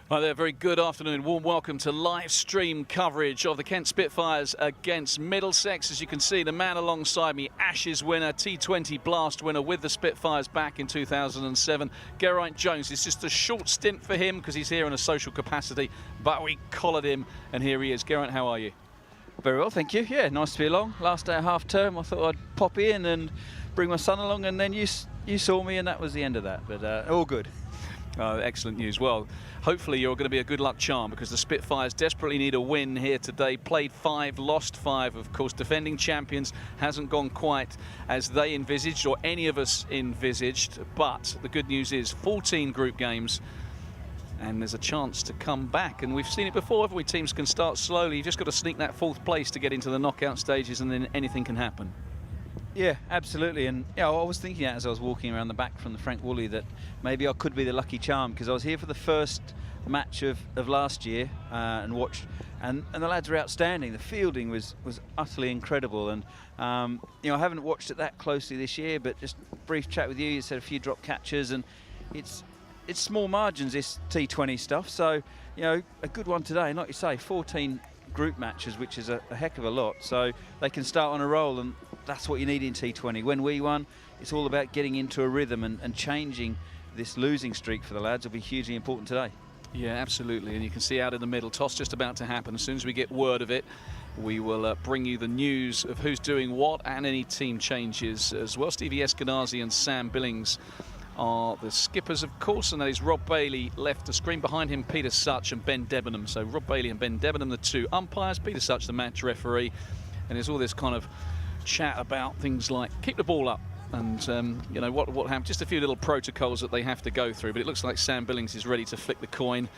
Hi there, very good afternoon. Warm welcome to live stream coverage of the Kent Spitfires against Middlesex. As you can see, the man alongside me, Ashes winner, T20 Blast winner with the Spitfires back in 2007. Geraint Jones. It's just a short stint for him because he's here in a social capacity, but we collared him and here he is. Geraint, how are you? Very well, thank you. Yeah, nice to be along. Last day of half term, I thought I'd pop in and bring my son along, and then you saw me, and that was the end of that. But all good. Excellent news. Well, hopefully you're going to be a good luck charm because the Spitfires desperately need a win here today. Played 5, lost 5. Of course, defending champions hasn't gone quite as they envisaged or any of us envisaged. But the good news is 14 group games and there's a chance to come back. And we've seen it before, haven't we? Teams can start slowly. You've just got to sneak that 4th place to get into the knockout stages and then anything can happen. Yeah, absolutely. And I was thinking that as I was walking around the back from the Frank Woolley that maybe I could be the lucky charm because I was here for the first match of last year and watched, and the lads were outstanding. The fielding was utterly incredible, and I haven't watched it that closely this year, but just a brief chat with you. You said a few drop catches, and it's small margins, this T20 stuff. So a good one today, and like you say, 14 group matches, which is a heck of a lot. So they can start on a roll, and that's what you need in T20. When we won, it's all about getting into a rhythm and changing this losing streak for the lads will be hugely important today. Yeah, absolutely. And you can see out in the middle, toss just about to happen. As soon as we get word of it, we will bring you the news of who's doing what and any team changes as well. Stevie Eskenazi and Sam Billings are the skippers, of course, and that is Rob Bailey left the screen. Behind him, Peter Such and Ben Debenham. So Rob Bailey and Ben Debenham, the 2 umpires, Peter Such, the match referee. And there's all this kind of chat about things like keep the ball up and what happened, just a few little protocols that they have to go through. But it looks like Sam Billings is ready to flick the coin,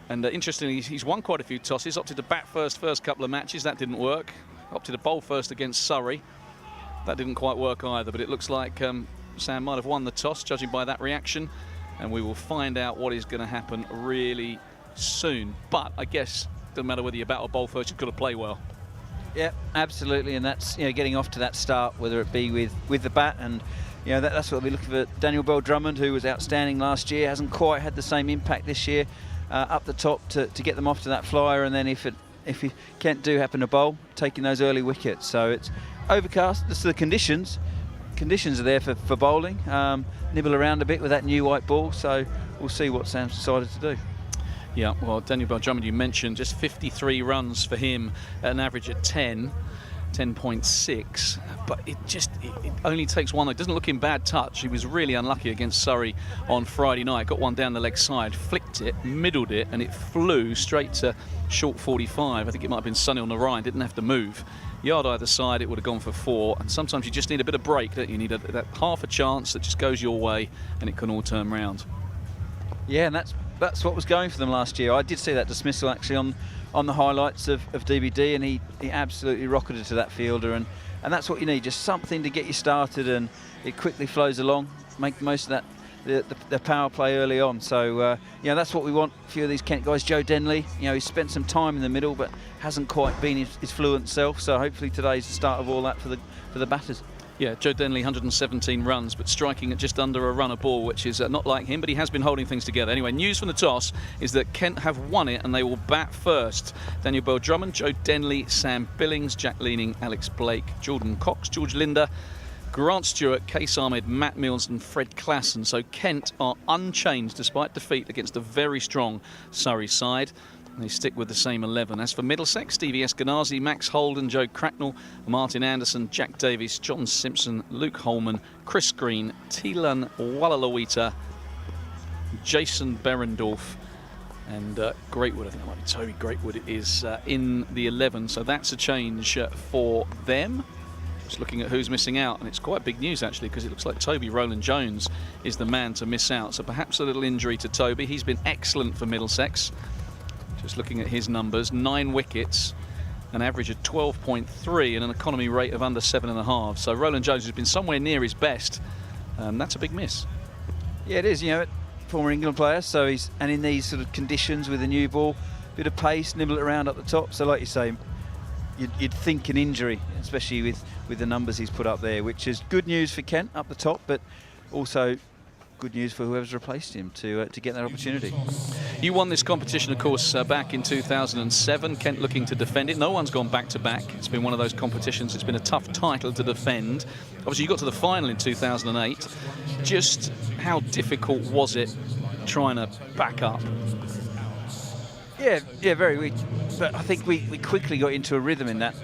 and interestingly he's won quite a few tosses. Opted to bat first couple of matches, that didn't work. Opted to bowl first against Surrey, that didn't quite work either. But it looks like Sam might have won the toss, judging by that reaction, and we will find out what is going to happen really soon. But I guess it doesn't matter whether you bat or bowl first, you've got to play well. Yeah, absolutely, and that's getting off to that start, whether it be with the bat, and that's what we'll be looking for. Daniel Bell-Drummond, who was outstanding last year, hasn't quite had the same impact this year up the top to get them off to that flyer, and then if Kent do happen to bowl, taking those early wickets. So it's overcast. This is the conditions. Conditions are there for bowling. Nibble around a bit with that new white ball, so we'll see what Sam's decided to do. Yeah, well, Daniel Bell-Drummond, you mentioned, just 53 runs for him at an average at 10.6, but it only takes one. It doesn't look in bad touch. He was really unlucky against Surrey on Friday night. Got one down the leg side, flicked it, middled it, and it flew straight to short 45. I think it might have been Sunil Narayan, didn't have to move. Yard either side, it would have gone for 4. And sometimes you just need a bit of break, don't you? You need that half a chance that just goes your way, and it can all turn round. Yeah, and that's what was going for them last year. I did see that dismissal actually on the highlights of DVD, and he absolutely rocketed to that fielder, and that's what you need, just something to get you started, and it quickly flows along. Make the most of that, the power play early on. So that's what we want. A few of these Kent guys. Joe Denley, he's spent some time in the middle, but hasn't quite been his fluent self. So hopefully today's the start of all that for the batters. Yeah, Joe Denley, 117 runs, but striking at just under a run a ball, which is not like him, but he has been holding things together. Anyway, news from the toss is that Kent have won it, and they will bat first. Daniel Bell-Drummond, Joe Denley, Sam Billings, Jack Leaning, Alex Blake, Jordan Cox, George Linder, Grant Stewart, Case Ahmed, Matt Mills and Fred Klassen. So Kent are unchanged despite defeat against a very strong Surrey side. They stick with the same 11. As for Middlesex, Stevie Eskenazi, Max Holden, Joe Cracknell, Martin Anderson, Jack Davies, John Simpson, Luke Holman, Chris Green, Teelan Walalawita, Jason Berendorf, and Greatwood. I think that might be Toby Greatwood is in the 11. So that's a change for them. Just looking at who's missing out, and it's quite big news actually, because it looks like Toby Rowland-Jones is the man to miss out. So perhaps a little injury to Toby. He's been excellent for Middlesex. Just looking at his numbers, 9 wickets, an average of 12.3 and an economy rate of under 7.5. So Rowland-Jones has been somewhere near his best. That's a big miss. Yeah, it is. Former England player, so he's in these sort of conditions with a new ball, bit of pace, nibble it around up the top. So like you say, you'd think an injury, especially with the numbers he's put up there, which is good news for Kent up the top, but also good news for whoever's replaced him to get that opportunity. You won this competition, of course, back in 2007. Kent looking to defend it. No one's gone back-to-back. It's been one of those competitions. It's been a tough title to defend. Obviously, you got to the final in 2008. Just how difficult was it trying to back up? Yeah, very. But I think we quickly got into a rhythm in that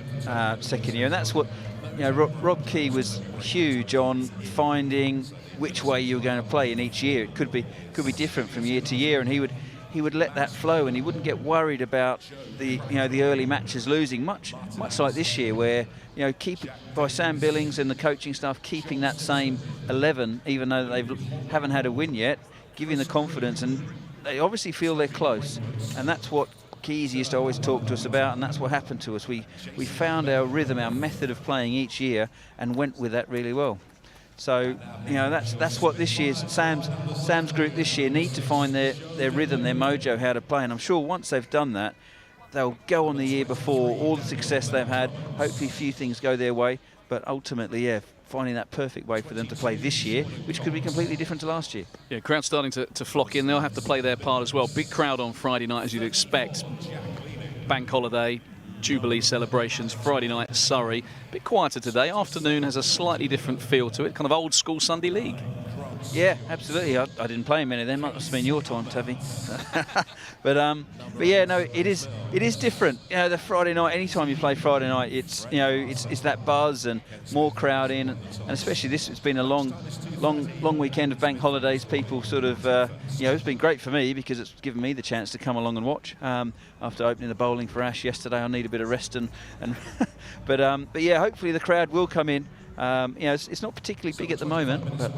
second year, and that's what, you know, Rob Key was huge on finding which way you were going to play in each year. It could be different from year to year, and he would let that flow, and he wouldn't get worried about the early matches losing, much like this year, where, you know, by Sam Billings and the coaching staff keeping that same 11, even though they haven't had a win yet, giving the confidence, and they obviously feel they're close, and that's what Keys used to always talk to us about, and that's what happened to us. We found our rhythm, our method of playing each year, and went with that really well. So, you know, that's what this year's Sam's group this year need to find their rhythm, their mojo, how to play. And I'm sure once they've done that, they'll go on the year before, all the success they've had. Hopefully, a few things go their way, but ultimately, yeah, finding that perfect way for them to play this year, which could be completely different to last year. Yeah, crowd starting to flock in. They'll have to play their part as well. Big crowd on Friday night, as you'd expect. Bank holiday, Jubilee celebrations, Friday night, Surrey. A bit quieter today. Afternoon has a slightly different feel to it, kind of old school Sunday league. Yeah, absolutely. I didn't play many of them. Must have been your time, Tavi. but yeah, no, it is different. You know, the Friday night. Anytime you play Friday night, it's that buzz and more crowd in, and especially this. It's been a long weekend of bank holidays. People sort of, it's been great for me because it's given me the chance to come along and watch. After opening the bowling for Ash yesterday, I need a bit of rest and but yeah, hopefully the crowd will come in. It's not particularly big at the moment. But.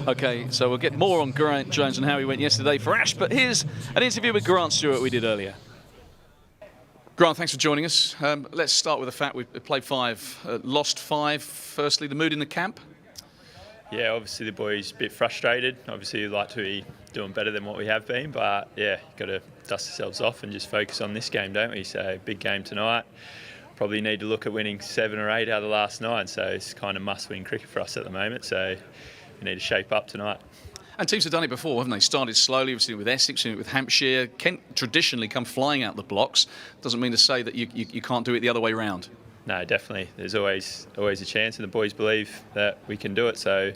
OK, so we'll get more on Grant Jones and how he went yesterday for Ash, but here's an interview with Grant Stewart we did earlier. Grant, thanks for joining us. Let's start with the fact we've played 5, lost 5. Firstly, the mood in the camp? Yeah, obviously the boys a bit frustrated. Obviously we'd like to be doing better than what we have been, but yeah, got to dust ourselves off and just focus on this game, don't we? So big game tonight. Probably need to look at winning 7 or 8 out of the last 9, so it's kind of must-win cricket for us at the moment, so we need to shape up tonight. And teams have done it before, haven't they? Started slowly. We've seen it with Essex, seen it with Hampshire. Kent traditionally come flying out the blocks. Doesn't mean to say that you can't do it the other way round. No, definitely. There's always a chance, and the boys believe that we can do it. So,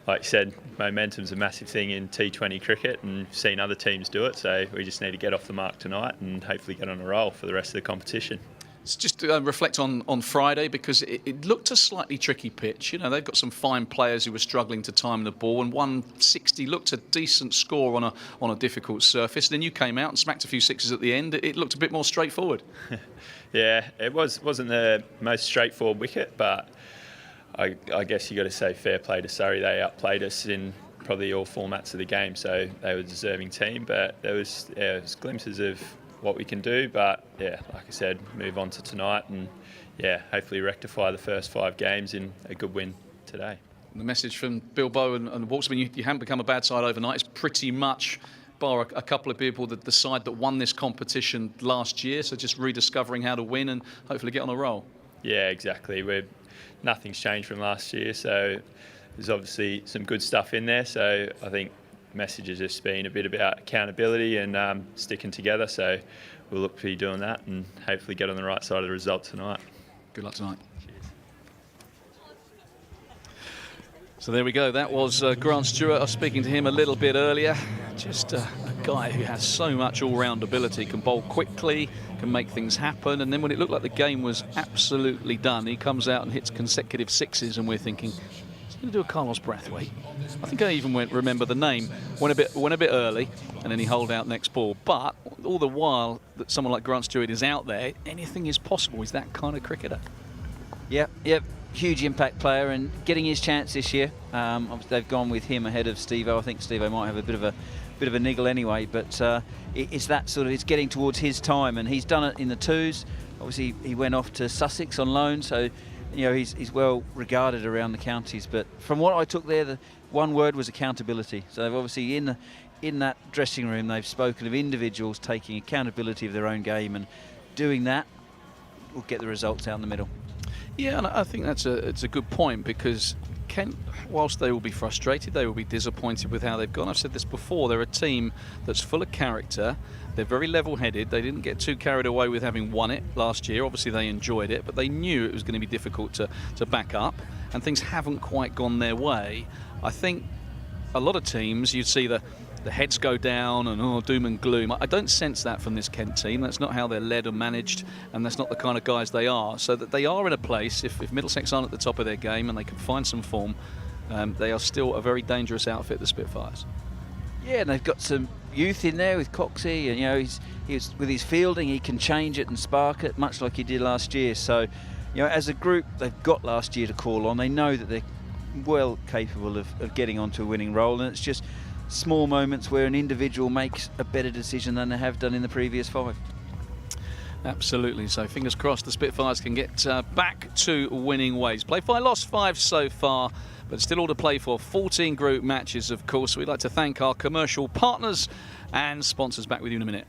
like you said, momentum's a massive thing in T20 cricket, and we've seen other teams do it. So we just need to get off the mark tonight and hopefully get on a roll for the rest of the competition. Let's just reflect on Friday, because it looked a slightly tricky pitch. You know, they've got some fine players who were struggling to time the ball, and 160 looked a decent score on a difficult surface. Then you came out and smacked a few sixes at the end. It looked a bit more straightforward. Yeah, it wasn't the most straightforward wicket, but I guess you got to say fair play to Surrey. They outplayed us in probably all formats of the game, so they were a deserving team. But there was glimpses of what we can do, but yeah, like I said, move on to tonight and yeah, hopefully rectify the first 5 games in a good win today. The message from Bilbo and Walksman, you haven't become a bad side overnight. It's pretty much, bar a couple of people, the side that won this competition last year, so just rediscovering how to win and hopefully get on a roll. Yeah, exactly. Nothing's changed from last year, so there's obviously some good stuff in there, so I think message has just been a bit about accountability and sticking together, so we'll look to be doing that and hopefully get on the right side of the result tonight. Good luck tonight. Cheers. So there we go. That was Grant Stewart. I was speaking to him a little bit earlier. Just a guy who has so much all-round ability, can bowl quickly, can make things happen, and then when it looked like the game was absolutely done, he comes out and hits consecutive 6s, and we're thinking, going to do a Carlos Brathwaite. I think I even remember the name. Went a bit early, and then he holed out next ball. But all the while that someone like Grant Stewart is out there, anything is possible. He's that kind of cricketer. Yep. Huge impact player, and getting his chance this year. Obviously they've gone with him ahead of Steve-O. I think Steve-O might have a bit of a niggle anyway, but it's that sort of, it's getting towards his time, and he's done it in the 2s. Obviously he went off to Sussex on loan, so you know, he's well regarded around the counties. But from what I took there, the one word was accountability. So they've obviously in that dressing room, they've spoken of individuals taking accountability of their own game, and doing that will get the results out in the middle. Yeah, and I think it's a good point, because Kent, whilst they will be frustrated, they will be disappointed with how they've gone. I've said this before, they're a team that's full of character. They're very level-headed. They didn't get too carried away with having won it last year. Obviously, they enjoyed it, but they knew it was going to be difficult to back up, and things haven't quite gone their way. I think a lot of teams, you'd see the heads go down and doom and gloom. I don't sense that from this Kent team. That's not how they're led and managed, and that's not the kind of guys they are. So that they are in a place, if Middlesex aren't at the top of their game and they can find some form, they are still a very dangerous outfit, the Spitfires. Yeah, and they've got some youth in there with Coxey, and he's with his fielding, he can change it and spark it, much like he did last year. So, as a group, they've got last year to call on. They know that they're well capable of getting onto a winning role, and it's just small moments where an individual makes a better decision than they have done in the previous 5. Absolutely. So fingers crossed the Spitfires can get back to winning ways. Play 5, lost 5 so far, but still all to play for. 14 group matches, of course. We'd like to thank our commercial partners and sponsors. Back with you in a minute.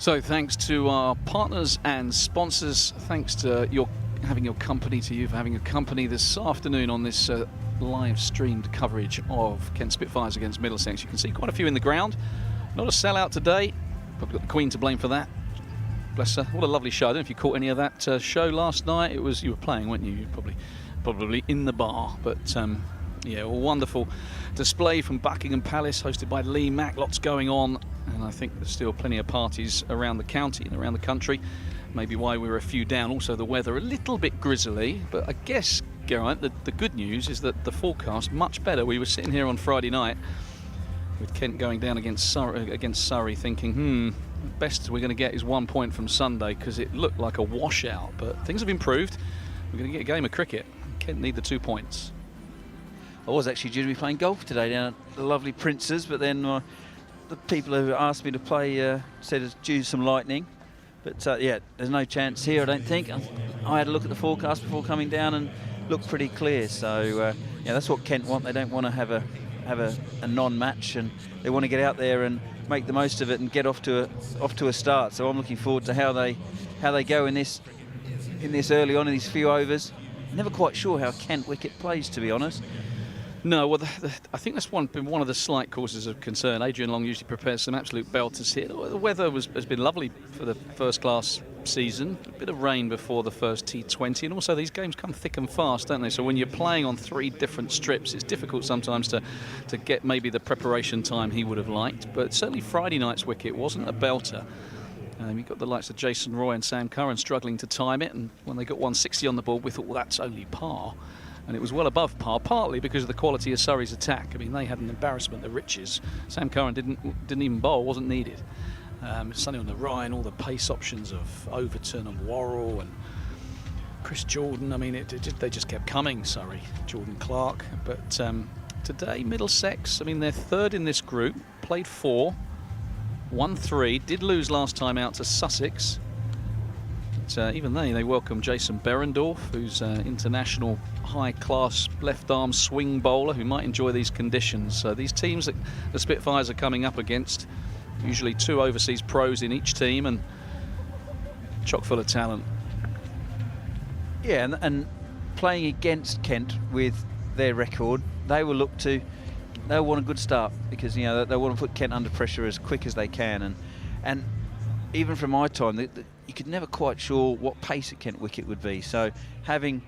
So thanks to our partners and sponsors, thanks to having your company, to you for having your company this afternoon on this live streamed coverage of Kent Spitfires against Middlesex. You can see quite a few in the ground. Not a sellout today. Probably got the Queen to blame for that. Bless her. What a lovely show. I don't know if you caught any of that show last night. You were playing, weren't you? You were probably in the bar, but yeah, a wonderful display from Buckingham Palace, hosted by Lee Mack. Lots going on, and I think there's still plenty of parties around the county and around the country. Maybe why we were a few down. Also, the weather a little bit grizzly, but I guess, Geraint, the good news is that the forecast much better. We were sitting here on Friday night with Kent going down against Surrey, thinking, best we're going to get is 1 point from Sunday, because it looked like a washout. But things have improved. We're going to get a game of cricket. Kent need the 2 points. I was actually due to be playing golf today down at the lovely Prince's, but then the people who asked me to play said it's due some lightning. But yeah, there's no chance here, I don't think. I had a look at the forecast before coming down and looked pretty clear. So yeah, that's what Kent want. They don't want to have a non-match, and they want to get out there and make the most of it and get off to a start. So I'm looking forward to how they go in this early on in these few overs. Never quite sure how Kent wicket plays, to be honest. No, well, I think that's been one of the slight causes of concern. Adrian Long usually prepares some absolute belters here. The weather has been lovely for the first-class season. A bit of rain before the first T20, and also these games come thick and fast, don't they? So when you're playing on 3 different strips, it's difficult sometimes to get maybe the preparation time he would have liked. But certainly Friday night's wicket wasn't a belter. You've got the likes of Jason Roy and Sam Curran struggling to time it, and when they got 160 on the board, we thought, well, that's only par. And it was well above par, partly because of the quality of Surrey's attack. I mean, they had an embarrassment of riches. Sam Curran didn't even bowl, wasn't needed. Sonny on the Ryan, all the pace options of Overton and Worrell and Chris Jordan. I mean, they just kept coming, Surrey. Jordan Clark. But today, Middlesex, I mean, they're third in this group, played 4, won 3, did lose last time out to Sussex. Even they welcome Jason Berendorf, who's an international high-class left-arm swing bowler who might enjoy these conditions. So these teams that the Spitfires are coming up against, usually 2 overseas pros in each team and chock full of talent. Yeah, and playing against Kent with their record, they'll want a good start because they want to put Kent under pressure as quick as they can. And even from my time, you could never quite sure what pace at Kent wicket would be. So having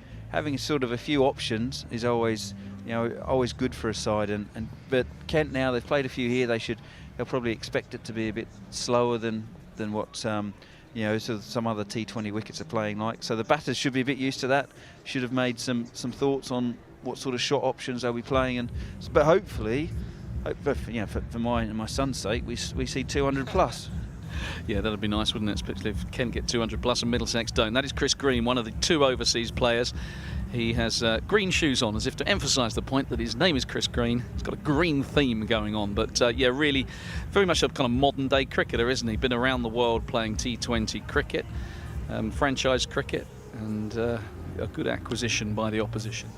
sort of a few options is always good for a side. But Kent now, they've played a few here. They'll probably expect it to be a bit slower than what sort of some other T20 wickets are playing like. So the batters should be a bit used to that. Should have made some thoughts on what sort of shot options they'll be playing. But hopefully, for my son's sake, we see 200 plus. Yeah, that'd be nice, wouldn't it? Especially if Kent get 200 plus and Middlesex don't. That is Chris Green, one of the 2 overseas players. He has green shoes on, as if to emphasise the point that his name is Chris Green. He's got a green theme going on, but really, very much a kind of modern-day cricketer, isn't he? Been around the world playing T20 cricket, franchise cricket, and a good acquisition by the opposition.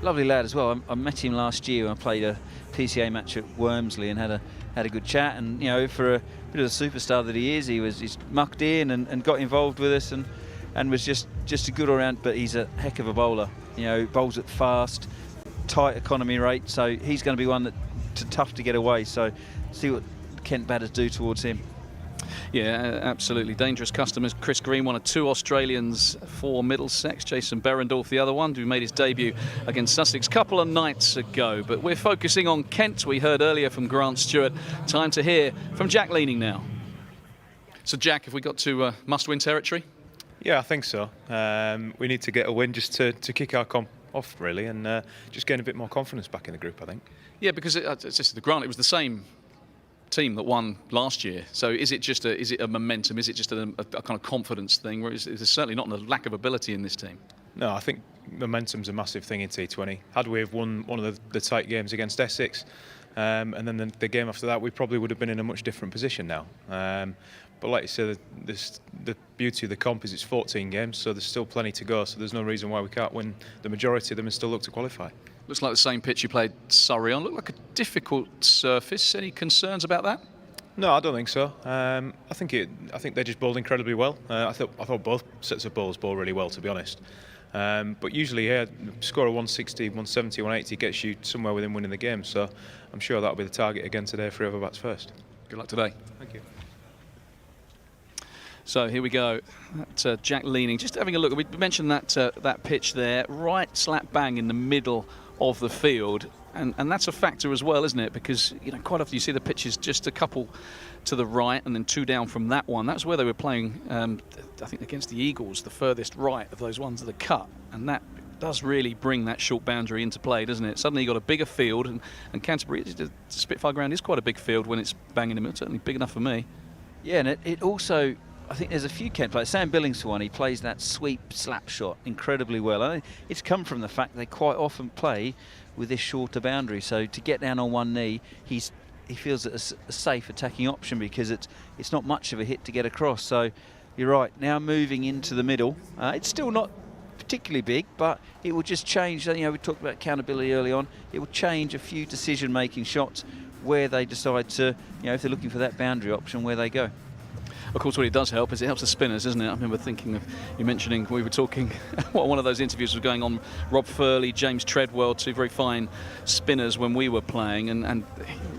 Lovely lad as well. I met him last year when I played a PCA match at Wormsley and had a good chat. And for a bit of a superstar that he is, he's mucked in and got involved with us and was just a good all round. But he's a heck of a bowler. Bowls it fast, tight economy rate. So he's going to be one that's tough to get away. So see what Kent batters do towards him. Yeah, absolutely. Dangerous customers. Chris Green, one of 2 Australians for Middlesex. Jason Berendorf, the other one, who made his debut against Sussex a couple of nights ago. But we're focusing on Kent. We heard earlier from Grant Stewart. Time to hear from Jack Leaning now. So, Jack, have we got to must-win territory? Yeah, I think so. We need to get a win just to kick our comp off, really, and just gain a bit more confidence back in the group, I think. Yeah, because it's just the Grant, it was the same team that won last year. So is it a momentum? Is it just a kind of confidence thing? Where is there's certainly not a lack of ability in this team? No, I think momentum's a massive thing in T20. Had we have won one of the tight games against Essex, and then the game after that, we probably would have been in a much different position now. But like you said, the beauty of the comp is it's 14 games, so there's still plenty to go. So there's no reason why we can't win the majority of them and still look to qualify. Looks like the same pitch you played Surrey on. Looked like a difficult surface. Any concerns about that? No, I don't think so. I think they just bowled incredibly well. I thought both sets of bowls bowled really well, to be honest. But usually, score of 160, 170, 180 gets you somewhere within winning the game. So I'm sure that'll be the target again today for whoever bats first. Good luck today. Thank you. So here we go. That's Jack Leaning. Just having a look. We mentioned that pitch there, right slap bang in the middle of the field, and that's a factor as well, isn't it? Because quite often you see the pitches just a couple to the right and then 2 down from that one. That's where they were playing, I think, against the Eagles, the furthest right of those ones that are cut, and that does really bring that short boundary into play, doesn't it? Suddenly you've got a bigger field, and Canterbury, the Spitfire Ground is quite a big field when it's banging in the middle. Certainly big enough for me. Yeah, and it also, I think there's a few Kent players. Sam Billings, for one, he plays that sweep slap shot incredibly well. I think it's come from the fact they quite often play with this shorter boundary. So to get down on one knee, he feels it's a safe attacking option because it's not much of a hit to get across. So you're right. Now moving into the middle, it's still not particularly big, but it will just change. We talked about accountability early on. It will change a few decision-making shots where they decide to, if they're looking for that boundary option, where they go. of course, what it does help is it helps the spinners, isn't it? I remember thinking of you mentioning, we were talking, one of those interviews was going on, Rob Furley, James Treadwell, two very fine spinners when we were playing, and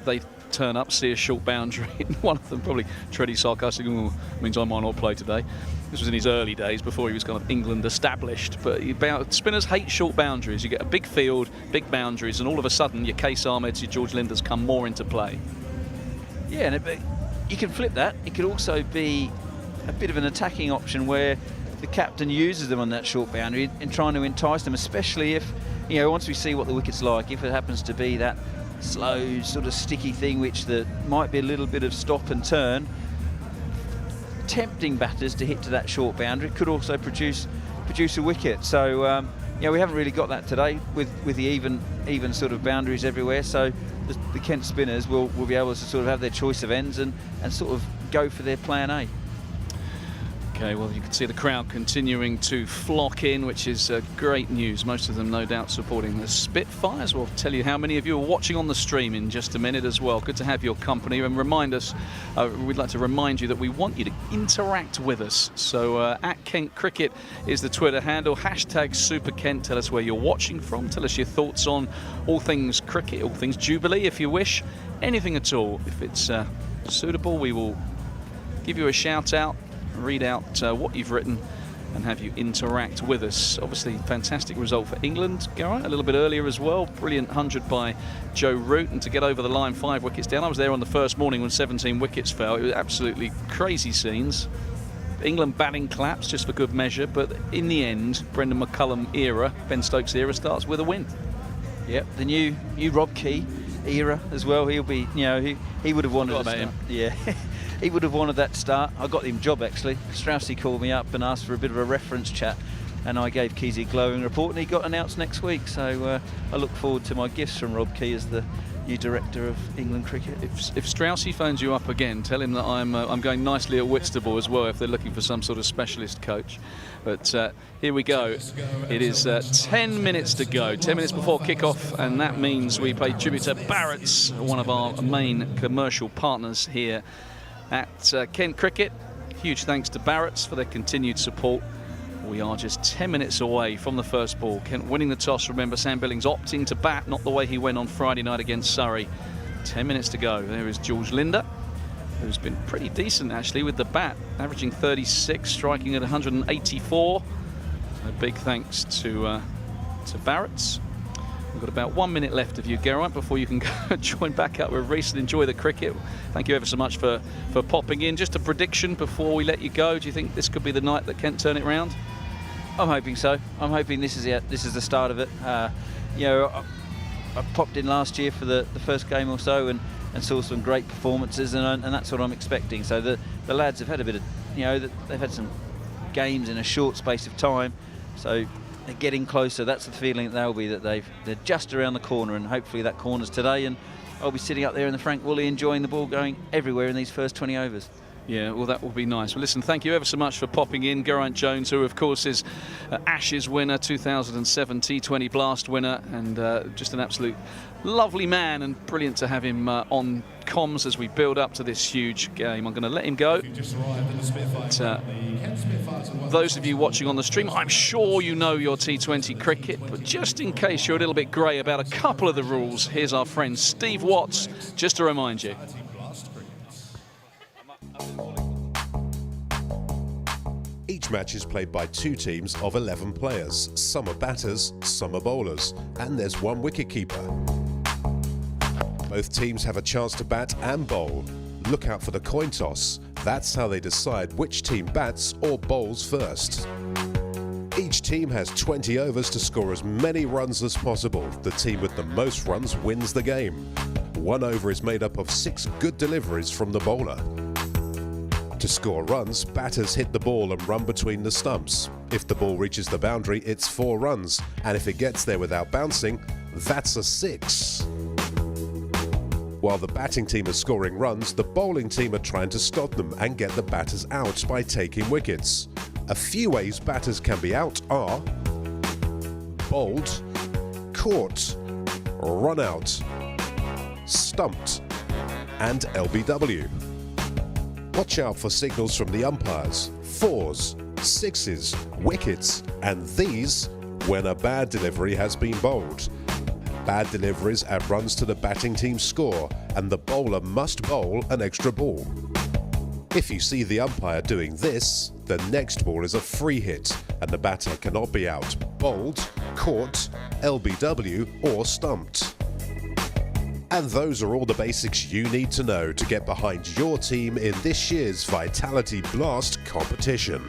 they turn up, see a short boundary, and one of them probably tready sarcastic, means I might not play today. This was in his early days before he was kind of England established. But spinners hate short boundaries. You get a big field, big boundaries, and all of a sudden your Case Ahmeds, your George Linders come more into play. Yeah, and you can flip that. It could also be a bit of an attacking option where the captain uses them on that short boundary in trying to entice them, especially if, once we see what the wicket's like, if it happens to be that slow, sort of sticky thing, which might be a little bit of stop and turn, tempting batters to hit to that short boundary could also produce a wicket. So we haven't really got that today with the even sort of boundaries everywhere. So the Kent spinners will be able to sort of have their choice of ends and sort of go for their plan A. Okay, well, you can see the crowd continuing to flock in, which is great news. Most of them, no doubt, supporting the Spitfires. We'll tell you how many of you are watching on the stream in just a minute as well. Good to have your company. And we'd like to remind you that we want you to interact with us. So at Kent Cricket is the Twitter handle, #SuperKent. Tell us where you're watching from. Tell us your thoughts on all things cricket, all things Jubilee, if you wish. Anything at all. If it's suitable, we will give you a shout out, read out what you've written and have you interact with us. Obviously, fantastic result for England, Garrett, a little bit earlier as well. Brilliant 100 by Joe Root, and to get over the line 5 wickets down. I was there on the first morning when 17 wickets fell. It was absolutely crazy scenes. England batting claps just for good measure, but in the end, Brendan McCullum era, Ben Stokes era, starts with a win. Yep, the new Rob Key era as well. He'll be, he would have wanted about him. Yeah. He would have wanted that start. I got him a job, actually. Straussy called me up and asked for a bit of a reference chat, and I gave Keysy a glowing report, and he got announced next week. So I look forward to my gifts from Rob Key as the new director of England cricket. If Straussy phones you up again, tell him that I'm going nicely at Whitstable as well, if they're looking for some sort of specialist coach. But here we go. It is 10 minutes to go, 10 minutes before kick-off, and that means we pay tribute to Barrett's, one of our main commercial partners here at Kent Cricket. Huge thanks to Barrett's for their continued support. We are just 10 minutes away from the first ball. Kent winning the toss. Remember, Sam Billings opting to bat, not the way he went on Friday night against Surrey. 10 minutes to go. There is George Linder, who's been pretty decent actually with the bat, averaging 36, striking at 184. So big thanks to Barrett's. We've got about 1 minute left of you, Geraint, before you can go join back up with Reese and enjoy the cricket. Thank you ever so much for popping in. Just a prediction before we let you go. Do you think this could be the night that Kent turn it round? I'm hoping so. I'm hoping this is it. This is the start of it. I popped in last year for the first game or so and saw some great performances, and that's what I'm expecting. So the lads have had a bit of, they've had some games in a short space of time. So they're getting closer. That's the feeling that they'll be, that they're just around the corner, and hopefully that corner's today, and I'll be sitting up there in the Frank Woolley enjoying the ball going everywhere in these first 20 overs. Yeah, well, that will be nice. Well, listen, thank you ever so much for popping in. Geraint Jones, who, of course, is Ashes winner, 2007 T20 Blast winner, and just an absolute lovely man, and brilliant to have him on comms as we build up to this huge game. I'm going to let him go. But, those of you watching on the stream, I'm sure you know your T20 cricket, but just in case you're a little bit grey about a couple of the rules, here's our friend Steve Watts, just to remind you. Each match is played by 2 teams of 11 players. Some are batters, some are bowlers, and there's 1 wicket-keeper. Both teams have a chance to bat and bowl. Look out for the coin toss. That's how they decide which team bats or bowls first. Each team has 20 overs to score as many runs as possible. The team with the most runs wins the game. 1 over is made up of 6 good deliveries from the bowler. To score runs, batters hit the ball and run between the stumps. If the ball reaches the boundary, it's 4 runs, and if it gets there without bouncing, that's a 6. While the batting team is scoring runs, the bowling team are trying to stop them and get the batters out by taking wickets. A few ways batters can be out are bowled, caught, run out, stumped, and LBW. Watch out for signals from the umpires, fours, sixes, wickets, and these when a bad delivery has been bowled. Bad deliveries add runs to the batting team's score, and the bowler must bowl an extra ball. If you see the umpire doing this, the next ball is a free hit, and the batter cannot be out, bowled, caught, LBW or stumped. And those are all the basics you need to know to get behind your team in this year's Vitality Blast competition.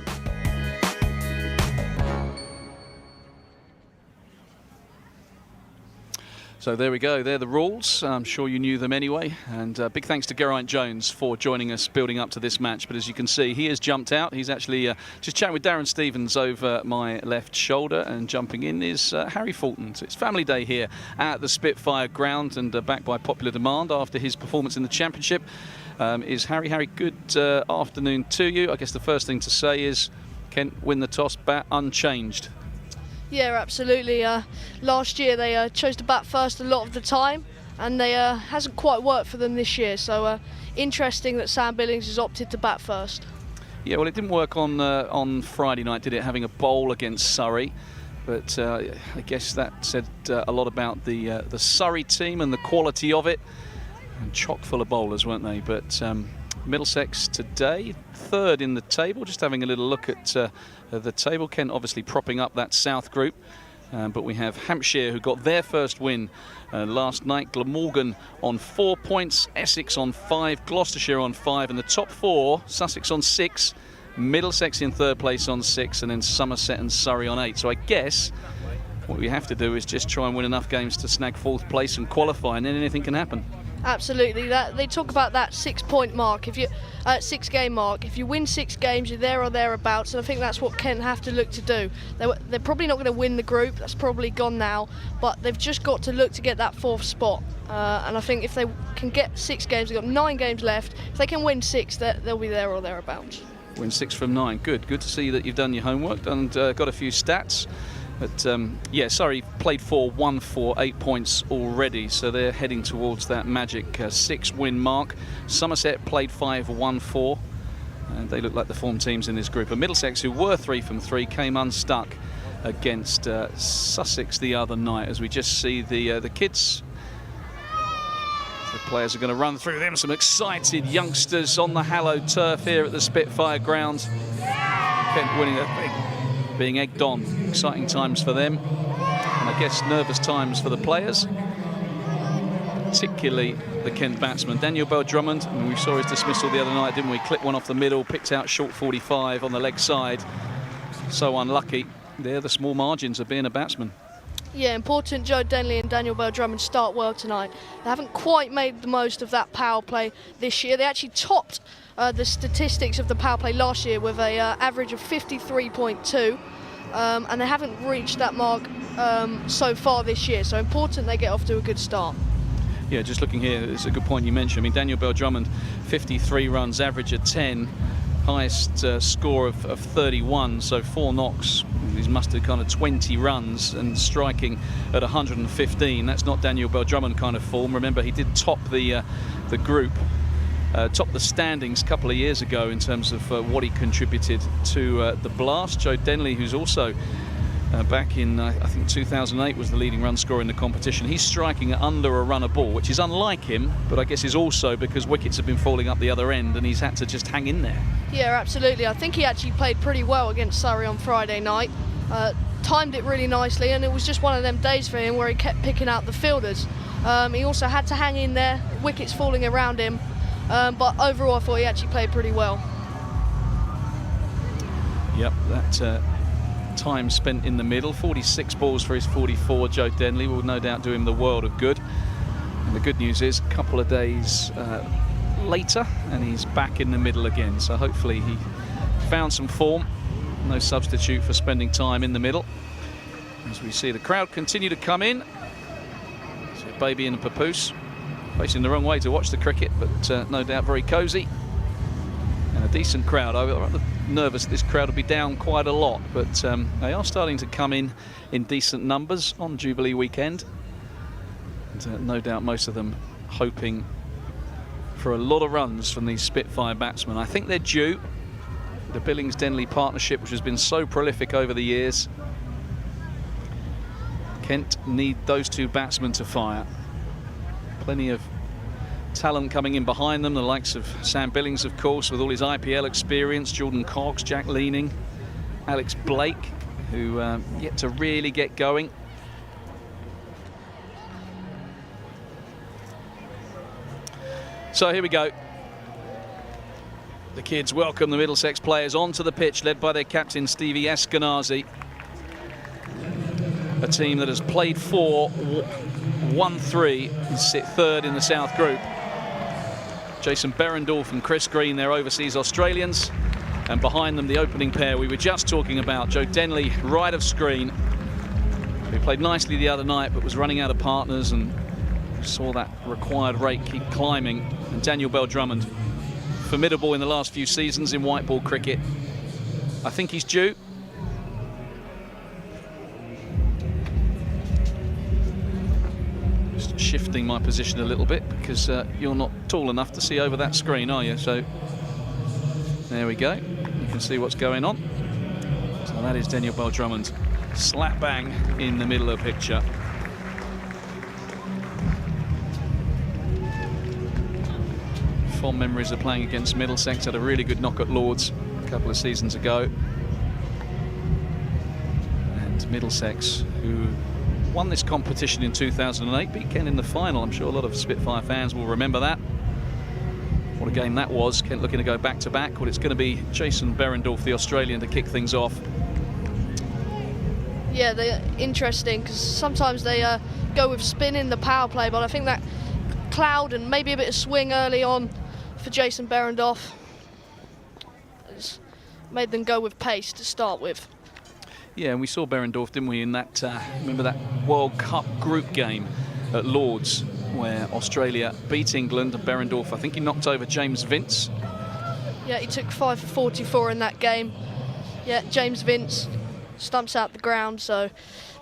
So there we go, they're the rules. I'm sure you knew them anyway. And big thanks to Geraint Jones for joining us building up to this match. But as you can see, he has jumped out. He's actually just chatting with Darren Stevens over my left shoulder, and jumping in is Harry Fulton. So it's family day here at the Spitfire Ground, and backed by popular demand after his performance in the Championship is Harry. Harry, good afternoon to you. I guess the first thing to say is Kent win the toss, bat unchanged. Yeah, absolutely. Last year they chose to bat first a lot of the time, and they hasn't quite worked for them this year. So interesting that Sam Billings has opted to bat first. Yeah, well, it didn't work on Friday night, did it? Having a bowl against Surrey, but I guess that said a lot about the Surrey team and the quality of it. And chock full of bowlers, weren't they? But Middlesex today, third in the table. Just having a little look at the table. Kent obviously propping up that South group. But we have Hampshire, who got their first win last night. Glamorgan on 4 points, Essex on 5, Gloucestershire on 5, and the top 4, Sussex on 6, Middlesex in third place on 6, and then Somerset and Surrey on 8. So I guess what we have to do is just try and win enough games to snag 4th place and qualify, and then anything can happen. Absolutely. They talk about that 6-point mark. If you 6-game mark, if you win 6 games, you're there or thereabouts. And I think that's what Kent have to look to do. They're probably not going to win the group. That's probably gone now. But they've just got to look to get that 4th spot. And I think if they can get 6 games, they've got 9 games left. If they can win 6, they'll be there or thereabouts. Win 6 from 9. Good to see that you've done your homework and got a few stats. But yeah, Surrey played 4, won 4, 8 points already, so they're heading towards that magic 6-win mark. Somerset played 5, won 4, and they look like the form teams in this group. And Middlesex, who were 3 from 3, came unstuck against Sussex the other night. As we just see the kids, the players are going to run through them. Some excited youngsters on the hallowed turf here at the Spitfire Ground. Kent winning being egged on. Exciting times for them, and I guess nervous times for the players, particularly the Kent batsman. Daniel Bell-Drummond, I mean, we saw his dismissal the other night, didn't we? Clipped one off the middle, picked out short 45 on the leg side. So unlucky. They're the small margins of being a batsman. Yeah, important Joe Denley and Daniel Bell-Drummond start well tonight. They haven't quite made the most of that power play this year. They actually topped the statistics of the power play last year with a average of 53.2, and they haven't reached that mark so far this year. So important they get off to a good start. Yeah, just looking here, it's a good point you mentioned. I mean, Daniel Bell-Drummond, 53 runs, average of 10, highest score of 31, so 4 knocks. He's mustered kind of 20 runs and striking at 115. That's not Daniel Bell-Drummond kind of form. Remember, he did top the group, top the standings a couple of years ago in terms of what he contributed to the Blast. Joe Denley, who's also back in, I think 2008 was the leading run scorer in the competition. He's striking at under a run a ball, which is unlike him, but I guess is also because wickets have been falling up the other end and he's had to just hang in there. Yeah, absolutely. I think he actually played pretty well against Surrey on Friday night. Timed it really nicely, and it was just one of them days for him where he kept picking out the fielders. He also had to hang in there, wickets falling around him, but overall I thought he actually played pretty well. Yep, that time spent in the middle, 46 balls for his 44. Joe Denley will no doubt do him the world of good. And the good news is a couple of days later and he's back in the middle again, so hopefully he found some form. No substitute for spending time in the middle. As we see the crowd continue to come in. So Baby and Papoose facing the wrong way to watch the cricket, but no doubt very cosy. And a decent crowd. I'm rather nervous this crowd will be down quite a lot, but they are starting to come in decent numbers on Jubilee weekend. And no doubt most of them hoping for a lot of runs from these Spitfire batsmen. I think they're due. The Billings-Denley partnership, which has been so prolific over the years. Kent need those two batsmen to fire. Plenty of talent coming in behind them, the likes of Sam Billings, of course, with all his IPL experience, Jordan Coggs, Jack Leaning, Alex Blake, who yet to really get going. So here we go. The kids welcome the Middlesex players onto the pitch, led by their captain Stevie Eskenazi. A team that has played 4, won 3, and sit third in the South Group. Jason Berendorf and Chris Green, their overseas Australians. And behind them, the opening pair we were just talking about, Joe Denley, right of screen, who played nicely the other night but was running out of partners and saw that required rate keep climbing. And Daniel Bell-Drummond, formidable in the last few seasons in white ball cricket. I think he's due. Just shifting my position a little bit because you're not tall enough to see over that screen, are you? So there we go. You can see what's going on. So that is Daniel Bell-Drummond, slap bang in the middle of the picture. Fond memories of playing against Middlesex. Had a really good knock at Lords a couple of seasons ago. And Middlesex, who won this competition in 2008, beat Kent in the final. I'm sure a lot of Spitfire fans will remember that. What a game that was. Kent looking to go back-to-back. Well, it's going to be Jason Berendorf, the Australian, to kick things off. Yeah, they're interesting because sometimes they go with spin in the power play, but I think that cloud and maybe a bit of swing early on for Jason Berendorf has made them go with pace to start with. Yeah, and we saw Berendorf, didn't we, in that, remember that World Cup group game at Lords, where Australia beat England, and Berendorf, I think he knocked over James Vince. Yeah, he took 5 for 44 in that game. Yeah, James Vince stumps out the ground, so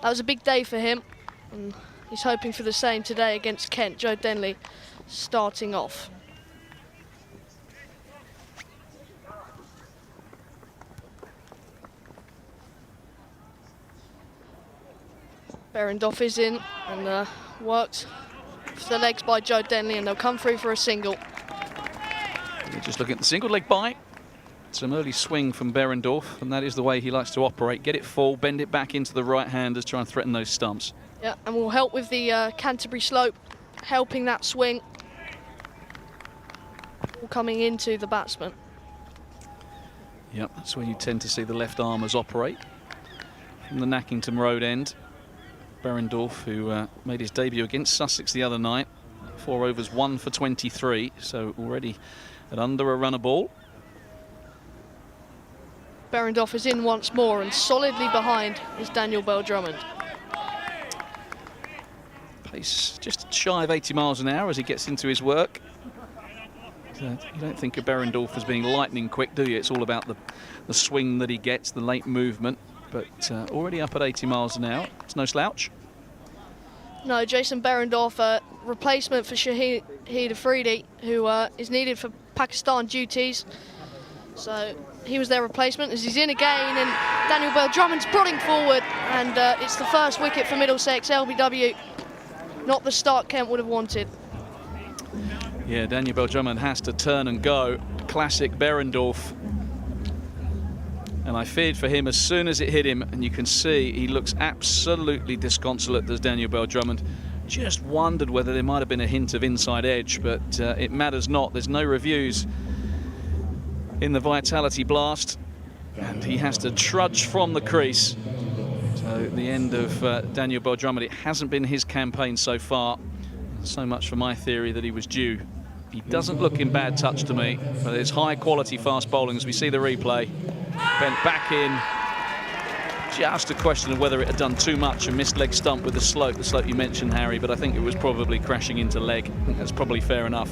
that was a big day for him. And he's hoping for the same today against Kent. Joe Denley starting off. Berendorf is in and worked for the legs by Joe Denley, and they'll come through for a single. You're just looking at the single leg bite. Some early swing from Berendorf, and that is the way he likes to operate. Get it full, bend it back into the right-handers, try and threaten those stumps. Yeah, and will help with the Canterbury slope, helping that swing. All coming into the batsman. Yep, that's where you tend to see the left armers operate. From the Nackington Road end, Berendorf, who made his debut against Sussex the other night. 4 overs, 1 for 23, so already at under a run a ball. Berendorf is in once more, and solidly behind is Daniel Bell-Drummond. Pace just shy of 80 miles an hour as he gets into his work. You don't think of Berendorf as being lightning quick, do you? It's all about the swing that he gets, the late movement. But already up at 80 miles an hour. It's no slouch. No, Jason Berendorf, replacement for Shahid Afridi, who is needed for Pakistan duties. So he was their replacement as he's in again, and Daniel Bell-Drummond's prodding forward, and it's the first wicket for Middlesex. LBW, not the start Kent would have wanted. Yeah, Daniel Bell-Drummond has to turn and go. Classic Berendorf. And I feared for him as soon as it hit him, and you can see he looks absolutely disconsolate, does Daniel Bell-Drummond. Just wondered whether there might have been a hint of inside edge, but it matters not. There's no reviews in the Vitality blast, and he has to trudge from the crease. So the end of Daniel Bell-Drummond. It hasn't been his campaign so far. So much for my theory that he was due. He doesn't look in bad touch to me, but it's high quality fast bowling as we see the replay. Bent back in. Just a question of whether it had done too much and missed leg stump with the slope you mentioned, Harry, but I think it was probably crashing into leg. I think that's probably fair enough.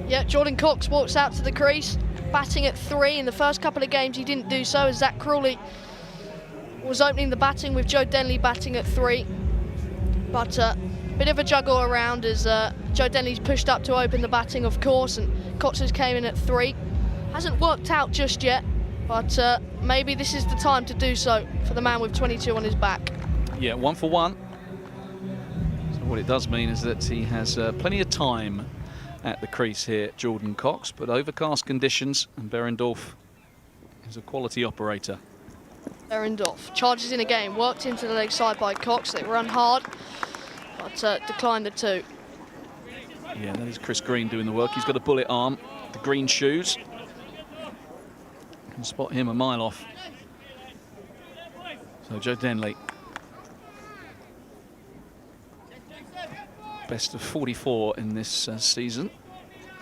Yeah, Jordan Cox walks out to the crease, batting at 3. In the first couple of games he didn't do so, as Zach Crawley was opening the batting with Joe Denley batting at 3. But bit of a juggle around as Joe Denley's pushed up to open the batting, of course, and Cox has came in at 3. Hasn't worked out just yet, but maybe this is the time to do so for the man with 22 on his back. Yeah, 1 for 1. So what it does mean is that he has plenty of time at the crease here, Jordan Cox, but overcast conditions, and Behrendorff is a quality operator. Behrendorff charges in again, worked into the leg side by Cox. They run hard, but declined the 2. Yeah, that is Chris Green doing the work. He's got a bullet arm, the green shoes. You can spot him a mile off. So Joe Denley, best of 44 in this season,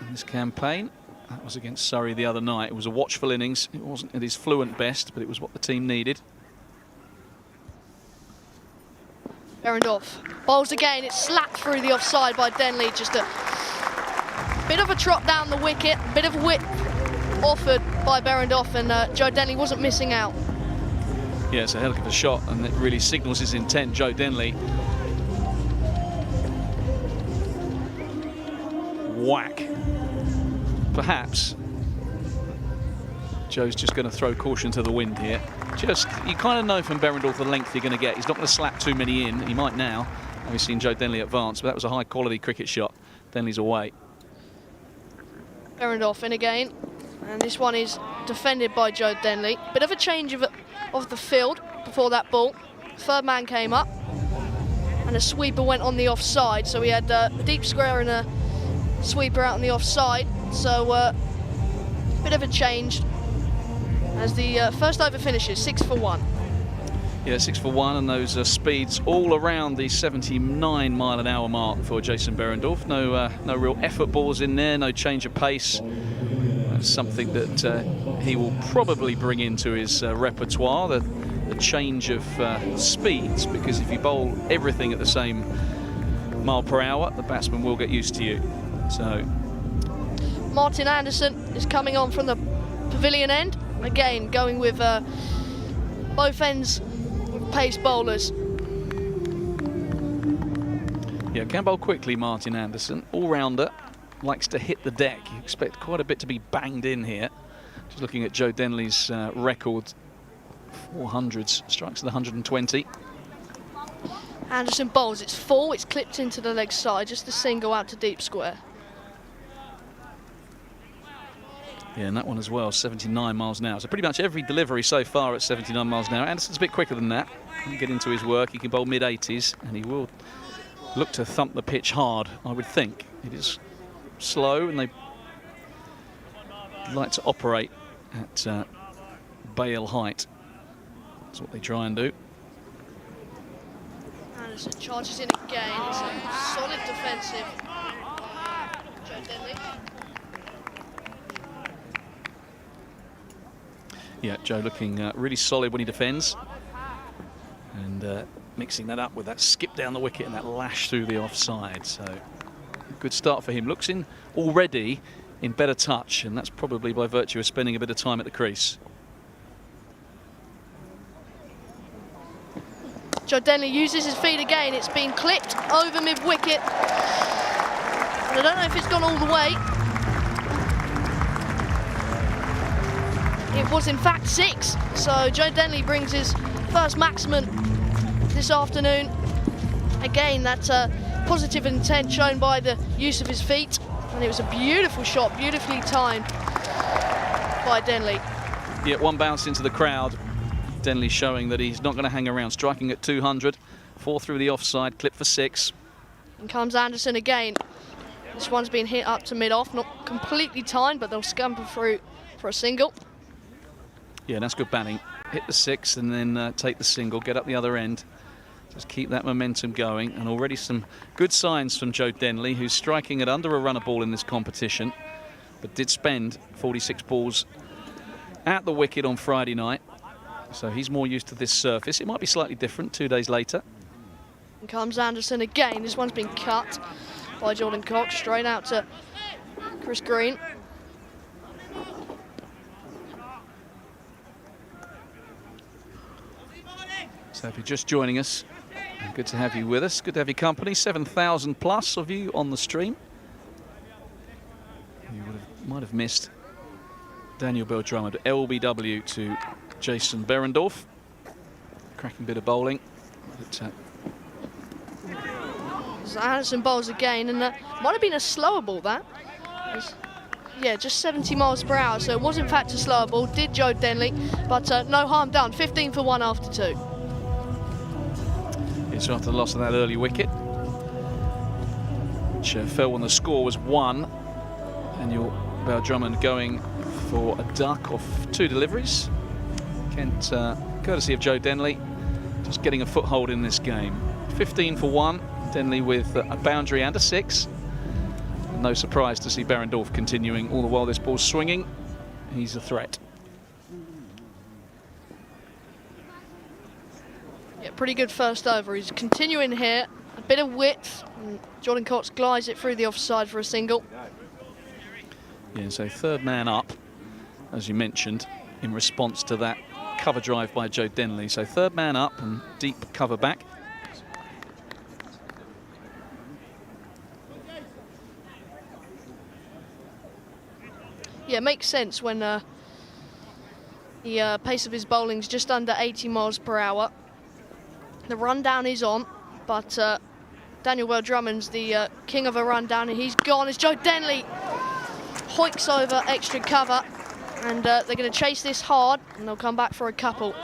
in this campaign. That was against Surrey the other night. It was a watchful innings. It wasn't at his fluent best, but it was what the team needed. Behrendorff bowls again. It's slapped through the offside by Denley. Just a bit of a trot down the wicket, a bit of whip offered by Behrendorff, and Joe Denley wasn't missing out. Yeah, it's a hell of a shot, and it really signals his intent. Joe Denley. Whack. Perhaps Joe's just going to throw caution to the wind here. Just, you kind of know from Behrendorff the length you're going to get. He's not going to slap too many in. He might now. We've seen Joe Denley advance, but that was a high-quality cricket shot. Denley's away. Behrendorff in again, and this one is defended by Joe Denley. Bit of a change of the field before that ball. Third man came up, and a sweeper went on the offside. So we had a deep square and a sweeper out on the offside. So bit of a change as the first over finishes, 6 for 1. Yeah, 6 for 1, and those speeds all around the 79-mile-an-hour mark for Jason Behrendorff. No real effort balls in there, no change of pace. That's something that he will probably bring into his repertoire, the change of speeds, because if you bowl everything at the same mile per hour, the batsman will get used to you. So Martin Anderson is coming on from the pavilion end. Again, going with both ends with pace bowlers. Yeah, can bowl quickly, Martin Anderson. All-rounder, likes to hit the deck. You expect quite a bit to be banged in here. Just looking at Joe Denley's record, 400s, strikes at 120. Anderson bowls, it's full, it's clipped into the leg side, just a single out to deep square. Yeah, and that one as well, 79 miles an hour. So pretty much every delivery so far at 79 miles an hour. Anderson's a bit quicker than that. He can get into his work, he can bowl mid-80s, and he will look to thump the pitch hard, I would think. It is slow, and they like to operate at bail height. That's what they try and do. Anderson charges in again. It's a solid defensive. Joe Denley. Yeah, Joe looking really solid when he defends. And mixing that up with that skip down the wicket and that lash through the offside. So, good start for him. Looks in already in better touch, and that's probably by virtue of spending a bit of time at the crease. Joe Denley uses his feet again. It's been clipped over mid-wicket. And I don't know if it's gone all the way. It was in fact 6. So Joe Denley brings his first maximum this afternoon. Again, that's a positive intent shown by the use of his feet. And it was a beautiful shot, beautifully timed by Denley. Yeah, one bounce into the crowd. Denley showing that he's not going to hang around, striking at 200. 4 through the offside, clip for 6. And comes Anderson again. This one's been hit up to mid-off, not completely timed, but they'll scamper through for a single. Yeah, that's good batting. Hit the 6 and then take the single, get up the other end. Just keep that momentum going. And already some good signs from Joe Denley, who's striking at under a run a ball in this competition, but did spend 46 balls at the wicket on Friday night. So he's more used to this surface. It might be slightly different 2 days later. And comes Anderson again. This one's been cut by Jordan Cox, straight out to Chris Green. So if you're just joining us, good to have you with us. Good to have your company. 7,000 plus of you on the stream. You might have missed Daniel Bell-Drummond, LBW to Jason Behrendorff. Cracking bit of bowling. So Anderson bowls again, and might have been a slower ball, that. Yeah, just 70 miles per hour, so it was in fact a slower ball. Did Joe Denley, but no harm done. 15 for 1 after 2. It's after the loss of that early wicket, which fell when the score was 1. Daniel Bell-Drummond going for a duck off 2 deliveries. Kent, courtesy of Joe Denley, just getting a foothold in this game. 15 for 1. Denley with a boundary and a 6. No surprise to see Behrendorff continuing all the while this ball's swinging. He's a threat. Yeah, pretty good first over. He's continuing here. A bit of width. And Jordan Cox glides it through the offside for a single. Yeah, so third man up, as you mentioned, in response to that cover drive by Joe Denley. So third man up and deep cover back. Yeah, it makes sense when the pace of his bowling is just under 80 miles per hour. The rundown is on, but Daniel Bell-Drummond's the king of a rundown, and he's gone as Joe Denley hoiks over extra cover, and they're going to chase this hard, and they'll come back for a couple.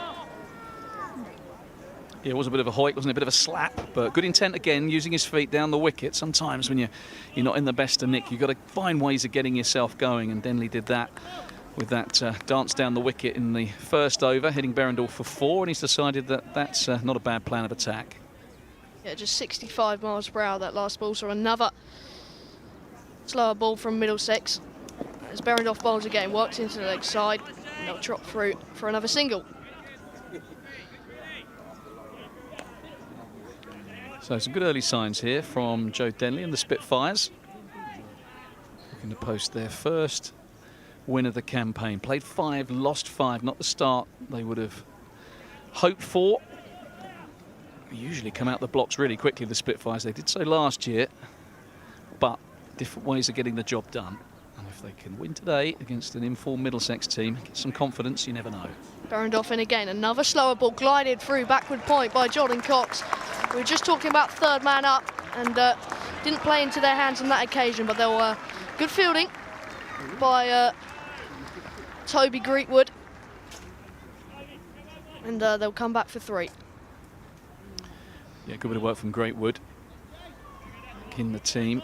Yeah, it was a bit of a hoik, wasn't it? A bit of a slap, but good intent again, using his feet down the wicket. Sometimes when you're not in the best of nick, you've got to find ways of getting yourself going, and Denley did that with that dance down the wicket in the first over, hitting Behrendorff for 4, and he's decided that that's not a bad plan of attack. Yeah, just 65 miles per hour that last ball, so another slower ball from Middlesex. As Behrendorff bowls again, works into the leg side, and they'll trot through for another single. So some good early signs here from Joe Denley and the Spitfires. Looking to post their first win of the campaign. Played 5, lost 5, not the start they would have hoped for. They usually come out the blocks really quickly, the Spitfires. They did so last year, but different ways of getting the job done. And if they can win today against an informed Middlesex team, get some confidence, you never know. Behrendorff in again, another slower ball glided through backward point by Jordan Cox. We were just talking about third man up, and didn't play into their hands on that occasion, but they were good fielding by Toby Greetwood, and they'll come back for 3. Yeah, good bit of work from Greatwood. Back in the team.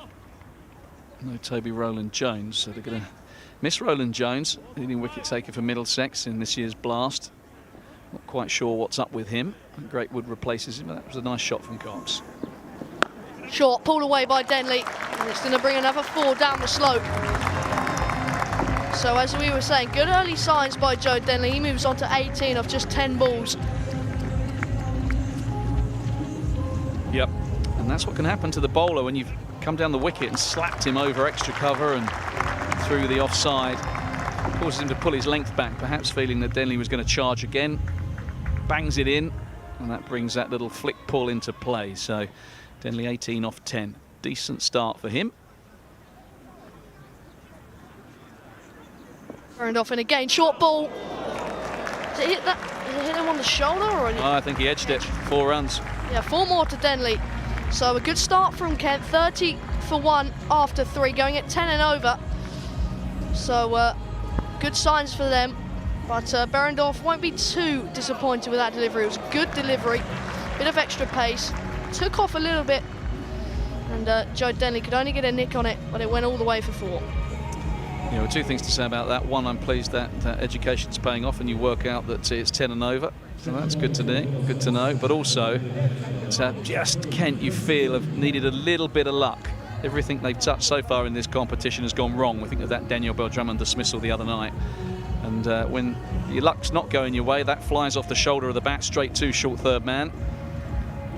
No Toby Roland Jones, so they're going to miss Roland Jones, leading wicket taker for Middlesex in this year's blast. Not quite sure what's up with him. Greatwood replaces him, but that was a nice shot from Cox. Short, pulled away by Denley, and it's going to bring another 4 down the slope. So as we were saying, good early signs by Joe Denley. He moves on to 18 of just 10 balls. Yep, and that's what can happen to the bowler when you've come down the wicket and slapped him over extra cover and through the offside. Causes him to pull his length back, perhaps feeling that Denley was going to charge again. Bangs it in, and that brings that little flick pull into play. So Denley 18 off 10. Decent start for him. Behrendorff in again, short ball. Did it hit that? Did it hit him on the shoulder or? Oh, I think he edged it. 4 runs. Yeah, 4 more to Denley. So a good start from Kent. 30 for 1 after 3, going at 10 and over. So good signs for them. But Behrendorff won't be too disappointed with that delivery. It was a good delivery, bit of extra pace, took off a little bit, and Joe Denley could only get a nick on it, but it went all the way for 4. Yeah, well, 2 things to say about that. One, I'm pleased that education's paying off and you work out that it's 10 and over. So that's good to know. But also, it's just Kent, you feel, have needed a little bit of luck. Everything they've touched so far in this competition has gone wrong. We think of that Daniel Bell-Drummond dismissal the other night. And when your luck's not going your way, that flies off the shoulder of the bat straight to short third man.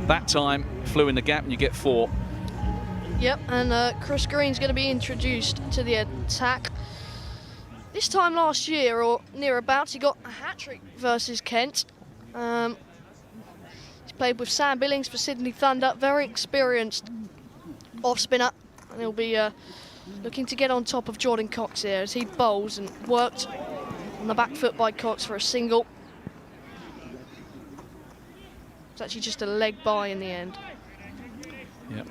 That time, flew in the gap and you get 4. Yep, and Chris Green's going to be introduced to the attack. This time last year, or near about, he got a hat-trick versus Kent. played with Sam Billings for Sydney Thunder, very experienced off spinner, and he'll be looking to get on top of Jordan Cox here as he bowls, and worked on the back foot by Cox for a single. It's actually just a leg by in the end. Yep,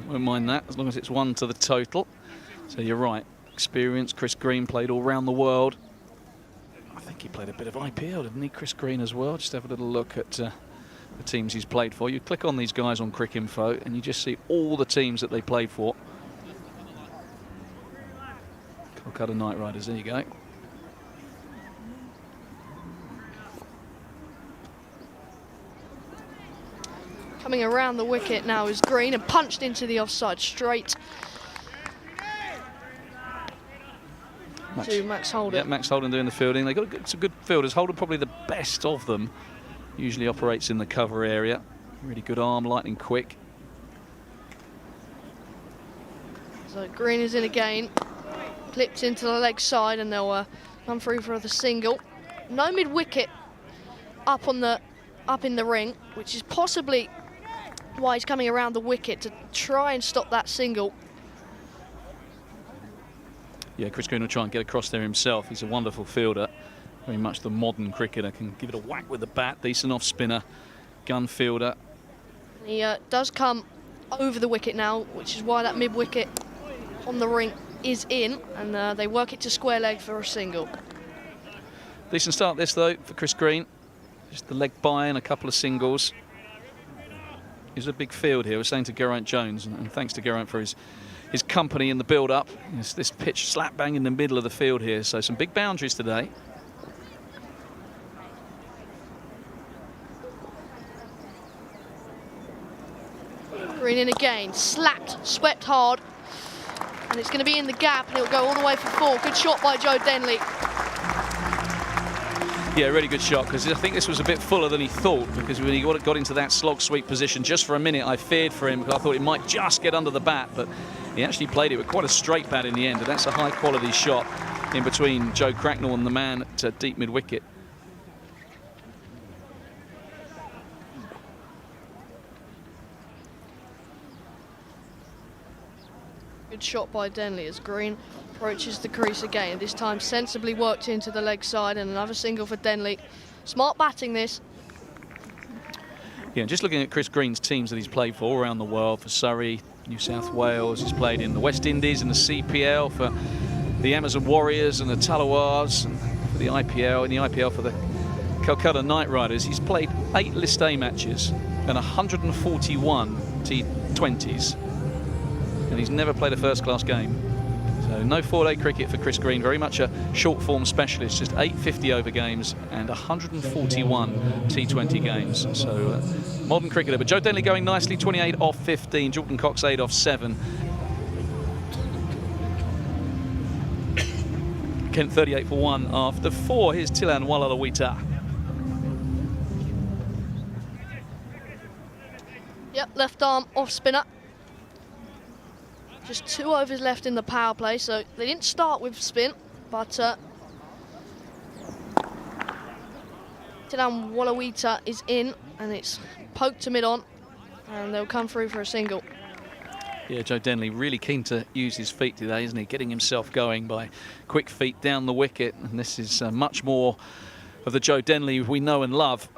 won't mind that as long as it's 1 to the total. So you're right, experienced. Chris Green played all round the world. I think he played a bit of IPL, didn't he, Chris Green as well? Just have a little look at the teams he's played for. You click on these guys on Cricinfo and you just see all the teams that they played for. Calcutta Knight Riders, there you go. Coming around the wicket now is Green and punched into the offside straight to Max Holden. Yeah, Max Holden doing the fielding. They've got some good fielders. Holden probably the best of them. Usually operates in the cover area. Really good arm, lightning quick. So Green is in again. Clipped into the leg side, and they'll come through for the single. No mid wicket up in the ring, which is possibly why he's coming around the wicket to try and stop that single. Yeah, Chris Green will try and get across there himself. He's a wonderful fielder, very much the modern cricketer. Can give it a whack with the bat, decent off spinner, gun fielder. He does come over the wicket now, which is why that mid wicket on the ring is in, and they work it to square leg for a single. Decent start this though for Chris Green. Just the leg by and a couple of singles. He's a big field here. I was saying to Geraint Jones, and thanks to Geraint for his company in the build-up. This pitch slap bang in the middle of the field here, so some big boundaries today. Green in again, slapped, swept hard, and it's going to be in the gap, and it'll go all the way for 4. Good shot by Joe Denley. Yeah, really good shot, because I think this was a bit fuller than he thought, because when he got into that slog sweep position, just for a minute I feared for him, because I thought it might just get under the bat, but he actually played it with quite a straight bat in the end, and that's a high quality shot in between Joe Cracknell and the man at deep mid wicket. Good shot by Denley as Green approaches the crease again, this time sensibly worked into the leg side, and another single for Denley. Smart batting this. Yeah, just looking at Chris Green's teams that he's played for all around the world, for Surrey, New South Wales, he's played in the West Indies and the CPL, for the Amazon Warriors and the Talawars, and for the IPL, in the IPL for the Calcutta Knight Riders. He's played 8 List A matches and 141 T20s, and he's never played a first-class game. So no 4-day cricket for Chris Green, very much a short-form specialist, just 8 50-over games and 141 T20 games. So modern cricketer. But Joe Denley going nicely, 28 off 15, Jordan Cox 8 off 7. Kent 38 for 1 after 4. Here's Tilan Walalawita. Yep, left arm off spinner. Just 2 overs left in the power play, so they didn't start with spin, but Tilan Walalawita is in, and it's poked to mid-on, and they'll come through for a single. Yeah, Joe Denley really keen to use his feet today, isn't he? Getting himself going by quick feet down the wicket, and this is much more of the Joe Denley we know and love.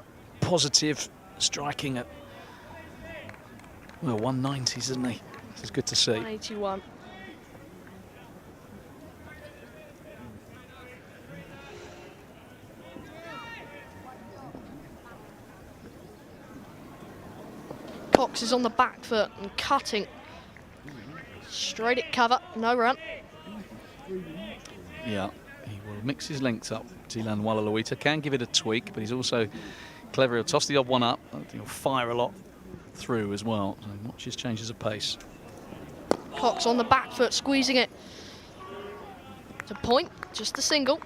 Positive, striking at, well, 190s, isn't he? This is good to see. 181. Cox is on the back foot and cutting. Straight at cover, no run. Yeah, he will mix his lengths up. Tilan Walalawita can give it a tweak, but he's also clever. He'll toss the odd one up. He'll fire a lot through as well. So watch his changes of pace. Cox on the back foot, squeezing it to point, just a single.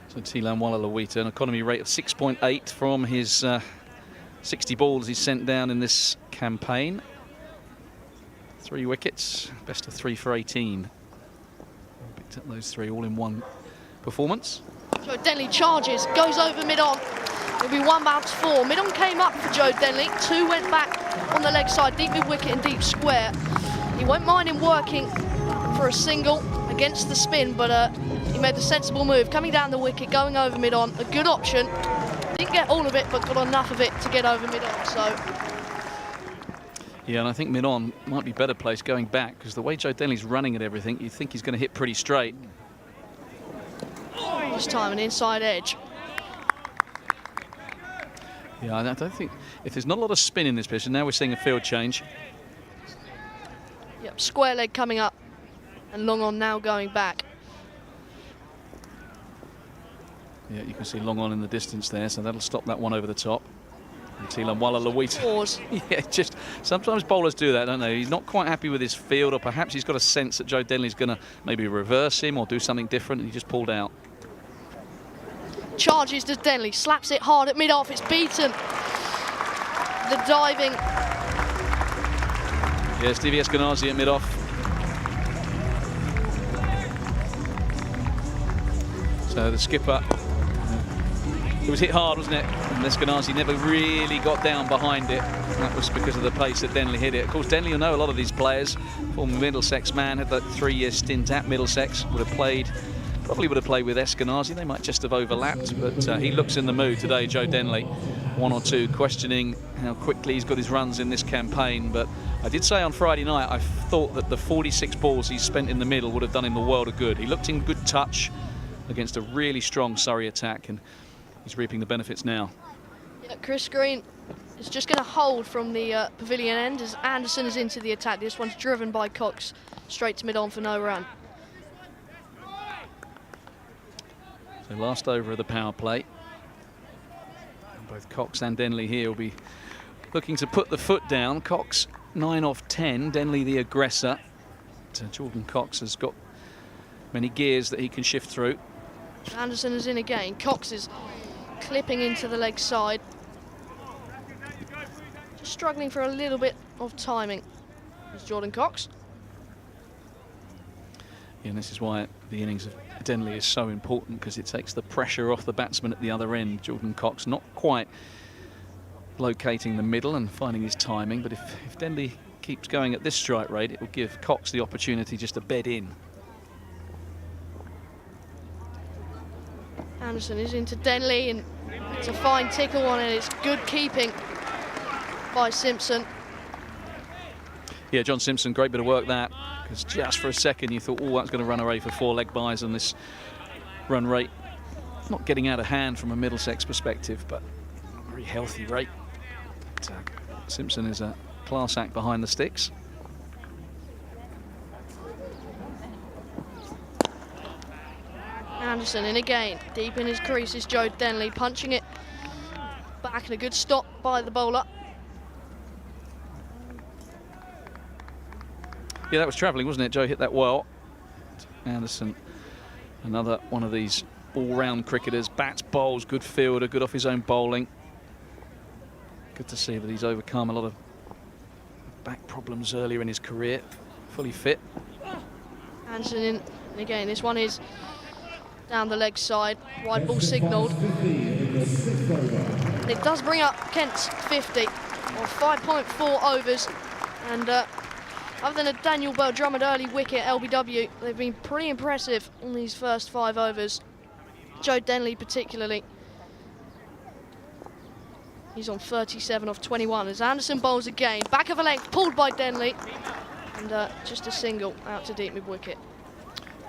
So Tilan Walalawita, an economy rate of 6.8 from his 60 balls he's sent down in this campaign. 3 wickets, best of 3 for 18. Picked up those 3 all in one performance. Joe Denley charges, goes over mid-on. It'll be 1 bounce 4. Mid-on came up for Joe Denley. 2 went back on the leg side, deep mid-wicket and deep square. He won't mind him working for a single against the spin, but he made the sensible move. Coming down the wicket, going over mid-on, a good option. Didn't get all of it, but got enough of it to get over mid-on, so... Yeah, and I think mid-on might be better placed going back, because the way Joe Denley's running at everything, you think he's going to hit pretty straight. This time an inside edge. Yeah, I don't think... If there's not a lot of spin in this pitch, and now we're seeing a field change. Yep, square leg coming up, and long on now going back. Yeah, you can see long on in the distance there, so that'll stop that one over the top. Tilanwala Lawita. Pause. Yeah, just sometimes bowlers do that, don't they? He's not quite happy with his field, or perhaps he's got a sense that Joe Denley's going to maybe reverse him or do something different, and he just pulled out. Charges to Denley, slaps it hard at mid-off, it's beaten. The diving. Yeah, Stevie Eskenazi at mid-off. So the skipper, it was hit hard, wasn't it? And Eskenazi never really got down behind it. And that was because of the pace that Denley hit it. Of course, Denley, you'll know a lot of these players. Former Middlesex man, had that 3-year stint at Middlesex, probably would have played with Eskenazi. They might just have overlapped, but he looks in the mood today, Joe Denley. 1 or 2 questioning how quickly he's got his runs in this campaign, but I did say on Friday night I thought that the 46 balls he spent in the middle would have done him the world of good. He looked in good touch against a really strong Surrey attack, and he's reaping the benefits now. Yeah, Chris Green is just going to hold from the pavilion end as Anderson is into the attack. This one's driven by Cox straight to mid-on for no run. So last over of the power play. And both Cox and Denley here will be looking to put the foot down. Cox 9 off 10, Denley the aggressor. But, Jordan Cox has got many gears that he can shift through. Anderson is in again. Cox is clipping into the leg side. Just struggling for a little bit of timing. There's Jordan Cox. Yeah, and this is why the innings of Denley is so important, because it takes the pressure off the batsman at the other end. Jordan Cox not quite locating the middle and finding his timing, but if Denley keeps going at this strike rate, it will give Cox the opportunity just to bed in. Anderson is into Denley, and it's a fine tickle on it. It's good keeping by Simpson. Yeah, John Simpson, great bit of work that, because just for a second you thought, oh, that's going to run away for 4 leg byes on this run rate. Not getting out of hand from a Middlesex perspective, but a very healthy rate. But, Simpson is a class act behind the sticks. Anderson in again, deep in his crease is Joe Denley, punching it back, and a good stop by the bowler. Yeah, that was travelling, wasn't it? Joe hit that well. Anderson, another one of these all-round cricketers, bats, bowls, good fielder, good off his own bowling. Good to see that he's overcome a lot of back problems earlier in his career. Fully fit. Anderson in, and again, this one is down the leg side, wide ball signalled. And it does bring up Kent's 50, or 5.4 overs, and other than a Daniel Bell Drummond early wicket LBW, they've been pretty impressive on these first 5 overs. Joe Denley particularly. He's on 37 off 21 as Anderson bowls again. Back of a length, pulled by Denley. And just a single out to deep mid-wicket.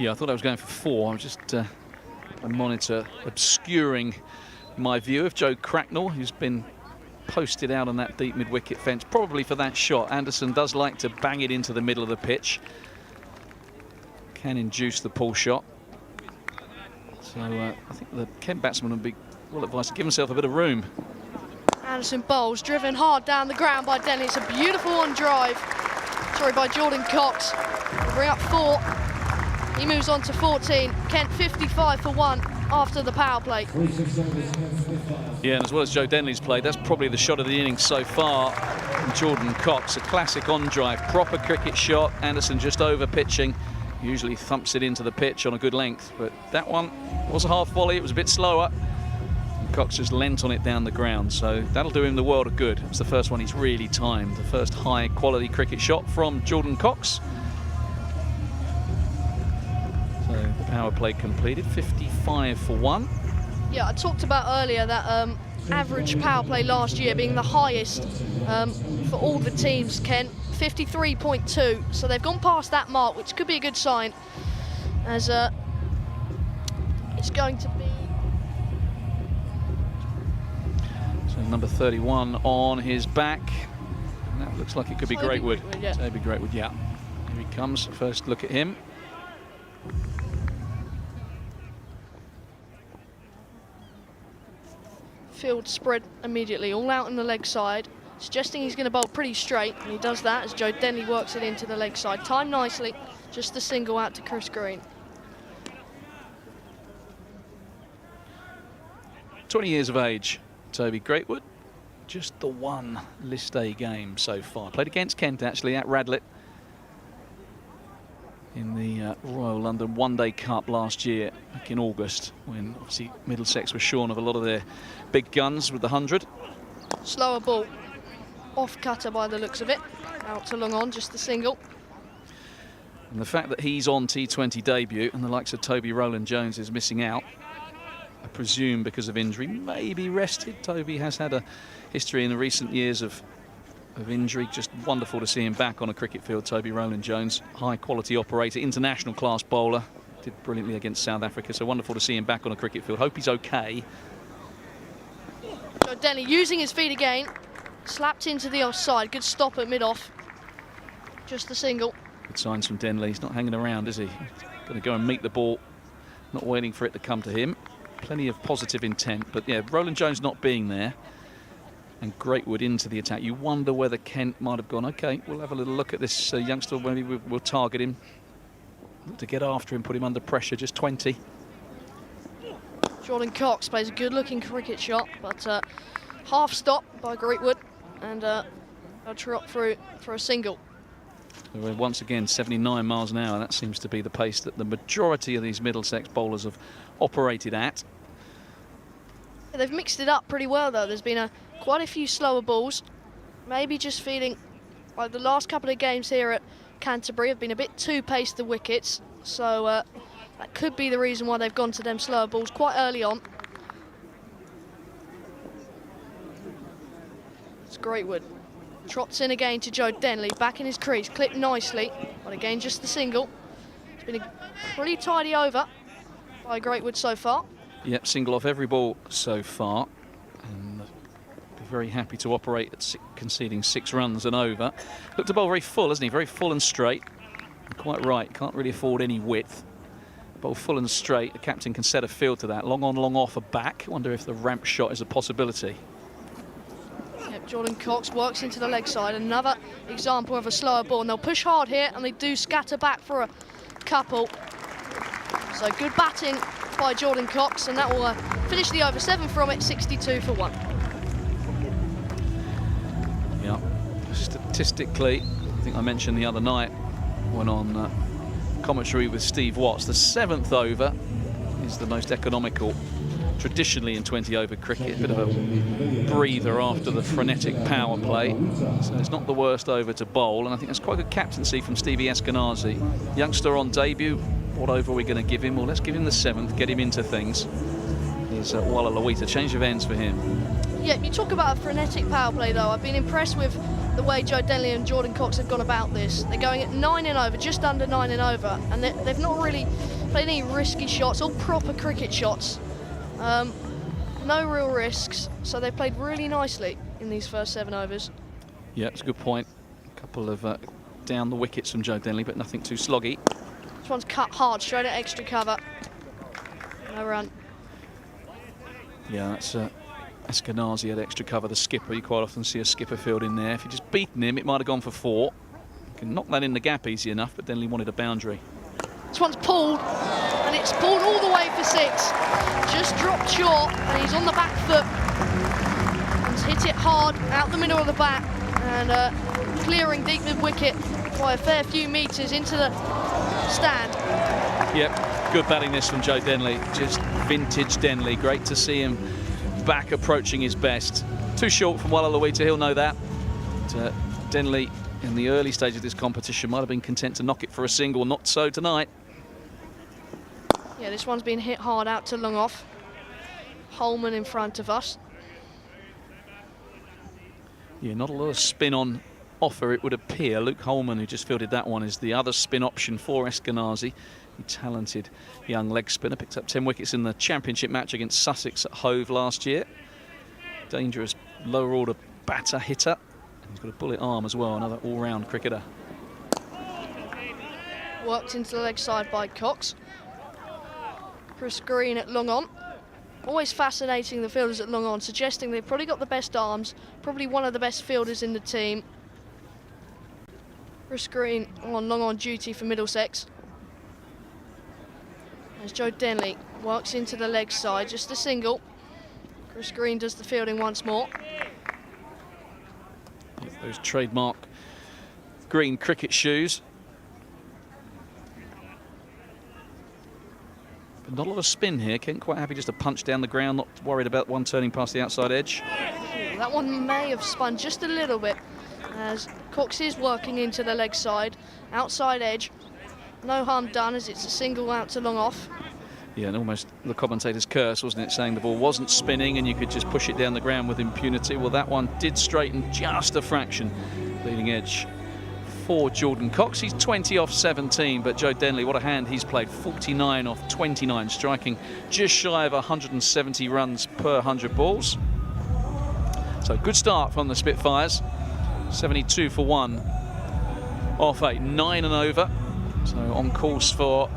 Yeah, I thought I was going for 4. I was just a monitor obscuring my view of Joe Cracknell, who's been posted out on that deep mid-wicket fence, probably for that shot. Anderson does like to bang it into the middle of the pitch. Can induce the pull shot. So I think the Kent batsman would be well advised to give himself a bit of room. Anderson bowls, driven hard down the ground by Denley. It's a beautiful on drive. Sorry, by Jordan Cox. We'll bring up 4. He moves on to 14. Kent 55 for 1 after the power play. Yeah, and as well as Joe Denley's played, that's probably the shot of the innings so far from Jordan Cox. A classic on drive, proper cricket shot. Anderson just over pitching. Usually thumps it into the pitch on a good length, but that one was a half volley. It was a bit slower. And Cox just leant on it down the ground, so that'll do him the world of good. It's the first one he's really timed. The first high-quality cricket shot from Jordan Cox. So the power play completed, 55 for 1. Yeah, I talked about earlier that average power play last year being the highest for all the teams, Ken, 53.2. So they've gone past that mark, which could be a good sign, as it's going to be... So number 31 on his back. And that looks like it could be Toby Greatwood. Greatwood, yeah. Toby Greatwood, yeah. Here he comes. First look at him. Field spread immediately, all out on the leg side, suggesting he's going to bowl pretty straight, and he does that as Joe Denley works it into the leg side. Timed nicely, just the single out to Chris Green. 20 years of age, Toby Greatwood. Just the one List A game so far. Played against Kent, actually, at Radlett in the Royal London One-Day Cup last year, back in August, when obviously Middlesex was shorn of a lot of their big guns with the 100. Slower ball, off cutter by the looks of it, out to long on, just the single. And the fact that he's on T20 debut and the likes of Toby Rowland-Jones is missing out, I presume because of injury, maybe rested. Toby has had a history in the recent years of injury. Just wonderful to see him back on a cricket field. Toby Rowland-Jones, high quality operator, international class bowler, did brilliantly against South Africa, so wonderful to see him back on a cricket field. Hope he's okay. Joe Denley using his feet again, slapped into the offside. Good stop at mid-off, just the single. Good signs from Denley. He's not hanging around, is he? Going to go and meet the ball, not waiting for it to come to him. Plenty of positive intent, but yeah, Rowland-Jones not being there and Greatwood into the attack. You wonder whether Kent might have gone, okay, we'll have a little look at this youngster, maybe we'll target him, look to get after him, put him under pressure. Just 20. Jordan Cox plays a good-looking cricket shot, but half stop by Greatwood, and a trot through for a single. So we're once again 79 miles an hour. That seems to be the pace that the majority of these Middlesex bowlers have operated at. Yeah, they've mixed it up pretty well, though. There's been quite a few slower balls. Maybe just feeling like the last couple of games here at Canterbury have been a bit too paced the wickets, so that could be the reason why they've gone to them slower balls quite early on. It's Greatwood. Trots in again to Joe Denley, back in his crease, clipped nicely, but again just the single. It's been a pretty tidy over by Greatwood so far. Yep, single off every ball so far, and be very happy to operate at conceding 6 runs and over. Looked to bowl very full, hasn't he? Very full and straight. And quite right, can't really afford any width. Bowl full and straight, the captain can set a field to that. Long on, long off, a back. Wonder if the ramp shot is a possibility. Yep, Jordan Cox works into the leg side. Another example of a slower ball. And they'll push hard here, and they do scatter back for a couple. So good batting by Jordan Cox, and that will finish the over. 7 from it, 62 for 1. Yeah, statistically, I think I mentioned the other night when on commentary with Steve Watts, the 7th over is the most economical traditionally in 20-over cricket. A bit of a breather after the frenetic power play, so it's not the worst over to bowl, and I think that's quite good captaincy from Stevie Eskenazi. Youngster on debut, what over are we going to give him? Well, let's give him the 7th, get him into things. Here's Walla Lawita, change of ends for him. Yeah, you talk about a frenetic power play, though. I've been impressed with the way Joe Denley and Jordan Cox have gone about this. They're going at 9 and over, just under 9 and over, and they've not really played any risky shots, all proper cricket shots. No real risks, so they played really nicely in these first 7 overs. Yeah, it's a good point. A couple of down the wickets from Joe Denley, but nothing too sloggy. This one's cut hard, straight at extra cover. No run. Yeah, that's Eskenazi at extra cover, the skipper. You quite often see a skipper field in there. If you'd just beaten him, it might have gone for 4. You can knock that in the gap easy enough, but Denley wanted a boundary. This one's pulled, and it's pulled all the way for 6. Just dropped short, and he's on the back foot. And hit it hard out the middle of the bat, and clearing deep mid wicket by a fair few metres into the stand. Yep, good batting this from Joe Denley. Just vintage Denley. Great to see him back approaching his best. Too short from Wallaluita, he'll know that. But, Denley, in the early stage of this competition, might have been content to knock it for a single. Not so tonight. Yeah, this one's been hit hard out to long off. Holman in front of us. Yeah, not a lot of spin on offer, it would appear. Luke Holman, who just fielded that one, is the other spin option for Eskenazi. The talented young leg spinner. Picked up 10 wickets in the championship match against Sussex at Hove last year. Dangerous lower order batter hitter. He's got a bullet arm as well, another all-round cricketer. Worked into the leg side by Cox. Chris Green at long on. Always fascinating, the fielders at long on, suggesting they've probably got the best arms, probably one of the best fielders in the team. Chris Green on long on duty for Middlesex. As Joe Denley works into the leg side, just a single. Chris Green does the fielding once more. Those trademark green cricket shoes. But not a lot of spin here. Kent quite happy just to punch down the ground, not worried about one turning past the outside edge. That one may have spun just a little bit as Cox is working into the leg side, outside edge. No harm done as it's a single out to long off. Yeah, and almost the commentator's curse, wasn't it, saying the ball wasn't spinning and you could just push it down the ground with impunity. Well, that one did straighten just a fraction. Leading edge for Jordan Cox. He's 20 off 17, but Joe Denley, what a hand he's played. 49 off 29, striking just shy of 170 runs per 100 balls. So good start from the Spitfires. 72 for 1 off 8, 9 and over. So on course for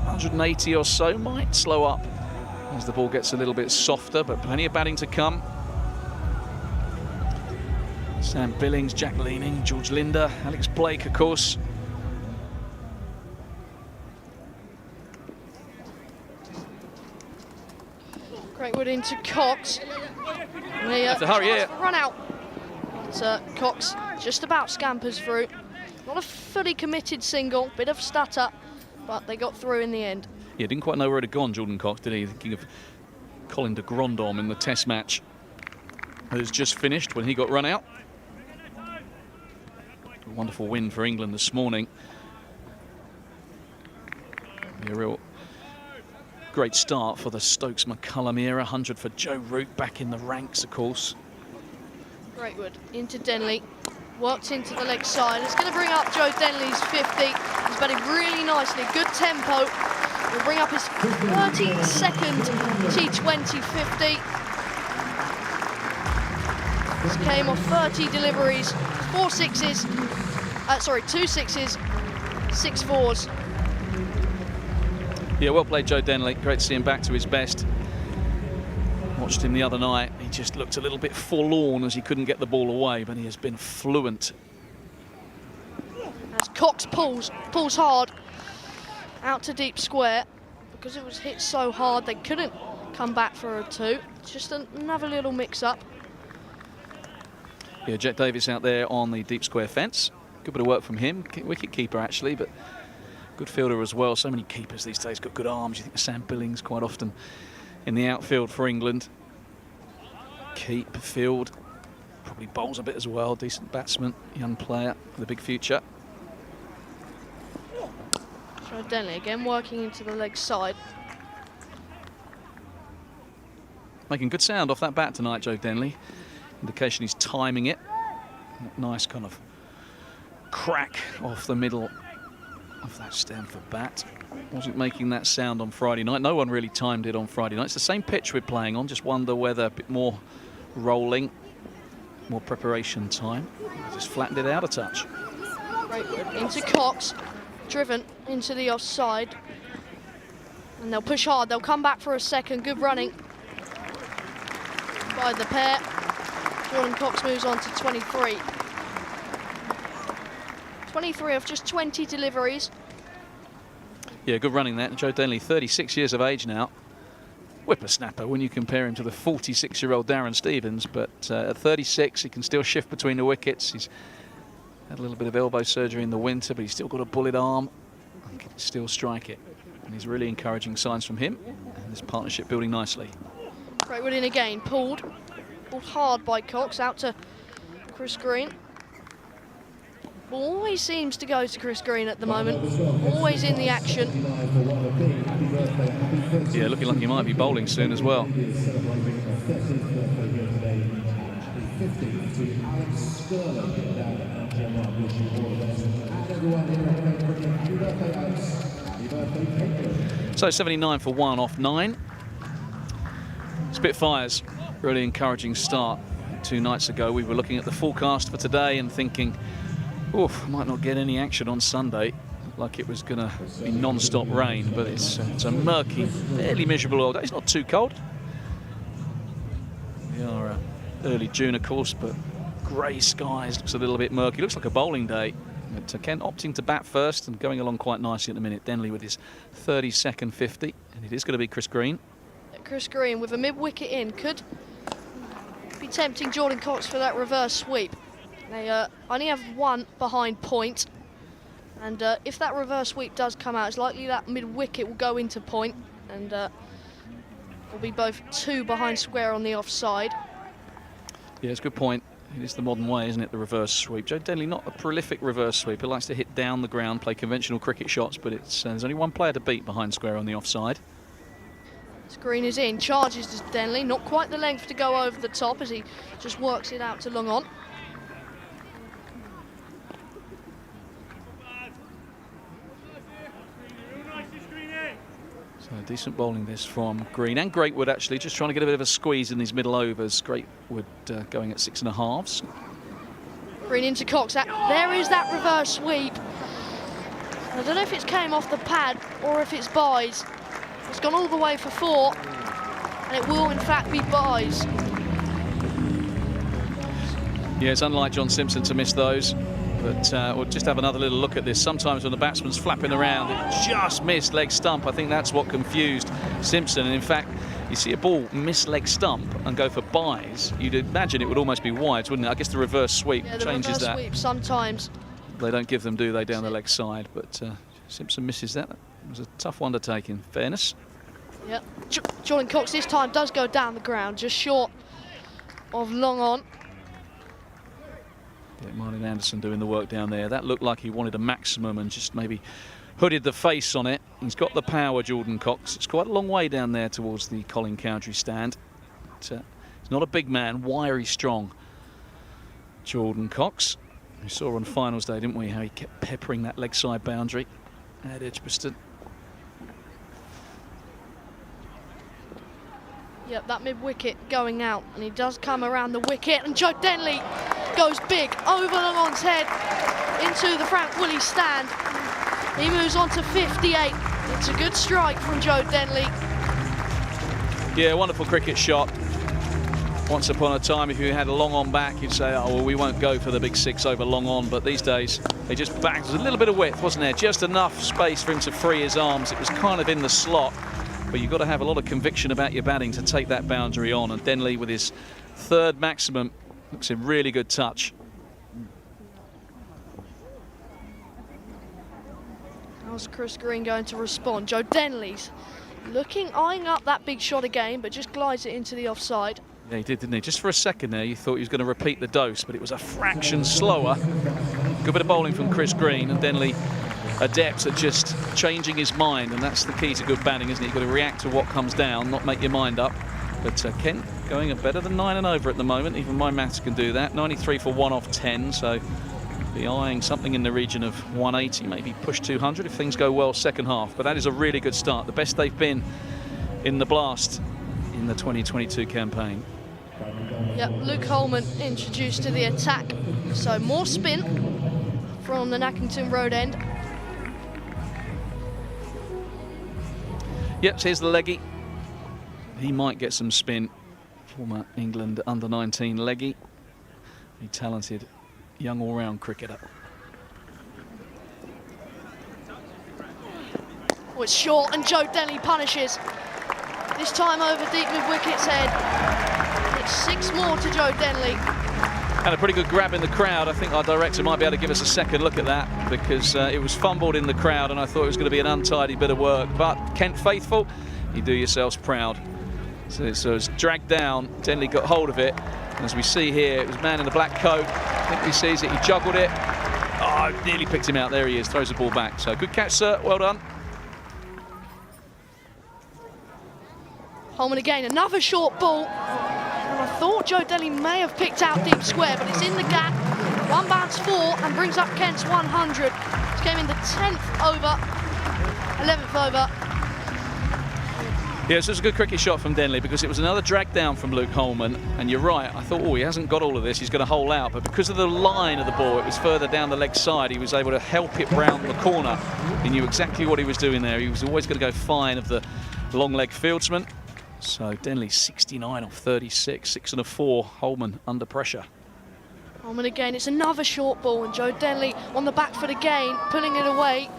180 or so, might slow up as the ball gets a little bit softer, but plenty of batting to come. Sam Billings, Jack Leaning, George Linder, Alex Blake, of course. Great wood into Cox. They, Have to hurry here. Run out. But, Cox just about scampers through. Not a fully committed single, bit of stutter, but they got through in the end. Yeah, didn't quite know where it had gone, Jordan Cox, did he? Thinking of Colin de Grandhomme in the Test match that has just finished when he got run out. A wonderful win for England this morning. A real great start for the Stokes-McCullum era. 100 for Joe Root, back in the ranks, of course. Great wood into Denley. Worked into the leg side. It's going to bring up Joe Denley's 50. He's batting really nicely. Good tempo. He'll bring up his 13-second T20 50. This came off 30 deliveries, 2 sixes, 6 fours. Yeah, well played, Joe Denley. Great to see him back to his best. Watched him the other night. He just looked a little bit forlorn as he couldn't get the ball away, but he has been fluent. As Cox pulls hard out to deep square. Because it was hit so hard, they couldn't come back for a 2. Just another little mix-up. Yeah, Jet Davis out there on the deep square fence. Good bit of work from him. Wicket keeper, actually, but good fielder as well. So many keepers these days got good arms. You think of Sam Billings quite often in the outfield for England. Keep, field, probably bowls a bit as well. Decent batsman, young player with a big future. So Denley again working into the leg side. Making good sound off that bat tonight, Joe Denley. Indication he's timing it. Nice kind of crack off the middle of that Stanford bat. Wasn't making that sound on Friday night. No one really timed it on Friday night. It's the same pitch we're playing on. Just wonder whether a bit more rolling, more preparation time. Just flattened it out a touch. Great into Cox. Driven into the offside. And they'll push hard. They'll come back for a second. Good running by the pair. Jordan Cox moves on to 23. 23 of just 20 deliveries. Yeah, good running that. Joe Denley, 36 years of age now. Whippersnapper when you compare him to the 46-year-old Darren Stevens, but at 36 he can still shift between the wickets. He's Had a little bit of elbow surgery in the winter, but he's still got a bullet arm and can still strike it. And he's really encouraging signs from him. And this partnership building nicely. Great Wood in again, pulled hard by Cox, out to Chris Green. Always seems to go to Chris Green at the moment, always in the action. Yeah, looking like he might be bowling soon as well. So 79 for 1 off 9. Spitfires, really encouraging start. 2 nights ago we were looking at the forecast for today and thinking, oof, might not get any action on Sunday. Like it was going to be non-stop rain, but it's a murky, fairly miserable old day. It's not too cold. We are early June, of course, but grey skies, looks a little bit murky. Looks like a bowling day. But Kent opting to bat first and going along quite nicely at the minute. Denley with his 32nd 50, and it is going to be Chris Green. Chris Green with a mid-wicket in could be tempting Jordan Cox for that reverse sweep. They only have 1 behind point, and if that reverse sweep does come out, it's likely that mid-wicket will go into point, and will be both 2 behind square on the offside. Yeah, it's a good point. It is the modern way, isn't it, the reverse sweep. Joe Denley, not a prolific reverse sweeper, likes to hit down the ground, play conventional cricket shots, but it's there's only 1 player to beat behind square on the offside. Screen is in, charges to Denley, not quite the length to go over the top as he just works it out to long on. So decent bowling this from Green and Greatwood, actually, just trying to get a bit of a squeeze in these middle overs. Greatwood going at 6.5s. Green into Cox, there is that reverse sweep. I don't know if it's came off the pad or if it's byes. It's gone all the way for 4, and it will in fact be byes. Yeah, it's unlike John Simpson to miss those, but we'll just have another little look at this. Sometimes when the batsman's flapping around, it just missed leg stump. I think that's what confused Simpson, and in fact, you see a ball miss leg stump and go for byes, you'd imagine it would almost be wides, wouldn't it? I guess the reverse sweep changes that. Sweep sometimes. They don't give them, do they, down the leg side, but Simpson misses that. It was a tough one to take, in fairness. Yep. Jordan Cox this time does go down the ground, just short of long on. Yeah, Martin Anderson doing the work down there. That looked like he wanted a maximum and just maybe hooded the face on it. He's got the power, Jordan Cox. It's quite a long way down there towards the Colin Cowdrey stand. But, he's not a big man, wiry, strong. Jordan Cox. We saw on finals day, didn't we, how he kept peppering that leg side boundary at Edgbaston. Yep, that mid-wicket going out, and he does come around the wicket, and Joe Denley goes big over long on's head into the Frank Woolley stand. He moves on to 58. It's a good strike from Joe Denley. Yeah, wonderful cricket shot. Once upon a time, if you had a long on back, you'd say, oh, well, we won't go for the big 6 over long on, but these days, they just backed. There's a little bit of width, wasn't there? Just enough space for him to free his arms. It was kind of in the slot. But you've got to have a lot of conviction about your batting to take that boundary on. And Denley, with his 3rd maximum, looks in really good touch. How's Chris Green going to respond? Joe Denley's eyeing up that big shot again, but just glides it into the offside. Yeah, he did, didn't he? Just for a second there, you thought he was going to repeat the dose, but it was a fraction slower. Good bit of bowling from Chris Green, and Denley adept at just changing his mind, and that's the key to good batting, isn't it? You've got to react to what comes down, not make your mind up. But Kent going better than 9 and over at the moment. Even my maths can do that. 93 for 1 off 10, so be eyeing something in the region of 180, maybe push 200 if things go well second half. But that is a really good start, the best they've been in the Blast in the 2022 campaign. Yep, Luke Holman introduced to the attack, so more spin from the Nackington Road end. Yep, so here's the leggy. He might get some spin. Former England under-19 leggy. A talented young all-round cricketer. Oh, it's short, and Joe Denley punishes. This time over deep mid-wicket's head. It's 6 more to Joe Denley. And a pretty good grab in the crowd. I think our director might be able to give us a second look at that, because it was fumbled in the crowd and I thought it was going to be an untidy bit of work. But Kent faithful, you do yourselves proud. So it's dragged down. Denley got hold of it. And as we see here, it was a man in a black coat. I think he sees it, he juggled it. Oh, nearly picked him out. There he is, throws the ball back. So good catch, sir. Well done. Holman again, another short ball. And I thought Joe Denley may have picked out deep square, but it's in the gap. One bounce 4 and brings up Kent's 100. This came in the 10th over, 11th over. Yes, it was a good cricket shot from Denley, because it was another drag down from Luke Holman. And you're right, I thought, oh, he hasn't got all of this, he's going to hole out. But because of the line of the ball, it was further down the leg side, he was able to help it round the corner. He knew exactly what he was doing there. He was always going to go fine of the long leg fieldsman. So Denley 69 off 36, 6 and a 4. Holman under pressure. Holman again, it's another short ball, and Joe Denley on the back foot again, pulling it away.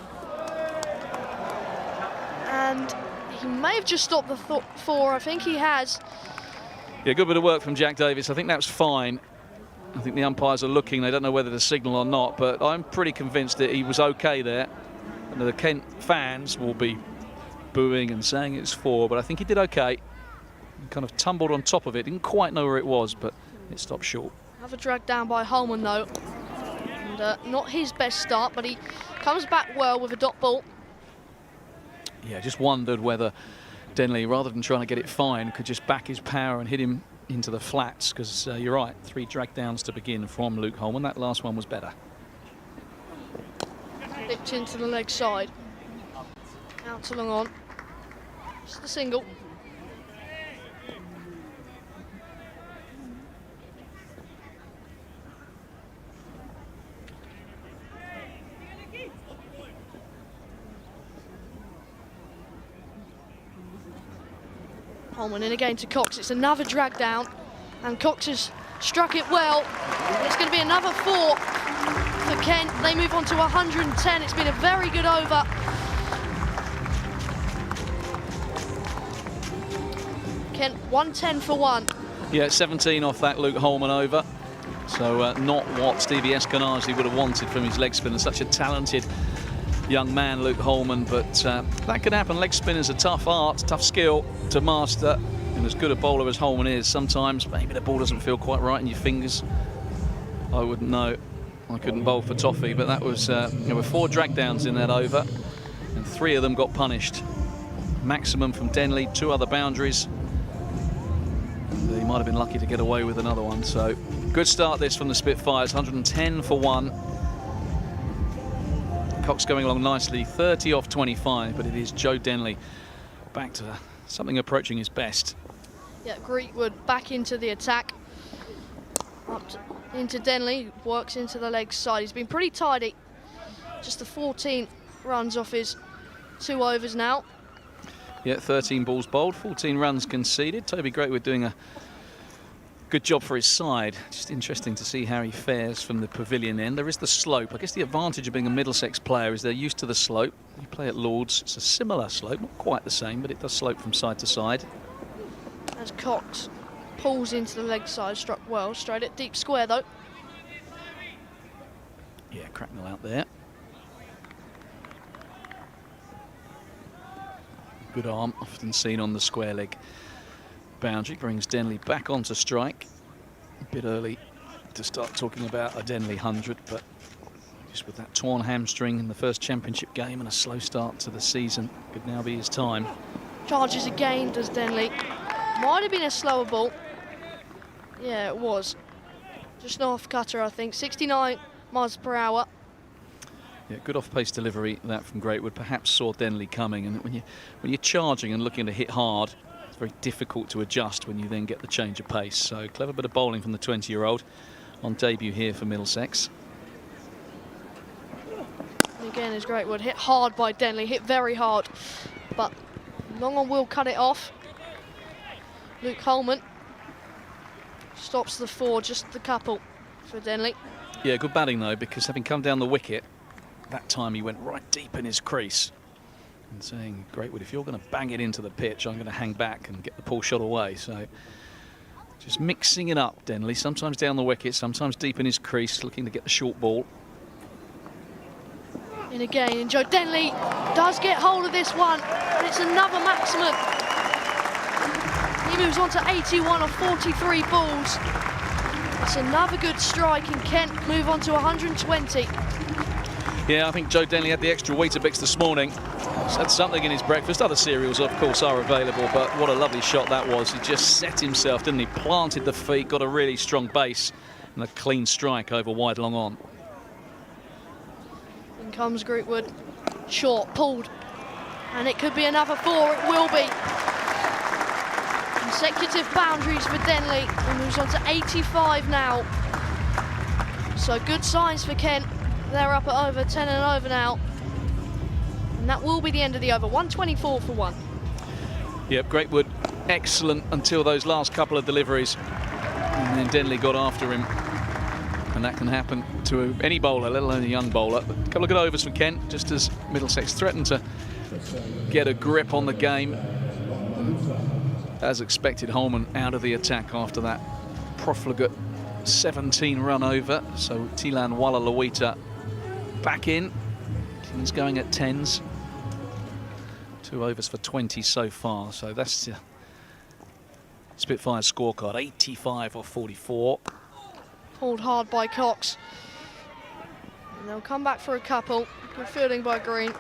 And he may have just stopped the 4, I think he has. Yeah, good bit of work from Jack Davis. I think that's fine. I think the umpires are looking, they don't know whether to signal or not, but I'm pretty convinced that he was okay there. And the Kent fans will be booing and saying it's 4, but I think he did okay. He kind of tumbled on top of it, didn't quite know where it was, but it stopped short. Another drag down by Holman though. And not his best start, but he comes back well with a dot ball. Yeah, just wondered whether Denley, rather than trying to get it fine, could just back his power and hit him into the flats, because you're right, 3 drag downs to begin from Luke Holman. That last one was better. Flipped into the leg side. Out to long on. Just a single. Holman in again to Cox. It's another drag down, and Cox has struck it well. And it's going to be another 4 for Kent. They move on to 110. It's been a very good over. Kent 110 for 1. Yeah, 17 off that Luke Holman over. So not what Stevie Eskenazi would have wanted from his leg spinner. Such a talented young man, Luke Holman, but that could happen. Leg spinner's a tough art, tough skill to master, and as good a bowler as Holman is, sometimes maybe the ball doesn't feel quite right in your fingers. I wouldn't know. I couldn't bowl for toffee, but that was there were 4 drag downs in that over, and 3 of them got punished. Maximum from Denley, 2 other boundaries. He might have been lucky to get away with another one. So good start this from the Spitfires, 110 for 1. Cox going along nicely, 30 off 25, but it is Joe Denley back to something approaching his best. Yeah, Greekwood back into the attack. Into Denley, works into the leg side. He's been pretty tidy. Just the 14 runs off his 2 overs now. Yeah, 13 balls bowled, 14 runs conceded. Toby Greatwood doing a good job for his side. Just interesting to see how he fares from the pavilion end. There is the slope. I guess the advantage of being a Middlesex player is they're used to the slope. You play at Lord's, it's a similar slope, not quite the same, but it does slope from side to side. As Cox pulls into the leg side, struck well, straight at deep square though. Yeah, Cracknell out there. Good arm, often seen on the square leg boundary, brings Denley back onto strike. A bit early to start talking about a Denley 100, but just with that torn hamstring in the first championship game and a slow start to the season, could now be his time. Charges again, does Denley. Might have been a slower ball. Yeah, it was. Just an off cutter, I think. 69 miles per hour. Yeah, good off-pace delivery that from Greatwood. Perhaps saw Denley coming, and when you're charging and looking to hit hard, it's very difficult to adjust when you then get the change of pace. So clever bit of bowling from the 20-year-old on debut here for Middlesex. And again, is Greatwood hit hard by Denley, hit very hard, but long on will cut it off. Luke Holman stops the 4, just the couple for Denley. Yeah, good batting though, because having come down the wicket, that time he went right deep in his crease and saying, Greatwood, if you're going to bang it into the pitch, I'm going to hang back and get the pull shot away. So Just mixing it up, Denley. Sometimes down the wicket, sometimes deep in his crease, looking to get the short ball. In again, and Joe Denley does get hold of this one, and it's another maximum. He moves on to 81 of 43 balls. It's another good strike, and Kent move on to 120. Yeah, I think Joe Denley had the extra Weetabix this morning. He's had something in his breakfast. Other cereals, of course, are available, but what a lovely shot that was. He just set himself, didn't he? Planted the feet, got a really strong base, and a clean strike over wide long on. In comes Grootwood. Short, pulled, and it could be another 4. It will be. Consecutive boundaries for Denley. He moves on to 85 now. So good signs for Kent. They're up at over 10 and over now. And that will be the end of the over. 124 for 1. Yep, Greatwood, excellent until those last couple of deliveries. And then Denley got after him. And that can happen to any bowler, let alone a young bowler. But a couple of good overs for Kent, just as Middlesex threatened to get a grip on the game. As expected, Holman out of the attack after that profligate 17-run over. So Tilan Walla Lawita back in. He's going at 10s. 2 overs for 20 so far. So that's the Spitfire scorecard, 85 of 44. Pulled hard by Cox. And they'll come back for a couple. Good fielding by Green.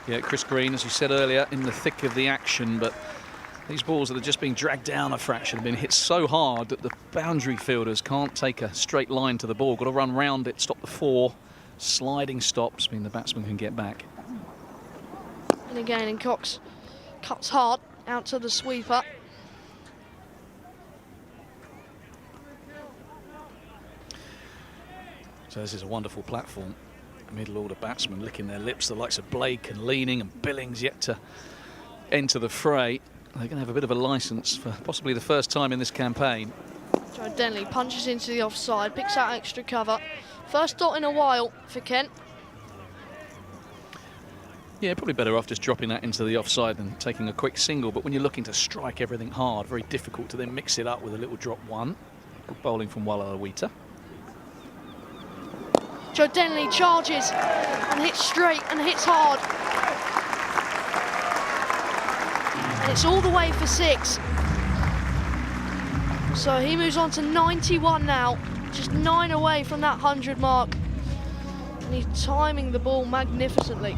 Yeah, Chris Green, as you said earlier, in the thick of the action, but these balls that are just being dragged down a fraction have been hit so hard that the boundary fielders can't take a straight line to the ball. Got to run round it, stop the 4. Sliding stops mean the batsman can get back. And again, and Cox cuts hard out to the sweeper. So this is a wonderful platform. Middle order batsmen licking their lips, the likes of Blake and Leaning and Billings yet to enter the fray. They're going to have a bit of a licence for possibly the first time in this campaign. Joe Denley punches into the offside, picks out extra cover. First dot in a while for Kent. Yeah, probably better off just dropping that into the offside than taking a quick single. But when you're looking to strike everything hard, very difficult to then mix it up with a little drop 1. Good bowling from Walla Lawita. Joe Denley charges and hits straight and hits hard. And it's all the way for 6. So he moves on to 91 now, just 9 away from that 100 mark. And he's timing the ball magnificently.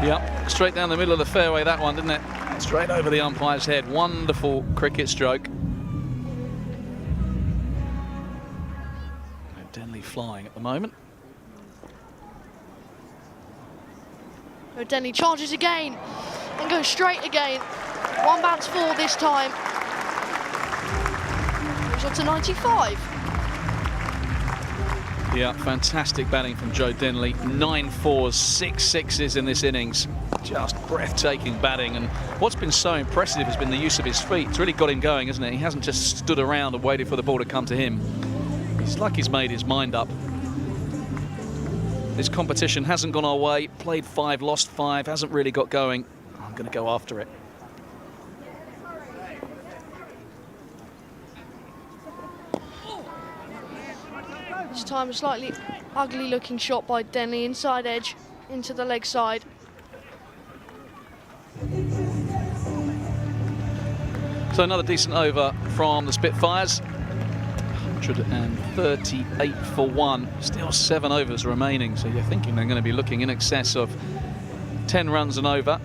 Yep, straight down the middle of the fairway, that one, didn't it? Straight over the umpire's head. Wonderful cricket stroke. Denley flying at the moment. Denley charges again and goes straight again. 1 bounce 4 this time. Moves on to 95. Yeah, fantastic batting from Joe Denley. 9 4s, 6 6s in this innings. Just breathtaking batting. And what's been so impressive has been the use of his feet. It's really got him going, hasn't it? He hasn't just stood around and waited for the ball to come to him. It's like he's made his mind up. This competition hasn't gone our way. Played 5, lost 5, hasn't really got going. I'm going to go after it. This time a slightly ugly looking shot by Denley, inside edge into the leg side. So another decent over from the Spitfires. 138 for 1. Still 7 overs remaining, so you're thinking they're going to be looking in excess of 10 runs and over.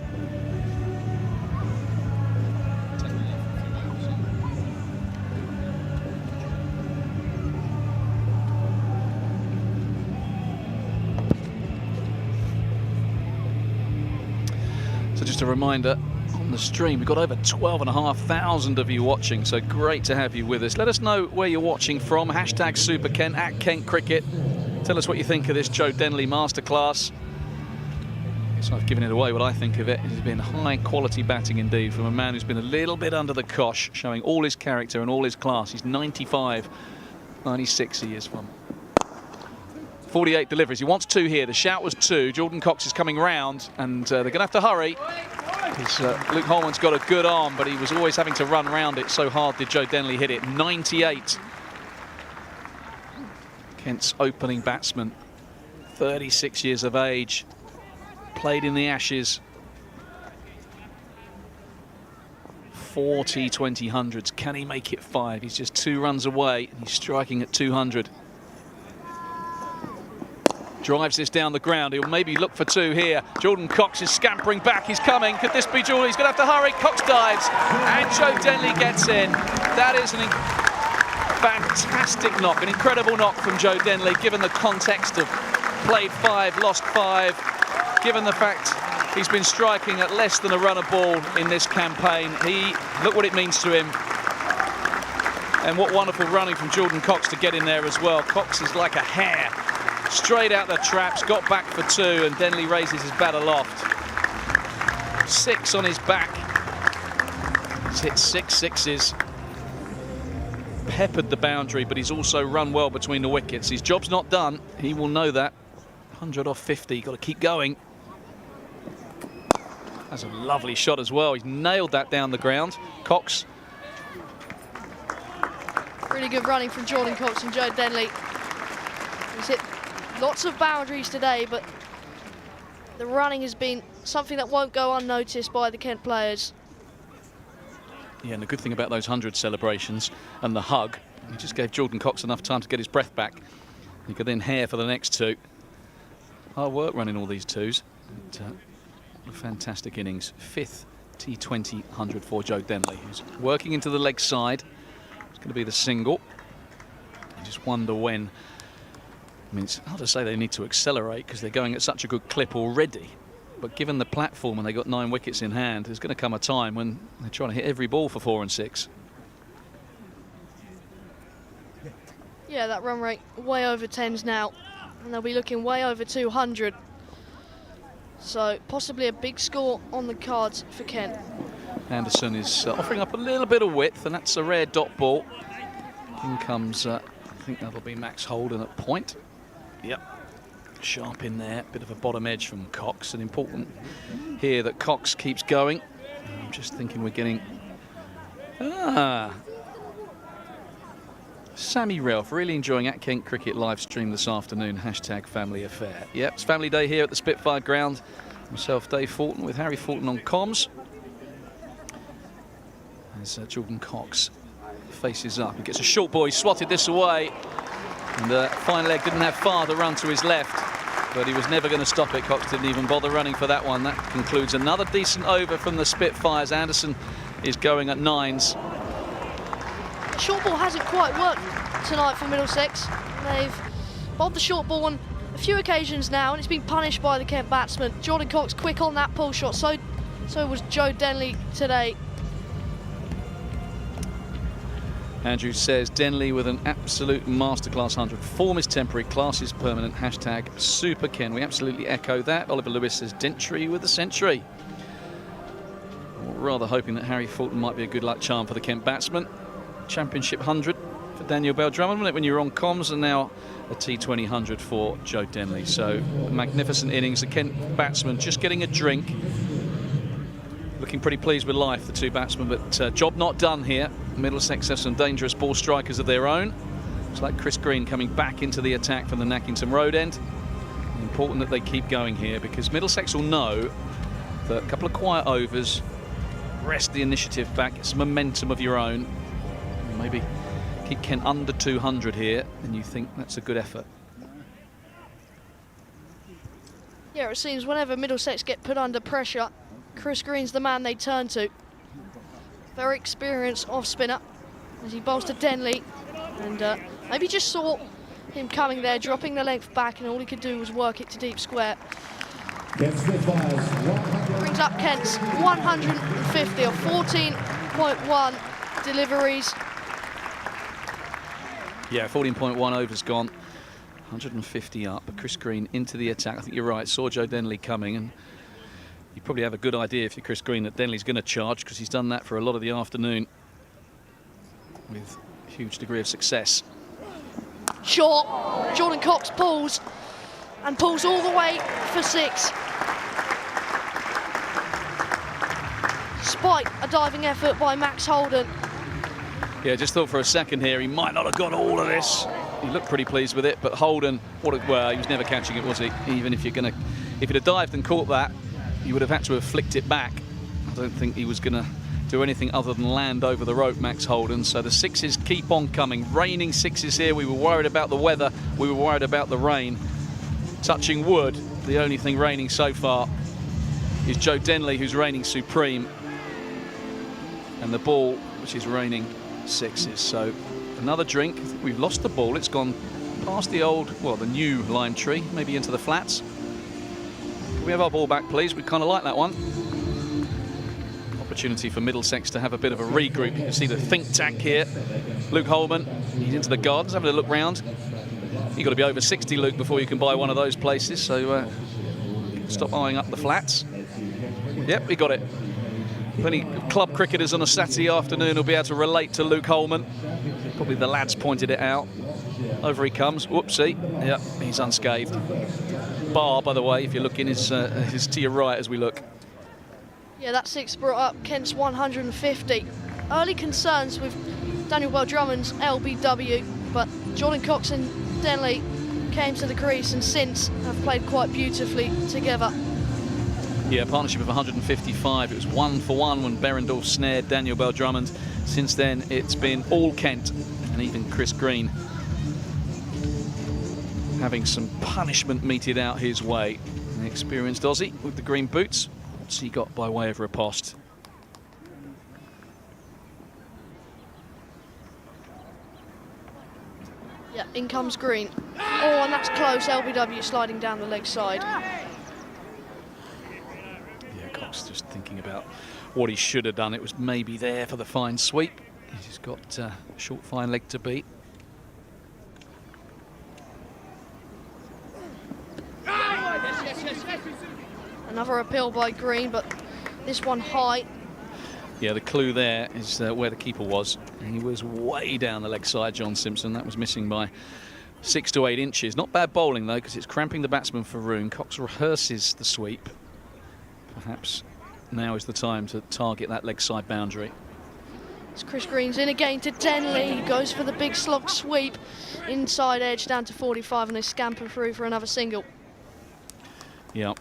So just a reminder, on the stream, we've got over 12,500 of you watching, so great to have you with us. Let us know where you're watching from. Hashtag SuperKent, @KentCricket. Tell us what you think of this Joe Denley masterclass. So I've given it away what I think of it. It has been high quality batting indeed from a man who's been a little bit under the cosh, showing all his character and all his class. He's 95, 96 he is from. 48 deliveries. He wants 2 here. The shout was 2. Jordan Cox is coming round, and they're going to have to hurry. Luke Holman's got a good arm, but he was always having to run round it, so hard did Joe Denley hit it. 98. Kent's opening batsman, 36 years of age, played in the Ashes. 4 T20 hundreds. Can he make it 5? He's just 2 runs away. He's striking at 200. Drives this down the ground. He'll maybe look for 2 here. Jordan Cox is scampering back. He's coming. Could this be Jordan? He's going to have to hurry. Cox dives. And Joe Denley gets in. That is an fantastic knock. An incredible knock from Joe Denley, given the context of played 5, lost 5. Given the fact he's been striking at less than a run a ball in this campaign. Look what it means to him. And what wonderful running from Jordan Cox to get in there as well. Cox is like a hare. Straight out the traps, got back for 2, and Denley raises his bat aloft. 6 on his back. He's hit 6 sixes. Peppered the boundary, but he's also run well between the wickets. His job's not done. He will know that. 100 off 50. Got to keep going. That's a lovely shot as well. He's nailed that down the ground. Cox. Really good running from Jordan Cox and Joe Denley. He's hit lots of boundaries today, but the running has been something that won't go unnoticed by the Kent players. Yeah, and the good thing about those 100 celebrations and the hug, he just gave Jordan Cox enough time to get his breath back. He could then hair for the next 2. Hard work running all these 2s. But, a fantastic innings. 5th T20 100 for Joe Denley, who's working into the leg side. It's going to be the single. I just wonder when. I mean, it's hard to say they need to accelerate because they're going at such a good clip already. But given the platform and they got 9 wickets in hand, there's going to come a time when they're trying to hit every ball for 4 and 6. Yeah, that run rate way over 10s now, and they'll be looking way over 200. So possibly a big score on the cards for Kent. Anderson is offering up a little bit of width, and that's a rare dot ball. In comes, I think that'll be Max Holden at point. Yep. Sharp in there, bit of a bottom edge from Cox. And important here that Cox keeps going. I'm just thinking we're getting... Sammy Ralph, really enjoying at Kent Cricket live stream this afternoon, #family affair. Yep, it's family day here at the Spitfire Ground. Myself, Dave Fulton, with Harry Fulton on comms. As Jordan Cox faces up, he gets a short ball, he swatted this away. And the fine leg didn't have far to run to his left, but he was never going to stop it. Cox didn't even bother running for that one. That concludes another decent over from the Spitfires. Anderson is going at 9s. Short ball hasn't quite worked tonight for Middlesex. They've bowled the short ball on a few occasions now, and it's been punished by the Kent batsman. Jordan Cox quick on that pull shot, so was Joe Denley today. Andrew says Denley with an absolute masterclass 100. Form is temporary, class is permanent. #Super Ken. We absolutely echo that. Oliver Lewis says Dentry with a century. Well, rather hoping that Harry Fulton might be a good luck charm for the Kent batsman. Championship 100 for Daniel Bell-Drummond when you were on comms, and now a T20 100 for Joe Denley. So a magnificent innings. The Kent batsman just getting a drink. Looking pretty pleased with life, the 2 batsmen, but job not done here. Middlesex have some dangerous ball strikers of their own. Looks like Chris Green coming back into the attack from the Nackington Road end. Important that they keep going here, because Middlesex will know that a couple of quiet overs, rest the initiative back, get some momentum of your own. Maybe keep Kent under 200 here, and you think that's a good effort. Yeah, it seems whenever Middlesex get put under pressure, Chris Green's the man they turn to. Very experienced off spinner as he bowls to Denley, and maybe just saw him coming there, dropping the length back, and all he could do was work it to deep square. Brings up Kent's 150 or 14.1 deliveries. Yeah, 14.1 overs gone, 150 up. But Chris Green into the attack. I think you're right. Saw Joe Denley coming, and you probably have a good idea if you're Chris Green that Denley's going to charge, because he's done that for a lot of the afternoon with a huge degree of success. Short. Jordan Cox pulls all the way for 6. despite a diving effort by Max Holden. Yeah, just thought for a second here he might not have got all of this. He looked pretty pleased with it, but Holden, well, he was never catching it, was he? Even if if he'd have dived and caught that, you would have had to have flicked it back. I don't think he was going to do anything other than land over the rope, Max Holden. So the sixes keep on coming. Raining sixes here. We were worried about the weather. We were worried about the rain. Touching wood, the only thing raining so far is Joe Denley, who's reigning supreme. And the ball, which is raining sixes. So another drink. We've lost the ball. It's gone past the the new lime tree, maybe into the flats. Can we have our ball back, please? We kind of like that one. Opportunity for Middlesex to have a bit of a regroup. You can see the think tank here. Luke Holman, he's into the gardens, having a look round. You've got to be over 60, Luke, before you can buy one of those places. So stop eyeing up the flats. Yep, we got it. Plenty of club cricketers on a Saturday afternoon will be able to relate to Luke Holman. Probably the lads pointed it out. Over he comes. Whoopsie. Yep, he's unscathed. Bar, by the way, if you're looking, is to your right as we look. Yeah, that six brought up Kent's 150. Early concerns with Daniel Bell-Drummond's LBW, but Jordan Cox and Denley came to the crease and since have played quite beautifully together. Yeah, partnership of 155. It was 1 for 1 when Berendorf snared Daniel Bell-Drummond. Since then, it's been all Kent, and even Chris Green having some punishment meted out his way. An experienced Aussie with the green boots. What's he got by way of riposte? Yeah, in comes Green. Oh, and that's close. LBW sliding down the leg side. Yeah, Cox just thinking about what he should have done. It was maybe there for the fine sweep. He's got a short, fine leg to beat. Another appeal by Green, but this one high. Yeah, the clue there is where the keeper was. He was way down the leg side, John Simpson. That was missing by 6 to 8 inches. Not bad bowling, though, because it's cramping the batsman for room. Cox rehearses the sweep. Perhaps now is the time to target that leg side boundary. As Chris Green's in again to Denley. He goes for the big slog sweep. Inside edge down to 45, and they scamper through for another single. Yeah,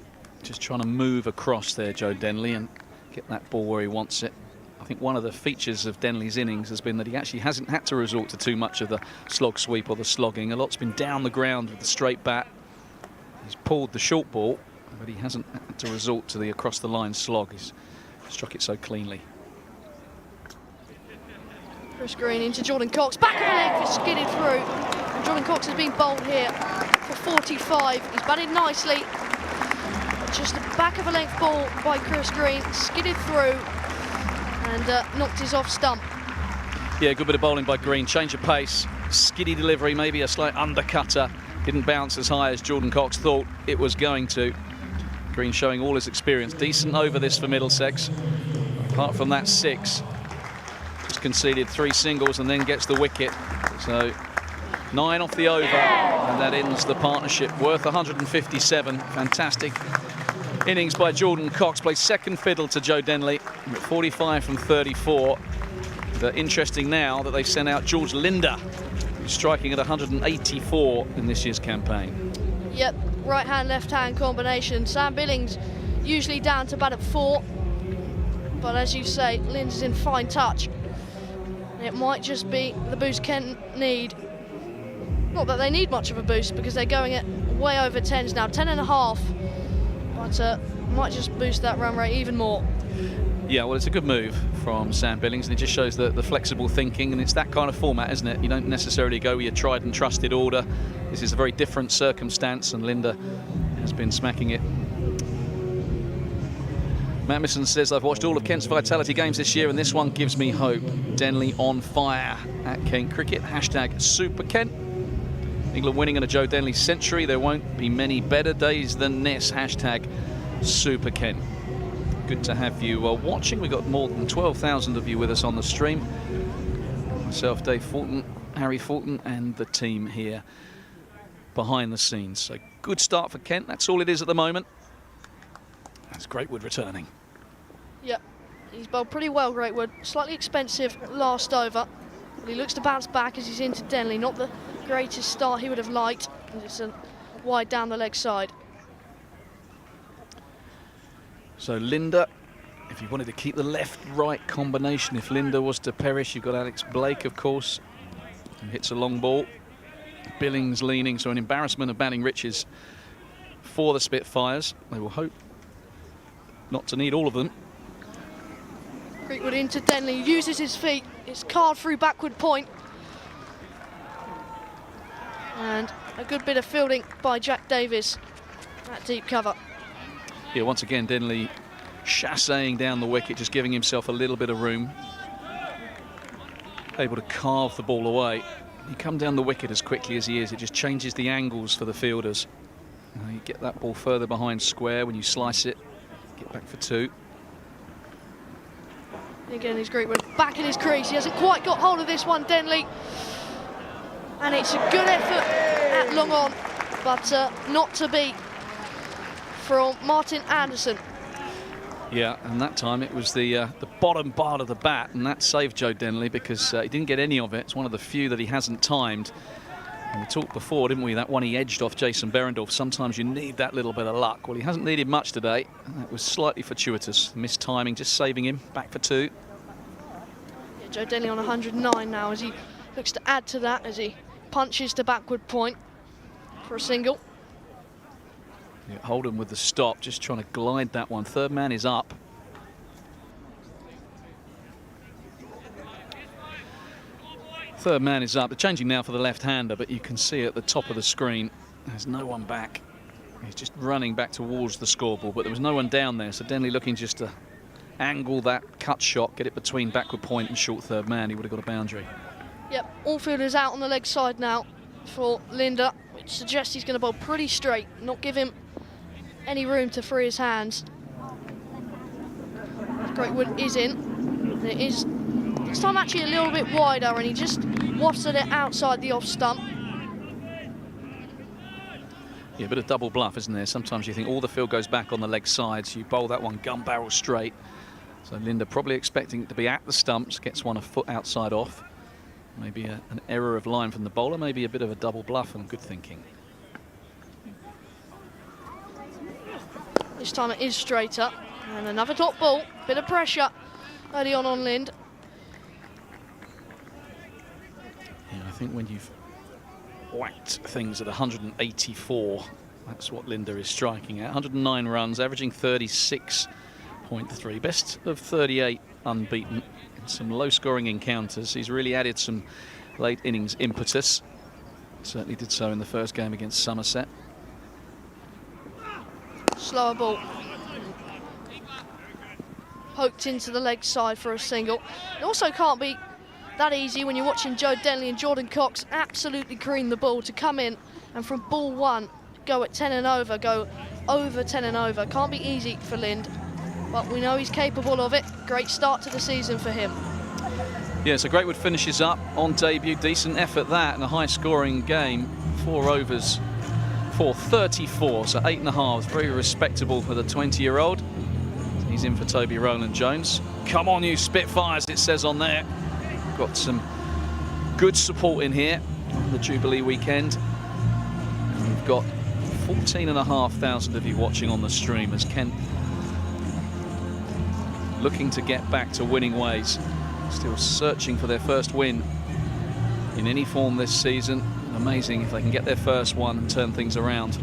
just trying to move across there, Joe Denley, and get that ball where he wants it. I think one of the features of Denley's innings has been that he actually hasn't had to resort to too much of the slog sweep or the slogging. A lot's been down the ground with the straight bat. He's pulled the short ball, but he hasn't had to resort to the across the line slog. He's struck it so cleanly. Chris Green into Jordan Cox. Back of the leg for skidded through. And Jordan Cox has been bowled here for 45. He's batted nicely. Just the back of a length ball by Chris Green, skidded through and knocked his off stump. Yeah, good bit of bowling by Green. Change of pace, skiddy delivery, maybe a slight undercutter. Didn't bounce as high as Jordan Cox thought it was going to. Green showing all his experience. Decent over this for Middlesex. Apart from that 6, just conceded 3 singles and then gets the wicket. So 9 off the over, and that ends the partnership. Worth 157. Fantastic innings by Jordan Cox. Plays second fiddle to Joe Denley. 45 from 34. But interesting now that they've sent out George Linder, who's striking at 184 in this year's campaign. Yep, right-hand, left-hand combination. Sam Billings usually down to bat at 4. But as you say, Linder's in fine touch. It might just be the boost Kent need. Not that they need much of a boost because they're going at way over 10s now, 10.5. But might just boost that run rate even more. Yeah, well, it's a good move from Sam Billings, and it just shows the flexible thinking, and it's that kind of format, isn't it? You don't necessarily go with your tried and trusted order. This is a very different circumstance, and Linder has been smacking it. Matt Misson says, I've watched all of Kent's Vitality games this year, and this one gives me hope. Denley on fire at Kent Cricket. Hashtag Super Kent. England winning in a Joe Denley century. There won't be many better days than this. Hashtag Super Kent. Good to have you watching. We've got more than 12,000 of you with us on the stream. Myself, Dave Fulton, Harry Fulton, and the team here behind the scenes. So good start for Kent. That's all it is at the moment. That's Greatwood returning. Yep. He's bowled pretty well, Greatwood. Slightly expensive last over. But he looks to bounce back as he's into Denley. Not the greatest start he would have liked. It's a wide down the leg side. So Linda, if you wanted to keep the left-right combination, if Linda was to perish, you've got Alex Blake, of course, who hits a long ball. Billings leaning, so an embarrassment of batting riches for the Spitfires. They will hope not to need all of them. Greatwood into Denley, uses his feet. It's carved through backward point. And a good bit of fielding by Jack Davies at deep cover. Yeah, once again, Denley chassaying down the wicket, just giving himself a little bit of room. Able to carve the ball away. You come down the wicket as quickly as he is, it just changes the angles for the fielders. You get that ball further behind square when you slice it, get back for 2. Again, he's Greatwood back in his crease. He hasn't quite got hold of this one, Denley. And it's a good effort at long on, but not to be from Martin Anderson. Yeah, and that time it was the bottom part of the bat, and that saved Joe Denley because he didn't get any of it. It's one of the few that he hasn't timed. And we talked before, didn't we, that one he edged off Jason Berendorf. Sometimes you need that little bit of luck. Well, he hasn't needed much today. That was slightly fortuitous. Missed timing, just saving him. Back for 2. Yeah, Joe Denley on 109 now as he looks to add to that as he punches to backward point for a single. Yeah, Holden with the stop, just trying to glide that one. Third man is up. Third man is up. They're changing now for the left-hander, but you can see at the top of the screen, there's no one back. He's just running back towards the scoreboard, but there was no one down there. So Denley looking just to angle that cut shot, get it between backward point and short third man. He would have got a boundary. Yep, all fielders out on the leg side now for Linda, which suggests he's going to bowl pretty straight, not give him any room to free his hands. Greatwood is in, and it is this time actually a little bit wider, and he just wafted it outside the off stump. Yeah, a bit of double bluff, isn't there? Sometimes you think all the field goes back on the leg sides, you bowl that one gun barrel straight. So Linda probably expecting it to be at the stumps, gets one a foot outside off. Maybe an error of line from the bowler, maybe a bit of a double bluff and good thinking. This time it is straighter, and another top ball, bit of pressure early on Lind. Yeah, I think when you've whacked things at 184, that's what Linda is striking at. 109 runs, averaging 36.3, best of 38 unbeaten. Some low-scoring encounters. He's really added some late innings impetus. Certainly did so in the first game against Somerset. Slower ball. Poked into the leg side for a single. It also can't be that easy when you're watching Joe Denley and Jordan Cox absolutely cream the ball to come in and from ball 1 go at 10 and over, go over 10 and over. Can't be easy for Lind, but we know he's capable of it. Great start to the season for him. Yeah, so Greatwood finishes up on debut. Decent effort that, and a high-scoring game. 4 overs for 34, so 8.5. Very respectable for the 20-year-old. He's in for Toby Rowland-Jones. Come on, you Spitfires, it says on there. Got some good support in here on the Jubilee weekend. And we've got 14,500 of you watching on the stream as Kent looking to get back to winning ways. Still searching for their first win in any form this season. Amazing if they can get their first one and turn things around.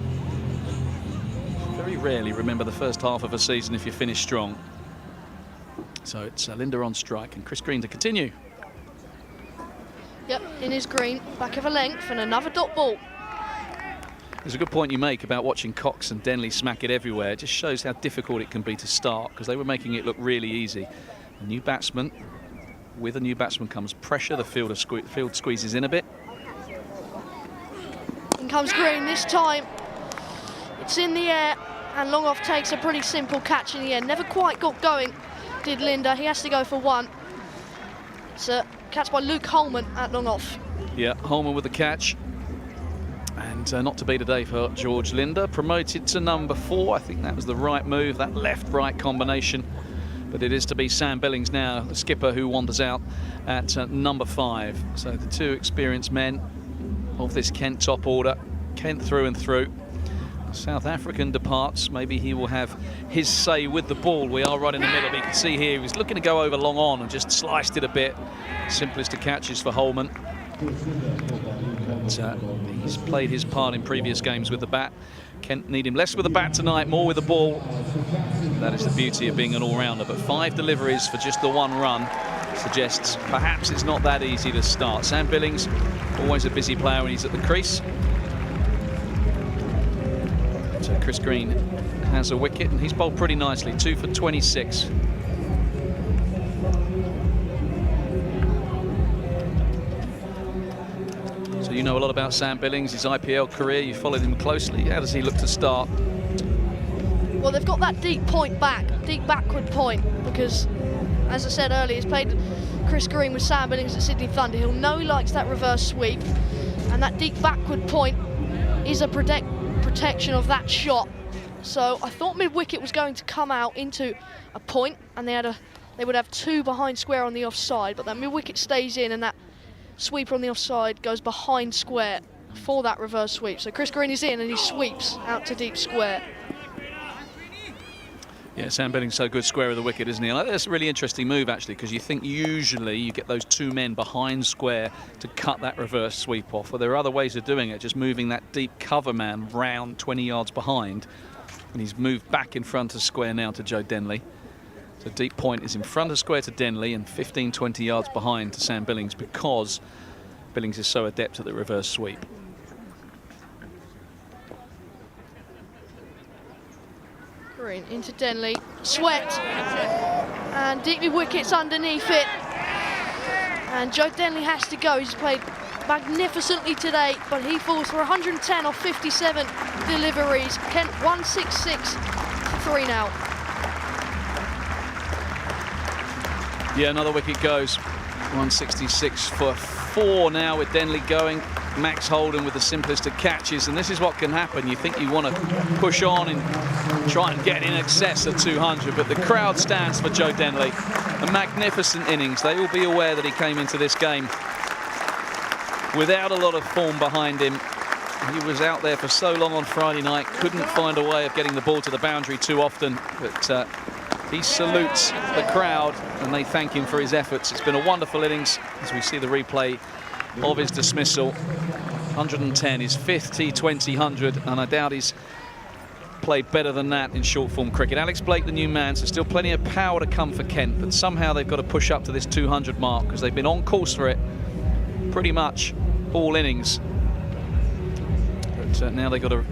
Very rarely remember the first half of a season if you finish strong. So it's Linda on strike and Chris Green to continue. Yep, in his green, back of a length and another dot ball. There's a good point you make about watching Cox and Denley smack it everywhere. It just shows how difficult it can be to start because they were making it look really easy. A new batsman, with a new batsman comes pressure. The field squeezes in a bit. In comes Green this time. It's in the air and long off takes a pretty simple catch in the end. Never quite got going, did Linda. He has to go for 1. It's a catch by Luke Holman at long off. Yeah, Holman with the catch. And not to be today for George Linda. Promoted to number 4. I think that was the right move, that left-right combination But it is to be Sam Billings now, the skipper, who wanders out at number 5. So the 2 experienced men of this Kent top order. Kent through and through. South African departs. Maybe he will have his say with the ball. We are right in the middle. But you can see here he was looking to go over long on and just sliced it a bit. Simplest of catches for Holman. But, he's played his part in previous games with the bat. Kent need him less with the bat tonight, more with the ball. That is the beauty of being an all-rounder. But 5 deliveries for just the 1 run suggests perhaps it's not that easy to start. Sam Billings, always a busy player when he's at the crease. So Chris Green has a wicket, and he's bowled pretty nicely, 2 for 26. So you know a lot about Sam Billings, his IPL career. You followed him closely. How does he look to start? Well, they've got that deep point back, deep backward point, because, as I said earlier, he's played Chris Green with Sam Billings at Sydney Thunder. He'll know he likes that reverse sweep, and that deep backward point is a protection of that shot. So I thought mid-wicket was going to come out into a point, and they would have 2 behind square on the offside, but that mid-wicket stays in, and that sweeper on the offside goes behind square for that reverse sweep. So Chris Green is in, and he sweeps out to deep square. Yeah, Sam Billings so good square of the wicket, isn't he? And that's a really interesting move, actually, because you think usually you get those 2 men behind square to cut that reverse sweep off. Well, there are other ways of doing it, just moving that deep cover man round 20 yards behind. And he's moved back in front of square now to Joe Denley. So deep point is in front of square to Denley and 15, 20 yards behind to Sam Billings, because Billings is so adept at the reverse sweep. Green into Denley, swept, and deep wickets underneath it. And Joe Denley has to go. He's played magnificently today, but he falls for 110 off 57 deliveries. Kent 166 for 3 now. Yeah, another wicket goes. 166 for 4 now with Denley going. Max Holden with the simplest of catches, and this is what can happen. You think you want to push on and try and get in excess of 200, but the crowd stands for Joe Denley. A magnificent innings. They will be aware that he came into this game without a lot of form behind him. He was out there for so long on Friday night, couldn't find a way of getting the ball to the boundary too often, but he salutes the crowd and they thank him for his efforts. It's been a wonderful innings as we see the replay of his dismissal. 110, his 5th T20 100, and I doubt he's played better than that in short form cricket. Alex Blake, the new man, so still plenty of power to come for Kent, but somehow they've got to push up to this 200 mark because they've been on course for it pretty much all innings. But now they've got to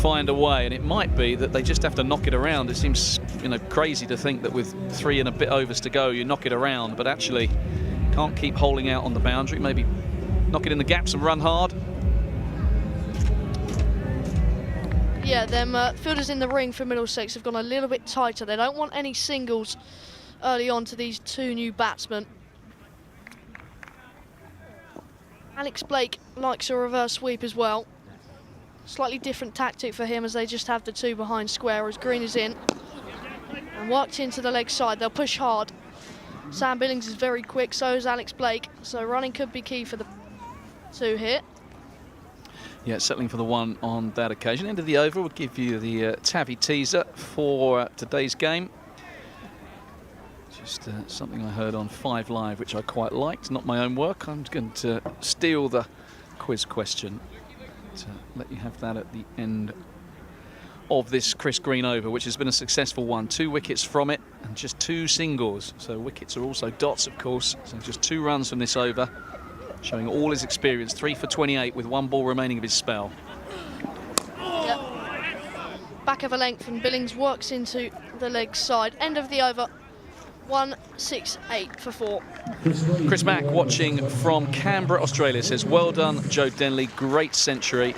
find a way, and it might be that they just have to knock it around. It seems, you know, crazy to think that with 3 and a bit overs to go, you knock it around, but actually can't keep holding out on the boundary. Maybe knock it in the gaps and run hard. Yeah, them fielders in the ring for Middlesex have gone a little bit tighter. They don't want any singles early on to these 2 new batsmen. Alex Blake likes a reverse sweep as well. Slightly different tactic for him as they just have the 2 behind square, as Green is in and worked into the leg side. They'll push hard. Sam Billings is very quick, so is Alex Blake, so running could be key for the 2 here. Yeah, settling for the 1 on that occasion. End of the over, we'll give you the Tavi teaser for today's game. Just something I heard on 5 Live, which I quite liked. Not my own work. I'm going to steal the quiz question. To let you have that at the end of this Chris Green over, which has been a successful one. 2 wickets from it and just 2 singles. So wickets are also dots, of course. So just 2 runs from this over, showing all his experience. 3 for 28 with 1 ball remaining of his spell. Yep. Back of a length, and Billings works into the leg side. End of the over. 168 for 4. Chris Mack, watching from Canberra, Australia, says, well done, Joe Denley, great century.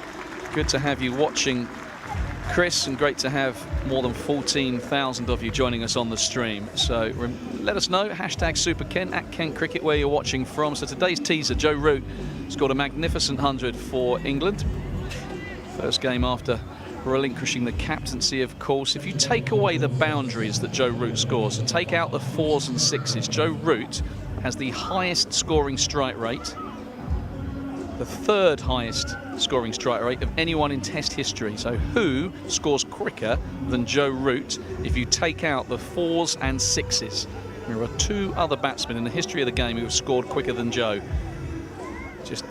Good to have you watching, Chris, and great to have more than 14,000 of you joining us on the stream. So let us know, hashtag SuperKent, at Kent Cricket, where you're watching from. So today's teaser, Joe Root scored a magnificent 100 for England. First game after relinquishing the captaincy, of course. If you take away the boundaries that Joe Root scores, and take out the 4s and 6s, Joe Root has the highest scoring strike rate, the 3rd highest scoring strike rate of anyone in Test history. So who scores quicker than Joe Root if you take out the 4s and 6s? There are 2 other batsmen in the history of the game who have scored quicker than Joe. Just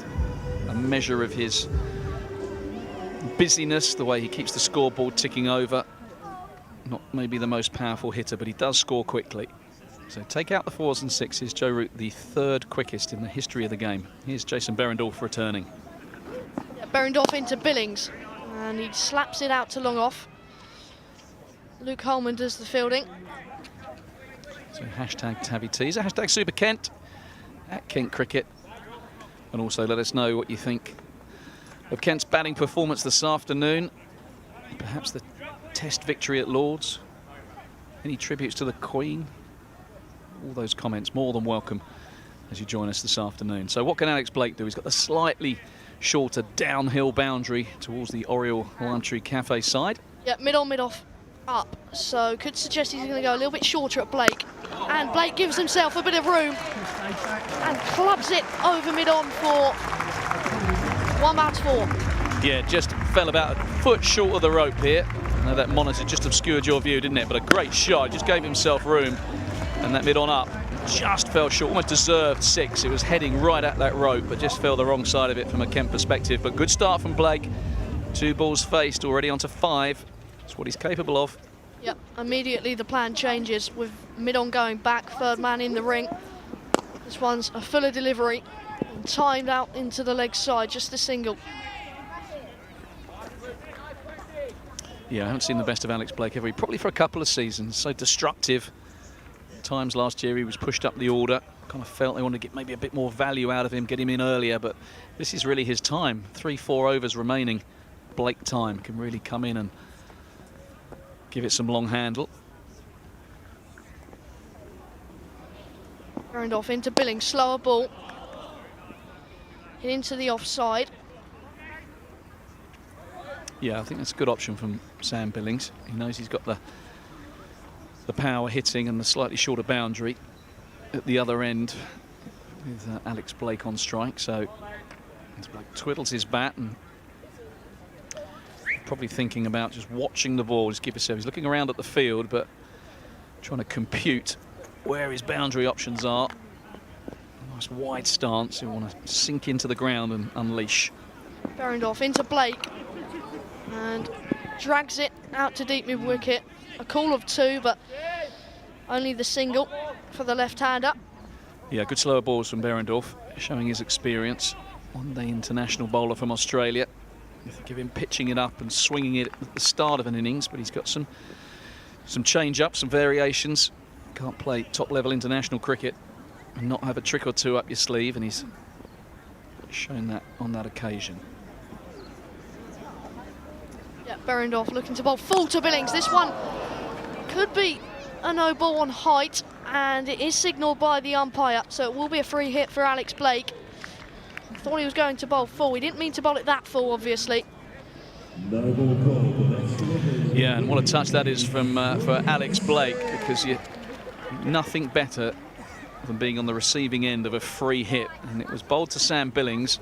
a measure of his busyness, the way he keeps the scoreboard ticking over. Not maybe the most powerful hitter, but he does score quickly. So take out the 4s and 6s, Joe Root the 3rd quickest in the history of the game. Here's Jason Behrendorff returning. Yeah, Behrendorff into Billings, and he slaps it out to long off. Luke Holman does the fielding. So hashtag Tabby Teaser, hashtag Super Kent, at Kent Cricket. And also let us know what you think of Kent's batting performance this afternoon. Perhaps the Test victory at Lord's. Any tributes to the Queen? All those comments more than welcome as you join us this afternoon. So what can Alex Blake do? He's got the slightly shorter downhill boundary towards the Oriole Lime Tree Cafe side. Yeah, mid-on, mid-off, up. So could suggest he's going to go a little bit shorter at Blake. And Blake gives himself a bit of room and clubs it over mid-on for 1-4. Yeah, just fell about a foot short of the rope here. I know that monitor just obscured your view, didn't it? But a great shot, just gave himself room. And that mid-on up just fell short, almost deserved 6. It was heading right at that rope, but just fell the wrong side of it from a Kent perspective. But good start from Blake. 2 balls faced, already onto 5. That's what he's capable of. Yep, immediately the plan changes with mid-on going back, 3rd man in the ring. This one's a fuller delivery, and timed out into the leg side, just a single. Yeah, I haven't seen the best of Alex Blake, ever. Probably for a couple of seasons. So destructive. Times last year he was pushed up the order. Kind of felt they wanted to get maybe a bit more value out of him, get him in earlier, but this is really his time. 3-4 overs remaining. Blake time can really come in and give it some long handle. Behrendorff into Billings, slower ball. Hit into the offside. Yeah, I think that's a good option from Sam Billings. He knows he's got the power hitting and the slightly shorter boundary at the other end with Alex Blake on strike. So Blake twiddles his bat and probably thinking about just watching the ball. Just give yourself. He's looking around at the field, but trying to compute where his boundary options are. Nice wide stance. You want to sink into the ground and unleash. Behrendorff into Blake and drags it out to deep mid wicket. A call of 2, but only the single for the left-hander. Yeah, good slower balls from Behrendorff, showing his experience. One-day international bowler from Australia. You think of him pitching it up and swinging it at the start of an innings, but he's got some change-ups, some variations. Can't play top-level international cricket and not have a trick or 2 up your sleeve, and he's shown that on that occasion. Yeah, Behrendorff looking to bowl full to Billings. This one could be a no ball on height, and it is signalled by the umpire, so it will be a free hit for Alex Blake. Thought he was going to bowl full. He didn't mean to bowl it that full, obviously. Yeah, and what a touch that is from for Alex Blake, because nothing better than being on the receiving end of a free hit. And it was bowled to Sam Billings,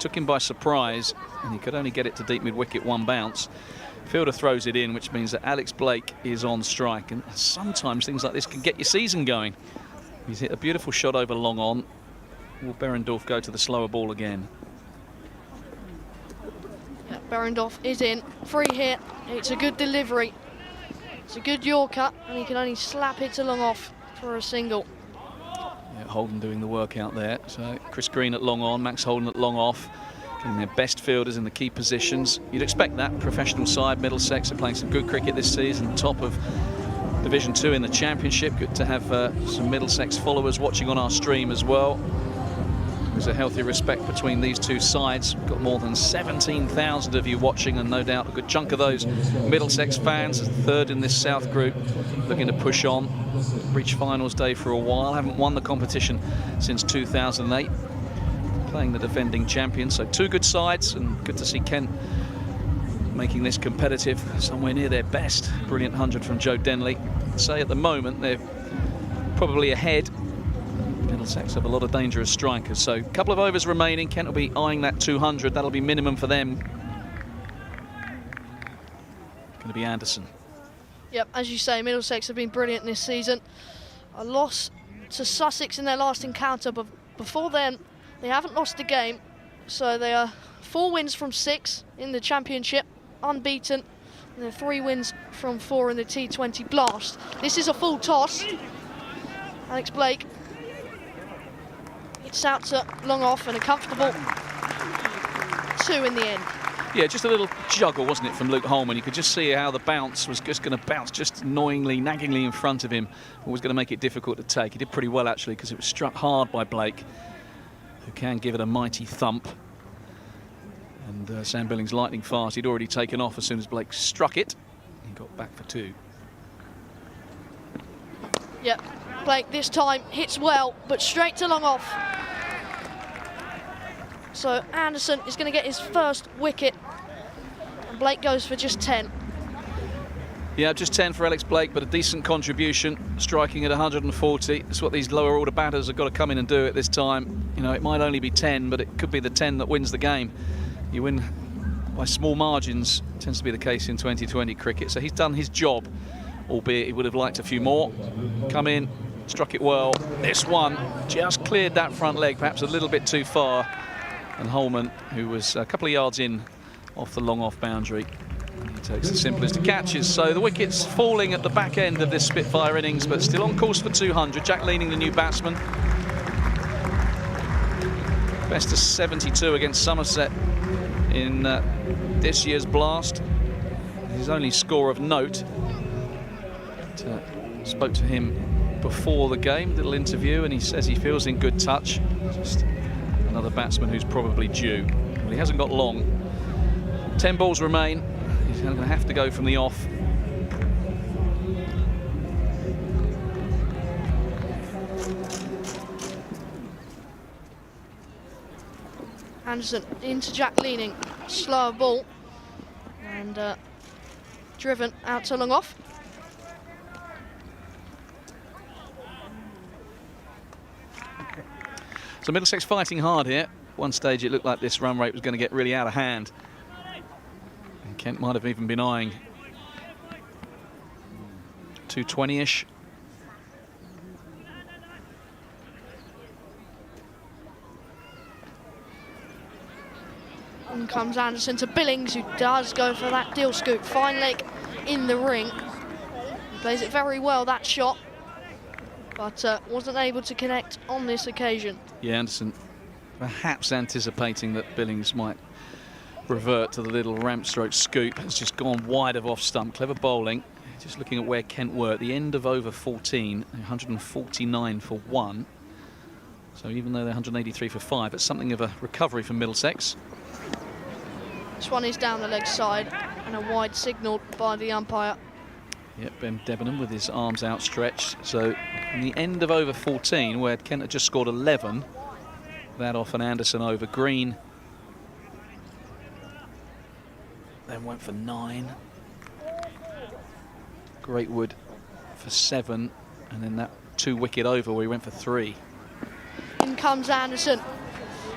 took him by surprise, and he could only get it to deep mid-wicket, 1 bounce. Fielder throws it in, which means that Alex Blake is on strike. And sometimes things like this can get your season going. He's hit a beautiful shot over long on. Will Behrendorff go to the slower ball again? Yeah, Behrendorff is in. Free hit. It's a good delivery. It's a good Yorker, and he can only slap it to long off for a single. Yeah, Holden doing the work out there. So Chris Green at long on, Max Holden at long off. Getting their best fielders in the key positions. You'd expect that. Professional side, Middlesex are playing some good cricket this season. Top of Division 2 in the Championship. Good to have some Middlesex followers watching on our stream as well. There's a healthy respect between these two sides. We've got more than 17,000 of you watching, and no doubt a good chunk of those Middlesex fans, 3rd in this South group, looking to push on. Reach finals day for a while. Haven't won the competition since 2008. Playing the defending champions, so 2 good sides, and good to see Kent making this competitive somewhere near their best. Brilliant 100 from Joe Denley. I'd say at the moment they're probably ahead. Middlesex have a lot of dangerous strikers, so a couple of overs remaining. Kent will be eyeing that 200. That'll be minimum for them. Going to be Anderson. Yep, as you say, Middlesex have been brilliant this season. A loss to Sussex in their last encounter, but before then they haven't lost a game, so they are 4 wins from 6 in the championship, unbeaten, and they're 3 wins from 4 in the T20 Blast. This is a full toss. Alex Blake, it's out to long off and a comfortable 2 in the end. Yeah, just a little juggle, wasn't it, from Luke Holman? You could just see how the bounce was just going to bounce just annoyingly, naggingly in front of him, what was going to make it difficult to take. He did pretty well, actually, because it was struck hard by Blake, who can give it a mighty thump. And Sam Billings lightning fast. He'd already taken off as soon as Blake struck it. He got back for 2. Yep, Blake this time hits well, but straight to long off. So Anderson is going to get his first wicket, and Blake goes for just 10. Yeah, just 10 for Alex Blake, but a decent contribution, striking at 140. That's what these lower order batters have got to come in and do at this time. You know, it might only be 10, but it could be the 10 that wins the game. You win by small margins, tends to be the case in 2020 cricket. So he's done his job, albeit he would have liked a few more. Come in, struck it well. This one just cleared that front leg, perhaps a little bit too far. And Holman, who was a couple of yards in off the long off boundary, he takes the simplest of catches. So the wicket's falling at the back end of this Spitfire innings, but still on course for 200. Jack Leaning, the new batsman. Best of 72 against Somerset in this year's Blast. His only score of note. Spoke to him before the game, little interview, and he says he feels in good touch. Just another batsman who's probably due. Well, he hasn't got long. 10 balls remain. He's going to have to go from the off. Anderson into Jack Leaning, slower ball, and driven out to long off. So Middlesex fighting hard here. One stage it looked like this run rate was going to get really out of hand. And Kent might have even been eyeing 220-ish. In comes Anderson to Billings, who does go for that deal scoop. Fine leg in the ring. He plays it very well, that shot, but wasn't able to connect on this occasion. Yeah, Anderson perhaps anticipating that Billings might revert to the little ramp stroke scoop. Has just gone wide of off stump. Clever bowling. Just looking at where Kent were at the end of over 14, 149 for 1. So even though they're 183 for 5, it's something of a recovery from Middlesex. This one is down the leg side and a wide signal by the umpire. Yep, Ben Debenham with his arms outstretched. So in the end of over 14, where Kent had just scored 11, that off an Anderson over. Green then went for 9. Greatwood for 7, and then that 2-wicket over where he went for 3. In comes Anderson,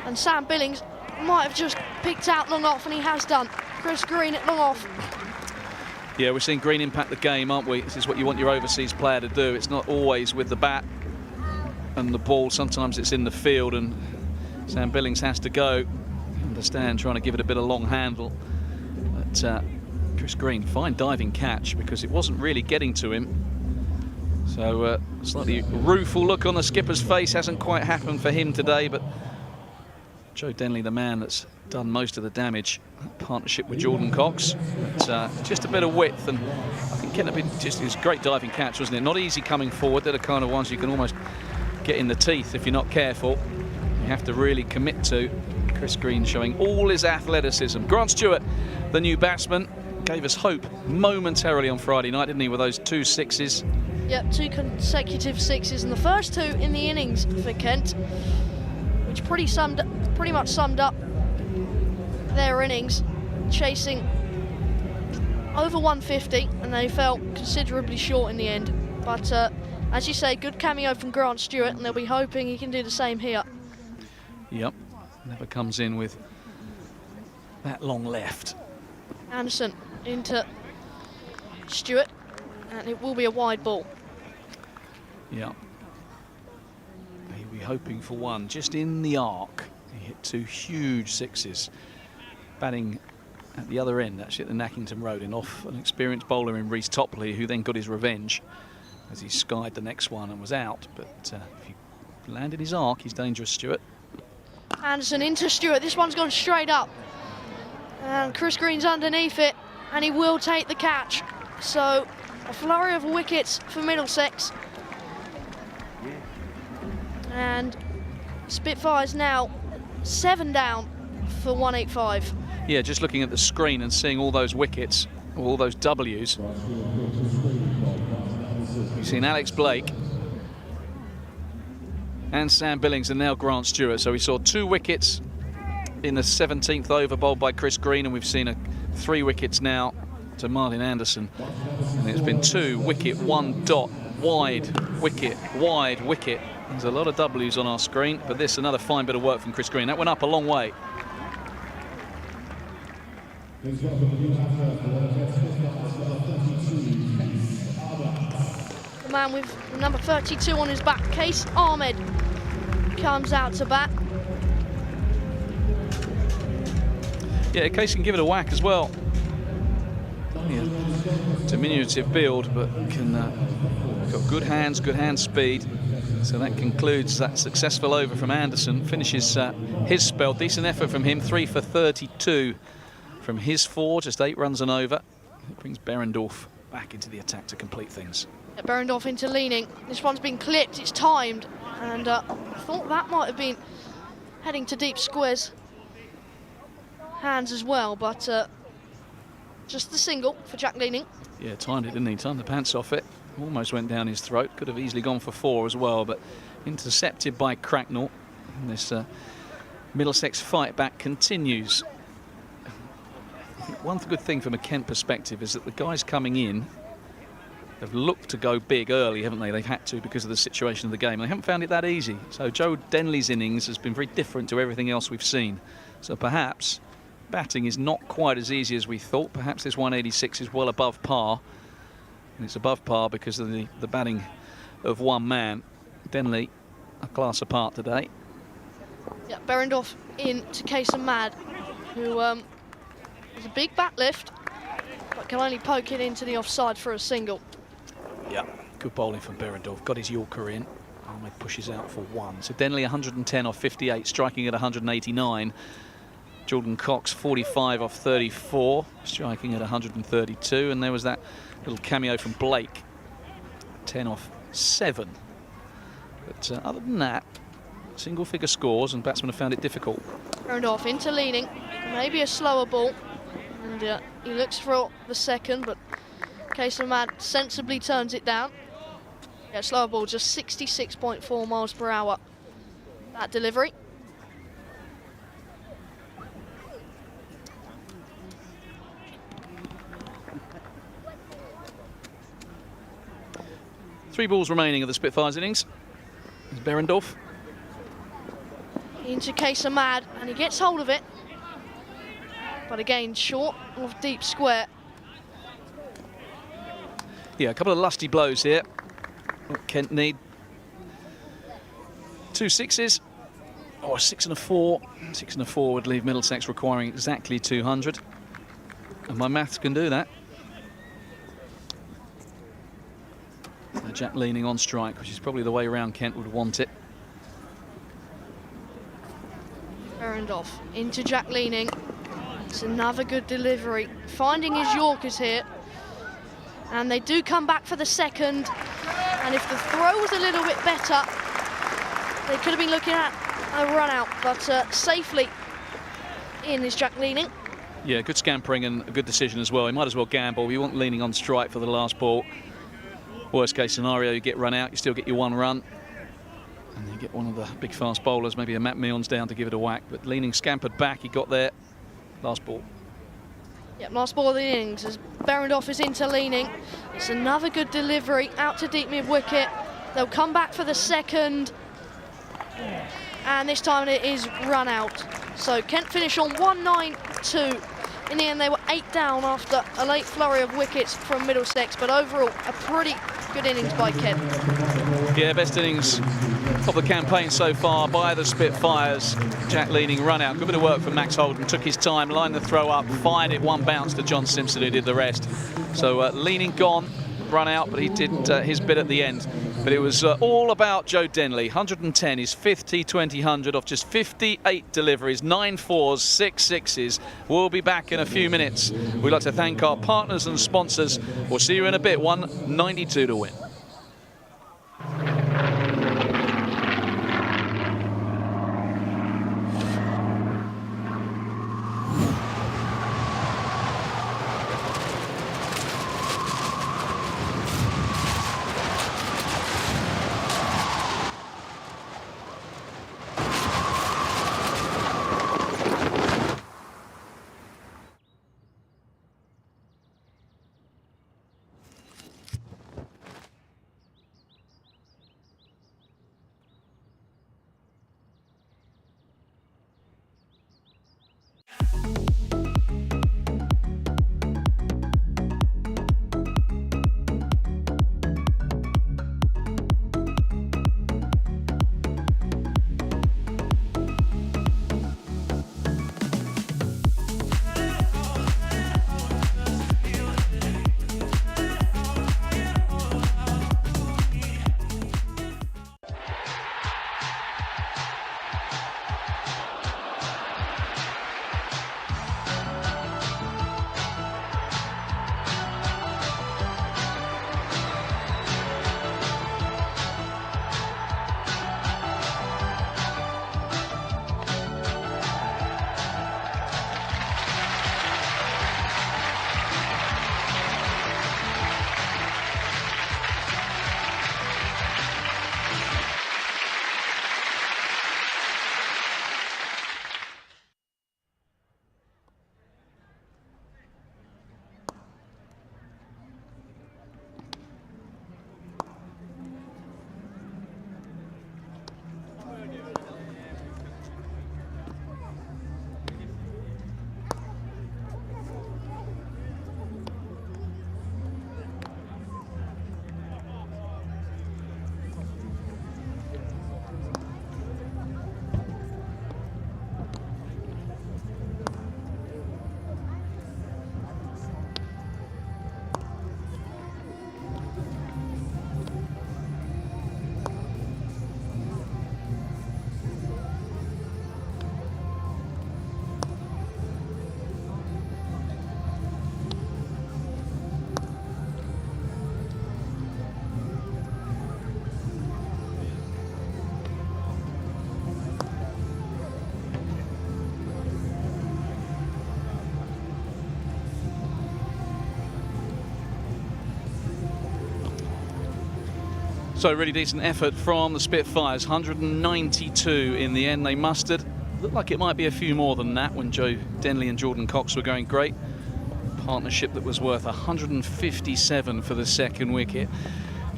and Sam Billings might have just picked out long off, and he has done. Chris Green at long off. Yeah, we're seeing Green impact the game, aren't we? This is what you want your overseas player to do. It's not always with the bat and the ball. Sometimes it's in the field, and Sam Billings has to go. Understand, trying to give it a bit of long handle. But Chris Green, fine diving catch, because it wasn't really getting to him. So slightly rueful look on the skipper's face. Hasn't quite happened for him today, but Joe Denley, the man that's done most of the damage, partnership with Jordan Cox. But, just a bit of width, and I think Kent have been just, it was a great diving catch, wasn't it? Not easy coming forward. They're the kind of ones you can almost get in the teeth if you're not careful. You have to really commit to. Chris Green showing all his athleticism. Grant Stewart, the new batsman, gave us hope momentarily on Friday night, didn't he, with those 2 sixes? Yep, 2 consecutive sixes, and the first 2 in the innings for Kent, which pretty much summed up their innings, chasing over 150, and they fell considerably short in the end. But as you say, good cameo from Grant Stewart, and they'll be hoping he can do the same here. Yep, never comes in with that long left. Anderson into Stewart, and it will be a wide ball. Yeah. He'll be hoping for one just in the arc. He hit 2 huge sixes. Batting at the other end, actually at the Nackington Road, in off an experienced bowler in Reece Topley, who then got his revenge as he skied the next one and was out. But if he landed his arc, he's dangerous, Stewart. Anderson into Stewart. This one's gone straight up. And Chris Green's underneath it, and he will take the catch. So a flurry of wickets for Middlesex. And Spitfires now 7 down for 185. Yeah, just looking at the screen and seeing all those wickets, all those W's. You've seen Alex Blake and Sam Billings and now Grant Stewart. So we saw 2 wickets in the 17th over bowled by Chris Green, and we've seen 3 wickets now to Martin Anderson. And it's been 2 wicket, 1 dot, wide wicket, wide wicket. There's a lot of W's on our screen, but this another fine bit of work from Chris Green. That went up a long way. The man with number 32 on his back, Case Ahmed, comes out to bat. Yeah, Case can give it a whack as well. Yeah, diminutive build, but can got good hands, good hand speed. So that concludes that successful over from Anderson. Finishes his spell. Decent effort from him. 3 for 32 from his 4, just 8 runs and over. It brings Behrendorff back into the attack to complete things. Behrendorff into leaning. This one's been clipped, it's timed, and I thought that might have been heading to deep squares hands as well, but just the single for Jack Leaning. Yeah, timed it, didn't he? Timed the pants off it. Almost went down his throat. Could have easily gone for 4 as well, but intercepted by Cracknell. And this Middlesex fight back continues. I think one good thing from a Kent perspective is that the guys coming in have looked to go big early, haven't they? They've had to because of the situation of the game. They haven't found it that easy. So Joe Denley's innings has been very different to everything else we've seen. So perhaps batting is not quite as easy as we thought. Perhaps this 186 is well above par. And it's above par because of the batting of one man. Denley, a class apart today. Yeah, Behrendorff in to Case Ahmed, who has a big bat lift, but can only poke it into the offside for a single. Yeah, good bowling from Behrendorff. Got his Yorker in. Ahmed pushes out for 1. So Denley 110 off 58, striking at 189. Jordan Cox 45 off 34, striking at 132. And there was that little cameo from Blake, 10 off 7. But other than that, single figure scores, and batsmen have found it difficult. Behrendorff into leaning, maybe a slower ball, and he looks for the second, but Case Ahmed sensibly turns it down. Yeah, slower ball, just 66.4 miles per hour. That delivery. Three balls remaining of the Spitfires innings. There's Behrendorff. Into Case Ahmed, and he gets hold of it. But again, short of deep square. Yeah, a couple of lusty blows here. What Kent need. 2 sixes, or 6 and a 4. 6 and a 4 would leave Middlesex requiring exactly 200. And my maths can do that. Jack Leaning on strike, which is probably the way around Kent would want it. Behrendorff into Jack Leaning. It's another good delivery. Finding his Yorkers here. And they do come back for the second. And if the throw was a little bit better, they could have been looking at a run out. But safely in is Jack Leaning. Yeah, good scampering and a good decision as well. He might as well gamble. You want Leaning on strike for the last ball. Worst case scenario, you get run out, you still get your 1 run. And you get one of the big fast bowlers, maybe a Matt Milnes down to give it a whack. But Leaning scampered back, he got there. Last ball. Yep, last ball of the innings as Berendorf is interleaning. It's another good delivery out to deep mid wicket. They'll come back for the second, and this time it is run out. So Kent finish on 192. In the end, they were 8 down after a late flurry of wickets from Middlesex, but overall, a pretty good innings by Kent. Yeah, best innings of the campaign so far by the Spitfires. Jack leading run out. Good bit of work from Max Holden. Took his time, lined the throw up, fired it one bounce to John Simpson, who did the rest. So leaning gone, run out, but he did his bit at the end. But it was all about Joe Denley. 110, his 5th T20 100 off just 58 deliveries, 9 fours, 6 sixes. We'll be back in a few minutes. We'd like to thank our partners and sponsors. We'll see you in a bit. 192 to win. So really decent effort from the Spitfires. 192 in the end they mustered. Looked like it might be a few more than that when Joe Denley and Jordan Cox were going great. Partnership that was worth 157 for the second wicket.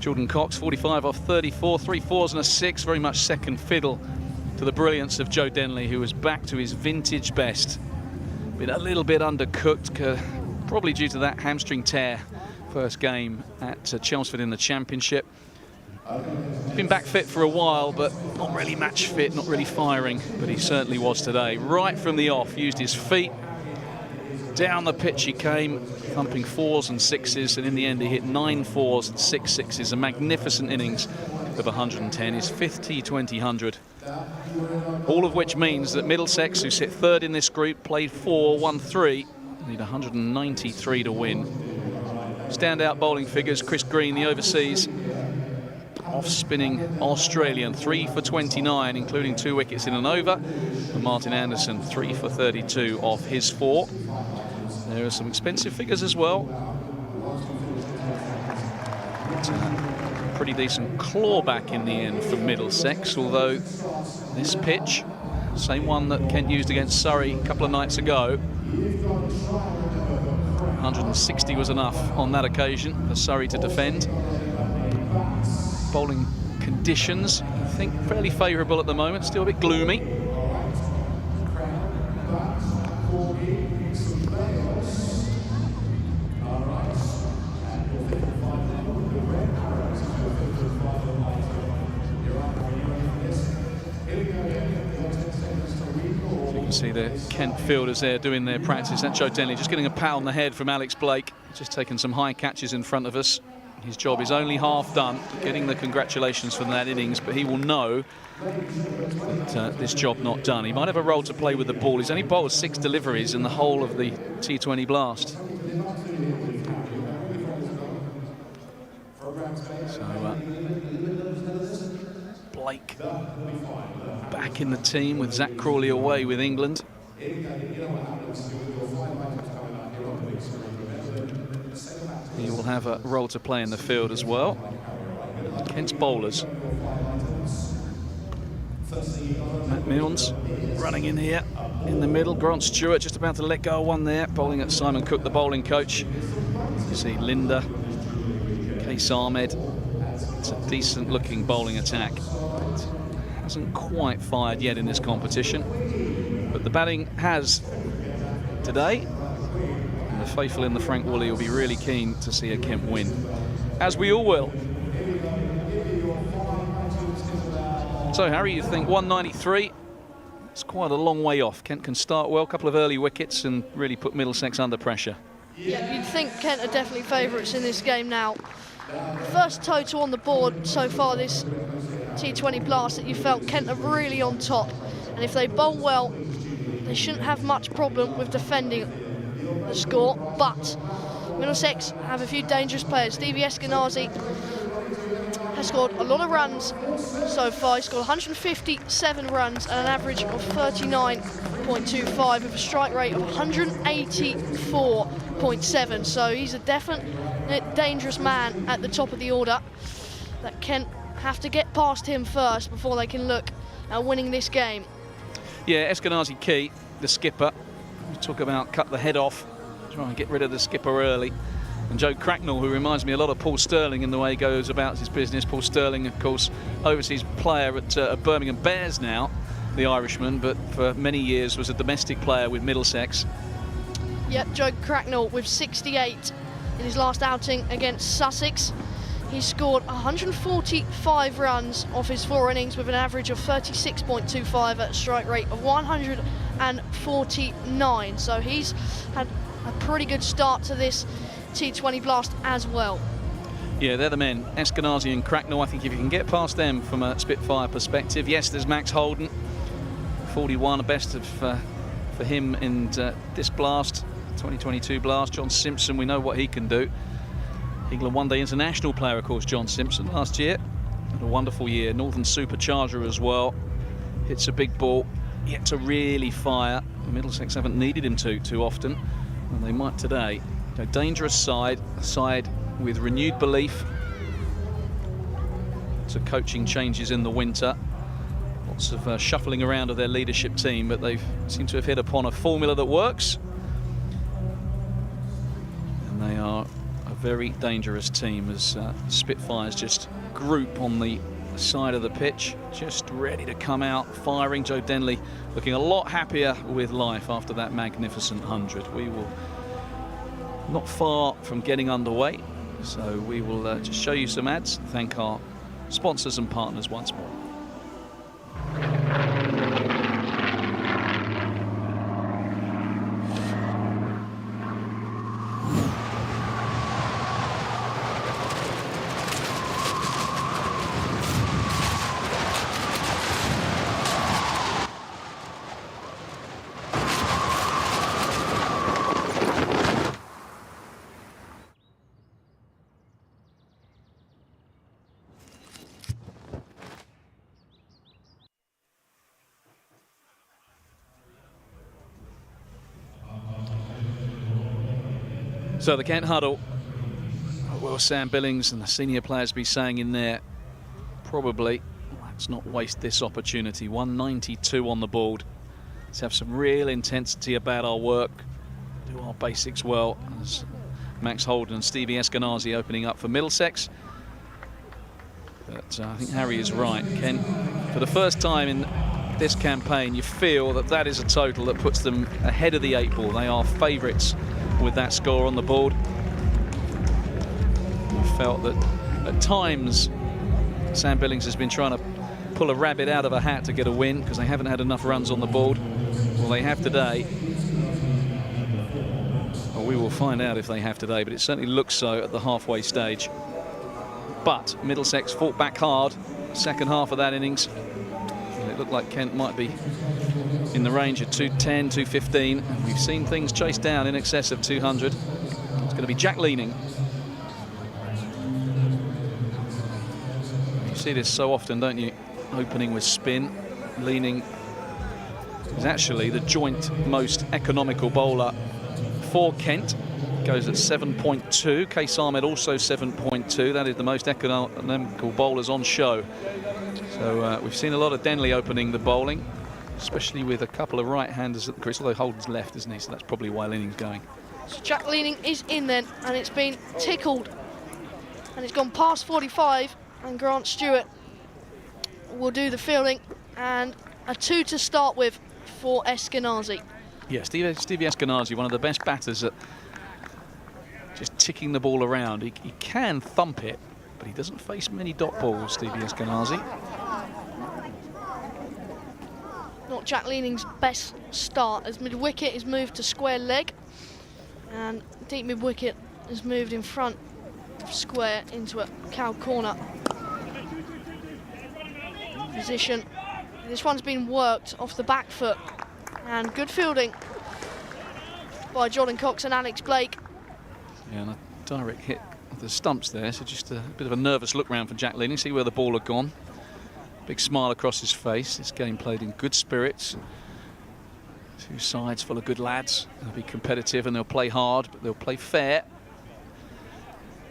Jordan Cox, 45 off 34, 3 fours and a 6. Very much second fiddle to the brilliance of Joe Denley, who was back to his vintage best. Been a little bit undercooked, probably due to that hamstring tear first game at Chelmsford in the Championship. Been back fit for a while, but not really match fit, not really firing, but he certainly was today. Right from the off, used his feet. Down the pitch he came, thumping 4s and 6s, and in the end he hit 9 4s and 6 6s. A magnificent innings of 110, his 5th T20 100. All of which means that Middlesex, who sit 3rd in this group, played 4, won 3, need 193 to win. Standout bowling figures, Chris Green, the overseas off-spinning Australian, 3 for 29, including 2 wickets in an over. And Martin Anderson, 3 for 32 off his 4. There are some expensive figures as well. But, pretty decent clawback in the end for Middlesex, although this pitch, same one that Kent used against Surrey a couple of nights ago, 160 was enough on that occasion for Surrey to defend. Bowling conditions, I think, fairly favourable at the moment, still a bit gloomy. See the Kent fielders there doing their practice. That's Joe Denley just getting a pat on the head from Alex Blake, just taking some high catches in front of us. His job is only half done, getting the congratulations for that innings, but he will know that this job not done. He might have a role to play with the ball. He's only bowled 6 deliveries in the whole of the T20 Blast. So Blake back in the team with Zach Crawley away with England. He will have a role to play in the field as well. Kent's bowlers. Matt Milnes running in here in the middle. Grant Stewart just about to let go of one there, bowling at Simon Cook, the bowling coach. You see Linda, Case Ahmed. It's a decent looking bowling attack. It hasn't quite fired yet in this competition, but the batting has today. And the faithful in the Frank Woolley will be really keen to see a Kent win, as we all will. So, Harry, you think 193? It's quite a long way off. Kent can start well, a couple of early wickets, and really put Middlesex under pressure. Yeah, you'd think Kent are definitely favourites in this game now. First total on the board so far this T20 Blast that you felt Kent are really on top. And if they bowl well, they shouldn't have much problem with defending the score. But Middlesex have a few dangerous players. Stevie Eskenazi has scored a lot of runs so far. He's scored 157 runs and an average of 39.25 with a strike rate of 184.7. So he's a definite dangerous man at the top of the order. That Kent have to get past him first before they can look at winning this game. Yeah, Eskenazi key, the skipper. We talk about cut the head off, try and get rid of the skipper early. And Joe Cracknell, who reminds me a lot of Paul Sterling in the way he goes about his business. Paul Sterling, of course, overseas player at Birmingham Bears now, the Irishman, but for many years was a domestic player with Middlesex. Yep, Joe Cracknell with 68 in his last outing against Sussex. He scored 145 runs off his 4 innings with an average of 36.25 at a strike rate of 149. So he's had a pretty good start to this T20 Blast as well. Yeah, they're the men, Eskenazi and Cracknell. I think if you can get past them from a Spitfire perspective. Yes, there's Max Holden, 41, a best of for him in this Blast, 2022 Blast. John Simpson, we know what he can do. England one-day international player, of course, John Simpson last year. Had a wonderful year, Northern Supercharger as well. Hits a big ball, yet to really fire. The Middlesex haven't needed him to too often, and they might today. A dangerous side, a side with renewed belief. So coaching changes in the winter. Lots of shuffling around of their leadership team, but they've seemed to have hit upon a formula that works. And they are a very dangerous team as Spitfires just group on the side of the pitch, just ready to come out firing. Joe Denley looking a lot happier with life after that magnificent 100. We will not far from getting underway, so we will just show you some ads, thank our sponsors and partners once more. So the Kent huddle, well, Sam Billings and the senior players be saying in there, probably, let's not waste this opportunity. 192 on the board. Let's have some real intensity about our work. do our basics well. As Max Holden and Stevie Eskenazi opening up for Middlesex. But I think Harry is right, Ken. For the first time in this campaign, you feel that that is a total that puts them ahead of the 8 ball. They are favourites with that score on the board. I felt that at times Sam Billings has been trying to pull a rabbit out of a hat to get a win because they haven't had enough runs on the board. Well, they have today. Well, we will find out if they have today, but it certainly looks so at the halfway stage. But Middlesex fought back hard second half of that innings. And it looked like Kent might be in the range of 210, 215. And we've seen things chased down in excess of 200. It's going to be Jack Leaning. You see this so often, don't you? Opening with spin. Leaning is actually the joint most economical bowler for Kent. Goes at 7.2. Case Ahmed also 7.2. That is the most economical bowlers on show. So we've seen a lot of Denley opening the bowling, especially with a couple of right-handers at the crease, although Holden's left, isn't he? So that's probably why Leaning's going. So Jack Leaning is in then, and it's been tickled. And it's gone past 45, and Grant Stewart will do the fielding, and a 2 to start with for Eskenazi. Yeah, Stevie Eskenazi, one of the best batters at just ticking the ball around. He can thump it, but he doesn't face many dot balls, Stevie Eskenazi. Not Jack Leaning's best start, as mid-wicket is moved to square leg, and deep mid-wicket is moved in front of square into a cow corner position. This one's been worked off the back foot, and good fielding by Jordan Cox and Alex Blake. Yeah, and a direct hit of the stumps there, so just a bit of a nervous look round for Jack Leaning, see where the ball had gone. Big smile across his face. This game played in good spirits. 2 sides full of good lads. They'll be competitive and they'll play hard, but they'll play fair.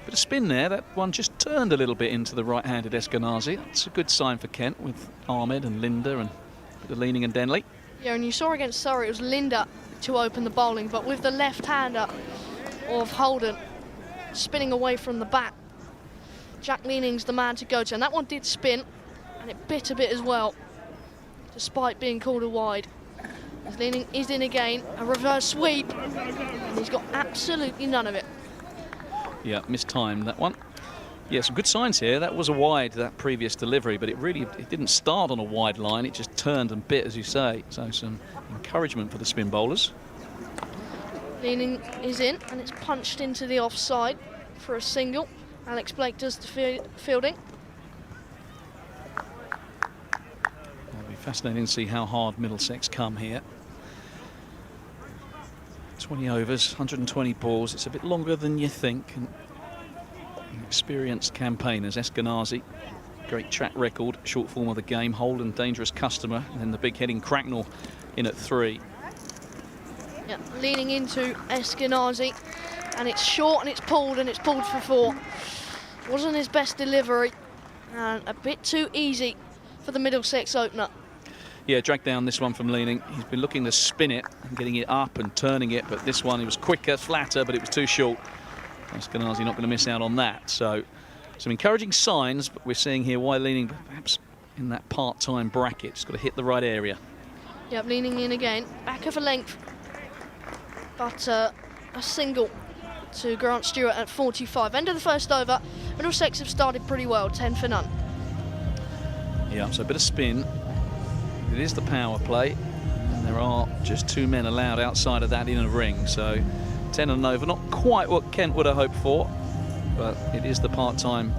Bit of spin there. That one just turned a little bit into the right-handed Eskenazi. That's a good sign for Kent with Ahmed and Linda and a bit of Leaning and Denley. Yeah, and you saw against Surrey, it was Linda to open the bowling, but with the left-hander of Holden spinning away from the bat, Jack Leaning's the man to go to, and that one did spin, and it bit a bit as well, despite being called a wide. As Leaning is in again, a reverse sweep, and he's got absolutely none of it. Yeah, mistimed that one. Yeah, some good signs here. That was a wide, that previous delivery, but it didn't start on a wide line. It just turned and bit, as you say. So some encouragement for the spin bowlers. Leaning is in, and it's punched into the offside for a single. Alex Blake does the fielding. It'll be fascinating to see how hard Middlesex come here. 20 overs, 120 balls. It's a bit longer than you think. And an experienced campaigners, Eskenazi, great track record, short form of the game. Holden, dangerous customer, and then the big heading Cracknell in at 3. Yeah, Leaning into Eskenazi, and it's short and it's pulled for 4. Wasn't his best delivery, and a bit too easy for the Middlesex opener. Yeah, dragged down this one from Leaning. He's been looking to spin it and getting it up and turning it, but this one, it was quicker, flatter, but it was too short. Eskenazi not going to miss out on that. So some encouraging signs, but we're seeing here why Leaning perhaps in that part-time bracket. Just got to hit the right area. Yep, Leaning in again, back of a length, but a single to Grant Stewart at 45. End of the first over. Middlesex have started pretty well, 10 for none. Yeah, so a bit of spin. It is the power play, and there are just 2 men allowed outside of that in a ring. So 10 and over, not quite what Kent would have hoped for, but it is the part-time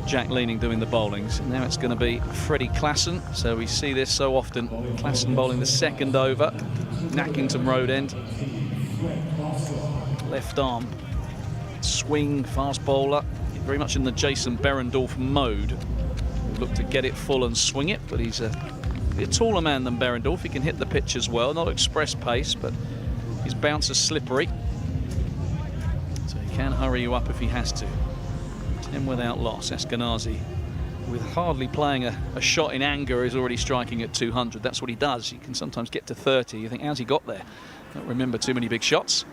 Jack Leaning doing the bowlings. And now it's going to be Freddie Klassen. So we see this so often. Klassen bowling the second over. Nackington Road end. Left arm swing, fast bowler. Very much in the Jason Berendorf mode. He'll look to get it full and swing it, but he's a taller man than Berendorf. He can hit the pitch as well. Not express pace, but his bounce is slippery. So he can hurry you up if he has to. 10 without loss. Eskenazi, with hardly playing a shot in anger, is already striking at 200. That's what he does. He can sometimes get to 30. You think, how's he got there? Don't remember too many big shots.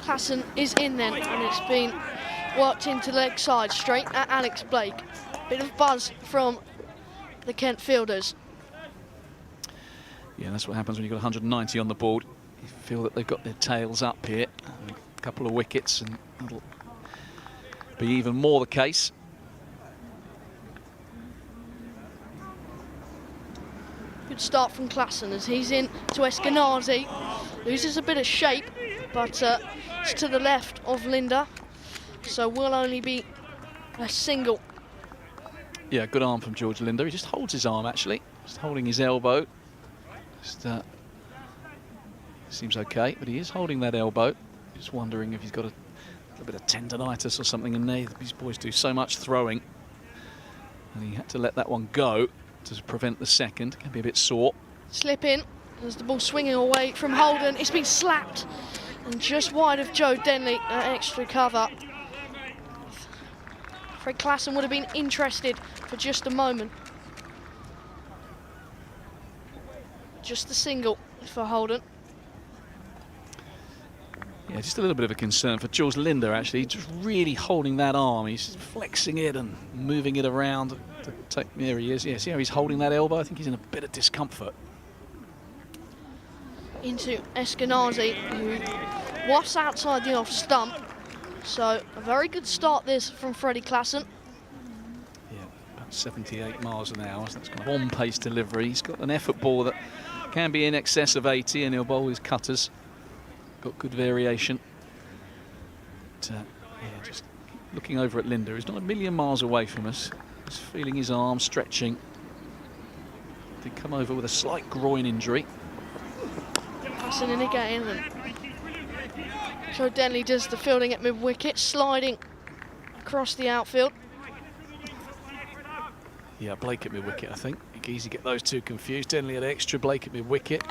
Klassen is in then, and it's been worked into leg side, straight at Alex Blake. Bit of buzz from the Kent fielders. Yeah, that's what happens when you've got 190 on the board. You feel that they've got their tails up here. A couple of wickets, and it'll be even more the case. Good start from Klassen as he's in to Eskenazi. Loses a bit of shape, but it's to the left of Linda, so will only be a single. Yeah, good arm from George Linder. He just holds his arm, actually. Just holding his elbow. Just seems okay, but he is holding that elbow. Just wondering if he's got a little bit of tendonitis or something in there. These boys do so much throwing, and he had to let that one go to prevent the second. Can be a bit sore. Slip in as the ball swinging away from Holden. It's been slapped and just wide of Joe Denley. Extra cover. Fred Klassen would have been interested for just a moment. Just the single for Holden. Yeah, just a little bit of a concern for George Linder, actually. Just really holding that arm. He's flexing it and moving it around to take. There he is. Yeah, see how he's holding that elbow? I think he's in a bit of discomfort. Into Eskenazi, who wafts outside the off stump. So a very good start this from Freddie Klassen. Yeah, about 78 miles an hour. So that's kind of on-pace delivery. He's got an effort ball that can be in excess of 80, and he'll bowl his cutters. Got good variation. But, yeah, just looking over at Linder. He's not a million miles away from us. Just feeling his arm stretching. Did come over with a slight groin injury. Klassen in again. And Joe Denley does the fielding at mid-wicket, sliding across the outfield. Yeah, Blake at mid-wicket, I think. You can easily get those two confused. Denley had extra, Blake at mid-wicket.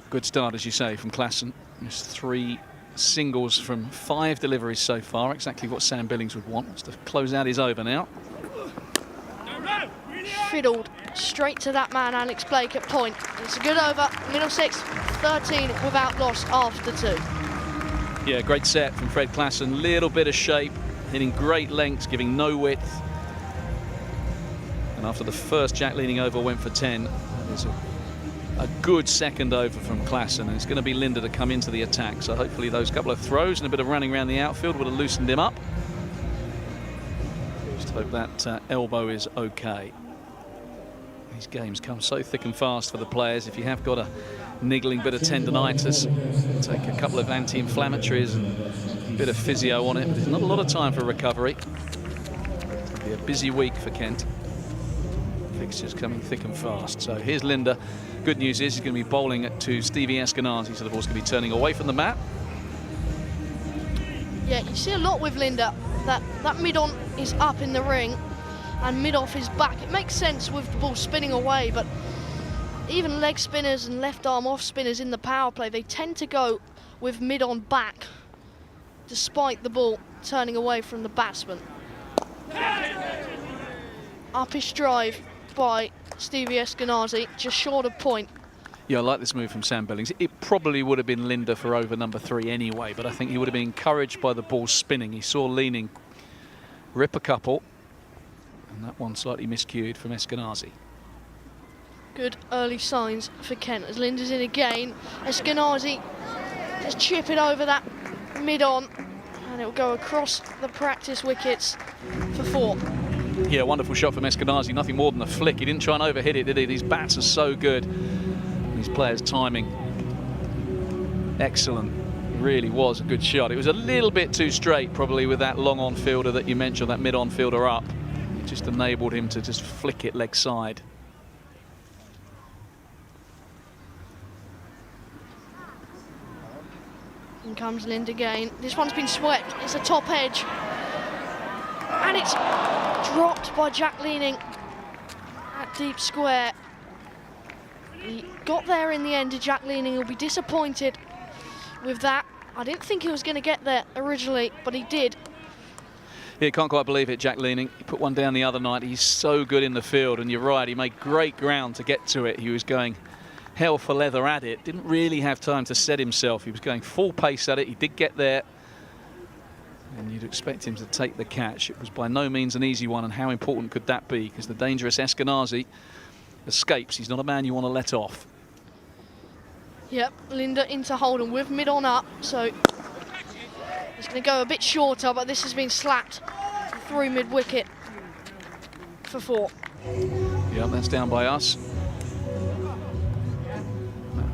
Good start, as you say, from Klassen. There's 3 singles from 5 deliveries so far, exactly what Sam Billings would want. Wants to close out his over now. Fiddled straight to that man, Alex Blake at point. It's a good over. Middlesex 13 without loss after 2. Yeah, great set from Fred Klassen. Little bit of shape, hitting great lengths, giving no width. And after the first Jack leaning over went for 10, there's a good second over from Klassen, and it's going to be Linder to come into the attack. So hopefully those couple of throws and a bit of running around the outfield would have loosened him up. Just hope that elbow is okay. These games come so thick and fast for the players. If you have got a niggling bit of tendonitis, take a couple of anti-inflammatories and a bit of physio on it. But there's not a lot of time for recovery. It'll be a busy week for Kent. Fixtures coming thick and fast. So here's Linder. Good news is he's going to be bowling to Stevie Eskenazi, so the ball's going to be turning away from the mat. Yeah, you see a lot with Linder. That mid-on is up in the ring and mid-off is back. It makes sense with the ball spinning away, but even leg spinners and left arm off spinners in the power play, they tend to go with mid-on back despite the ball turning away from the batsman. Uppish drive by Stevie Eskenazi, just short of point. Yeah, I like this move from Sam Billings. It probably would have been Linder for over number 3 anyway, but I think he would have been encouraged by the ball spinning. He saw leaning rip a couple, and that one slightly miscued from Eskenazi. Good early signs for Kent as Linder's in again. Eskenazi just chip it over that mid-on, and it'll go across the practice wickets for 4. Yeah, wonderful shot from Eskenazi. Nothing more than a flick. He didn't try and overhit it, did he? These bats are so good. These players' timing excellent. It really was a good shot. It was a little bit too straight, probably, with that long on fielder that you mentioned, that mid-on fielder up. It just enabled him to just flick it leg side. In comes Lind again. This one's been swept. It's a top edge. And it's dropped by Jack Leaning at deep square. He got there in the end. Jack Leaning will be disappointed with that. I didn't think he was going to get there originally, but he did. Yeah, can't quite believe it, Jack Leaning. He put one down the other night. He's so good in the field, and you're right, he made great ground to get to it. He was going hell for leather at it. Didn't really have time to set himself. He was going full pace at it. He did get there. And you'd expect him to take the catch. It was by no means an easy one, and how important could that be? Because the dangerous Eskenazi escapes. He's not a man you want to let off. Yep, Linda into Holden with mid on up, so he's going to go a bit shorter, but this has been slapped through mid wicket for 4. Yep, that's down by us.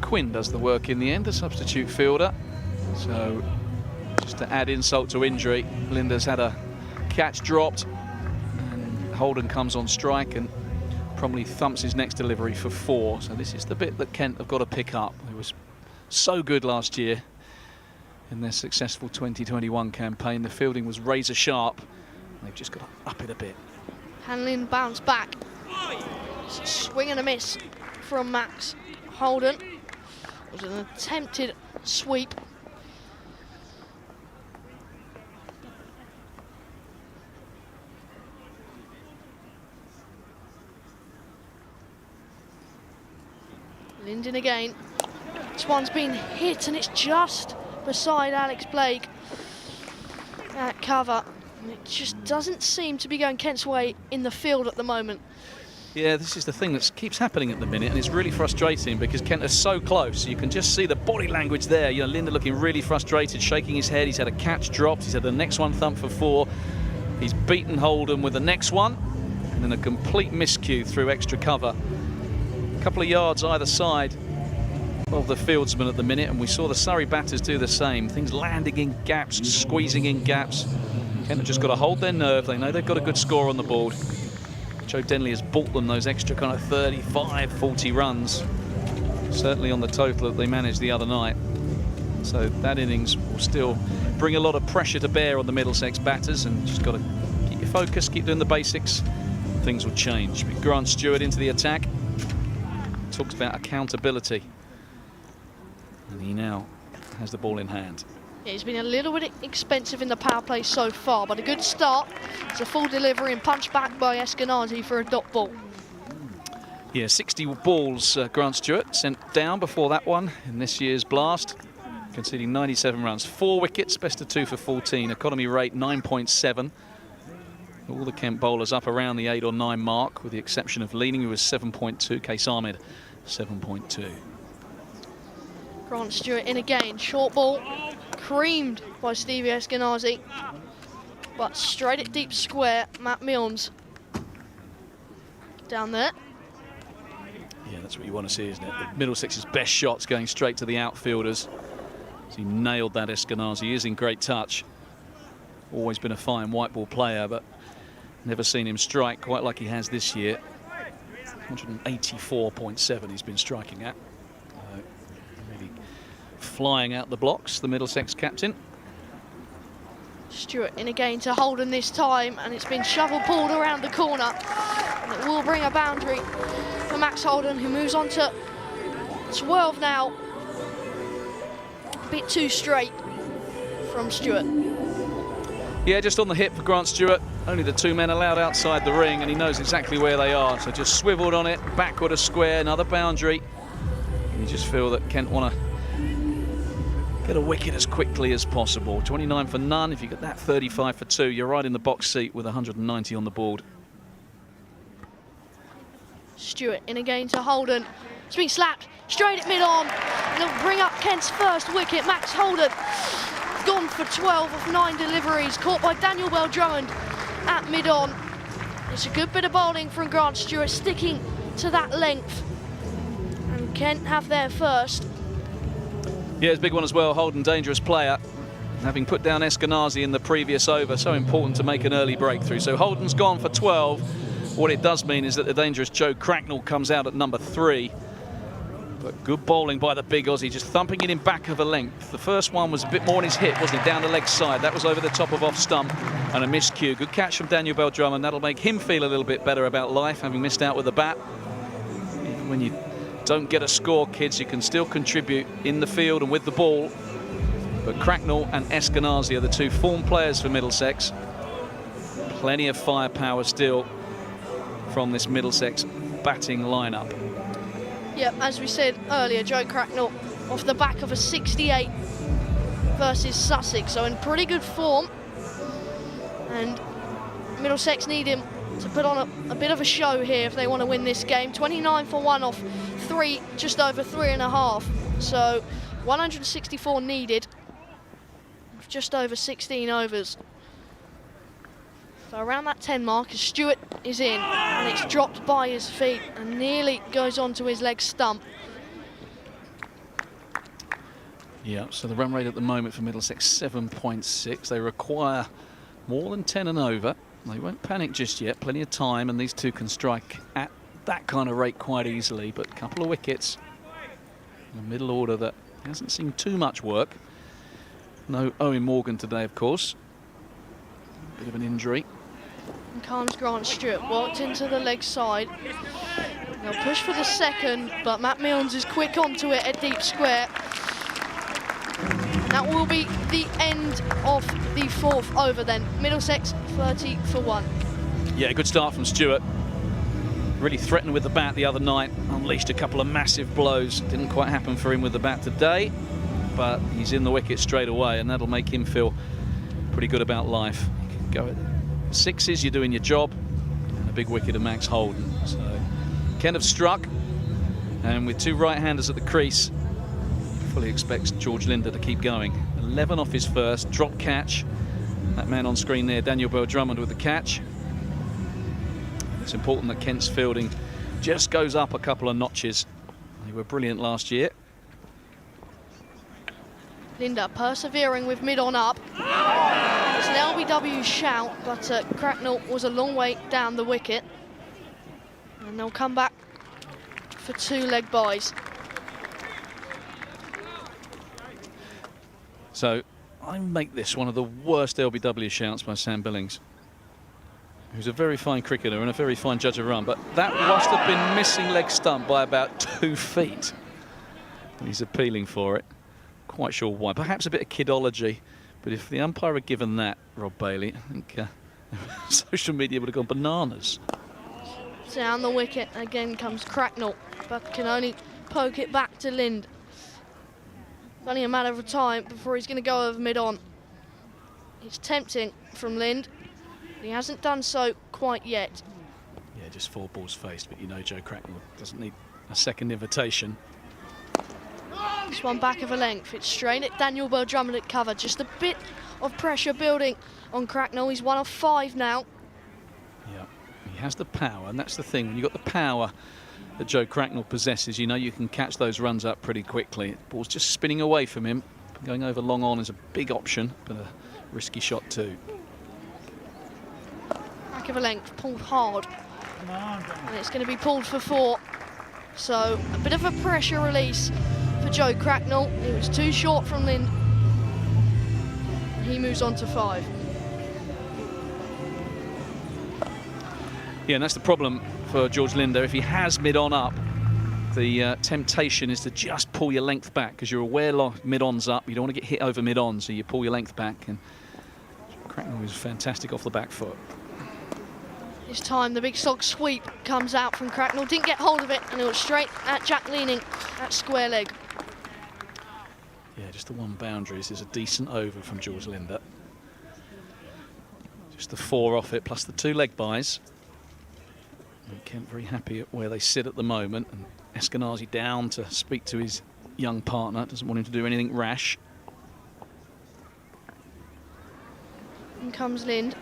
Quinn does the work in the end, the substitute fielder. So just to add insult to injury, Linda's had a catch dropped, and Holden comes on strike and probably thumps his next delivery for 4. So this is the bit that Kent have got to pick up. It was so good last year in their successful 2021 campaign. The fielding was razor sharp. They've just got to up it a bit. Hanlon bounced back. It's a swing and a miss from Max Holden. It was an attempted sweep. Linden again. This one's been hit and it's just beside Alex Blake at cover. And it just doesn't seem to be going Kent's way in the field at the moment. Yeah, this is the thing that keeps happening at the minute, and it's really frustrating because Kent is so close. You can just see the body language there. You know, Linda looking really frustrated, shaking his head. He's had a catch dropped. He's had the next one thumped for 4. He's beaten Holden with the next one, and then a complete miscue through extra cover. A couple of yards either side of the fieldsman at the minute, and we saw the Surrey batters do the same. Things landing in gaps, squeezing in gaps. Kent have just got to hold their nerve. They know they've got a good score on the board. Joe Denley has bought them those extra kind of 35, 40 runs, certainly on the total that they managed the other night. So that innings will still bring a lot of pressure to bear on the Middlesex batters, and just got to keep your focus, keep doing the basics. Things will change. But Grant Stewart into the attack. Talked about accountability, and he now has the ball in hand. Yeah, he's been a little bit expensive in the power play so far, but a good start. It's a full delivery and punch back by Eskenazi for a dot ball. Yeah, 60 balls Grant Stewart sent down before that one in this year's blast, conceding 97 runs. 4 wickets, best of 2 for 14. Economy rate 9.7. All the Kent bowlers up around the 8 or 9 mark, with the exception of Leaning, who was 7.2. Case Ahmed, 7.2. Grant Stewart in again. Short ball, creamed by Stevie Eskenazi, but straight at deep square. Matt Milnes down there. Yeah, that's what you want to see, isn't it? The Middlesex's best shots going straight to the outfielders. So he nailed that Eskenazi. He is in great touch. Always been a fine white ball player, but never seen him strike quite like he has this year. 184.7 he's been striking at. Really flying out the blocks, the Middlesex captain. Stewart in again to Holden this time, and it's been shovel pulled around the corner. And it will bring a boundary for Max Holden, who moves on to 12 now. A bit too straight from Stewart. Yeah, just on the hip for Grant Stewart. Only the 2 men allowed outside the ring, and he knows exactly where they are. So just swiveled on it, backward a square, another boundary. And you just feel that Kent want to get a wicket as quickly as possible. 29 for none. If you get that 35 for 2, you're right in the box seat with 190 on the board. Stewart in again to Holden. It's been slapped straight at mid-on. It'll bring up Kent's first wicket. Max Holden gone for 12 of 9 deliveries, caught by Daniel Bell-Drummond at mid-on. It's a good bit of bowling from Grant Stewart, sticking to that length. And Kent have their first. Yeah, it's a big one as well. Holden, dangerous player. Having put down Eskenazi in the previous over, so important to make an early breakthrough. So Holden's gone for 12. What it does mean is that the dangerous Joe Cracknell comes out at number 3. But good bowling by the big Aussie, just thumping it in back of a length. The first one was a bit more on his hip, wasn't it? Down the leg side. That was over the top of off stump and a miscue. Good catch from Daniel Bell-Drummond. That'll make him feel a little bit better about life, having missed out with the bat. Even when you don't get a score, kids, you can still contribute in the field and with the ball. But Cracknell and Eskenazi are the 2 form players for Middlesex. Plenty of firepower still from this Middlesex batting lineup. Yep, as we said earlier, Joe Cracknell off the back of a 68 versus Sussex, so in pretty good form. And Middlesex need him to put on a bit of a show here if they want to win this game. 29 for 1 off 3, just over 3.5. So 164 needed, just over 16 overs. So around that 10 mark, as Stewart is in, and it's dropped by his feet and nearly goes onto his leg stump. Yeah, so the run rate at the moment for Middlesex 7.6. They require more than 10 and over. They won't panic just yet, plenty of time, and these two can strike at that kind of rate quite easily, but a couple of wickets in the middle order that hasn't seen too much work. No Owen Morgan today, of course. Bit of an injury. And comes Grant Stewart, walked into the leg side. They'll push for the second, but Matt Milnes is quick onto it at deep square. That will be the end of the 4th over then. Middlesex 30 for 1. Yeah, good start from Stewart. Really threatened with the bat the other night. Unleashed a couple of massive blows. Didn't quite happen for him with the bat today, but he's in the wicket straight away, and that'll make him feel pretty good about life. You can go at sixes, you're doing your job, and a big wicket of Max Holden. So Ken have struck, and with 2 right-handers at the crease, fully expects George Linder to keep going. 11 off his first, drop catch. That man on screen there, Daniel Bell-Drummond, with the catch. It's important that Kent's fielding just goes up a couple of notches. They were brilliant last year. Linder persevering with mid on up. It's an LBW shout, but Cracknell was a long way down the wicket. And they'll come back for 2 leg byes. So I make this one of the worst LBW shouts by Sam Billings, who's a very fine cricketer and a very fine judge of run, but that must have been missing leg stump by about 2 feet. And he's appealing for it. Quite sure why. Perhaps a bit of kidology, but if the umpire had given that, Rob Bailey, I think social media would have gone bananas. Down the wicket again comes Cracknell, but can only poke it back to Lind. It's only a matter of time before he's going to go over mid-on. It's tempting from Lind. He hasn't done so quite yet. Yeah, just 4 balls faced, but you know Joe Cracknell doesn't need a second invitation. This one back of a length. It's straight at Daniel Bell-Drummond at cover. Just a bit of pressure building on Cracknell. He's 1 of 5 now. Yeah, he has the power, and that's the thing. When you've got the power that Joe Cracknell possesses, you know you can catch those runs up pretty quickly. Ball's just spinning away from him. Going over long on is a big option, but a risky shot too. Back of a length, pulled hard. And it's going to be pulled for 4. So a bit of a pressure release for Joe Cracknell. He was too short from Lind. He moves on to 5. Yeah, and that's the problem for George Linder. If he has mid-on up, the temptation is to just pull your length back, because you're aware mid-on's up. You don't want to get hit over mid-on, so you pull your length back. And Cracknell was fantastic off the back foot. This time the big slog sweep comes out from Cracknell. Didn't get hold of it, and it was straight at Jack Leaning at square leg. Yeah, just the 1 boundary. This is a decent over from George Linder. Just the 4 off it, plus the 2 leg byes. And Kent very happy at where they sit at the moment, and Eskenazi down to speak to his young partner. Doesn't want him to do anything rash. In comes Lind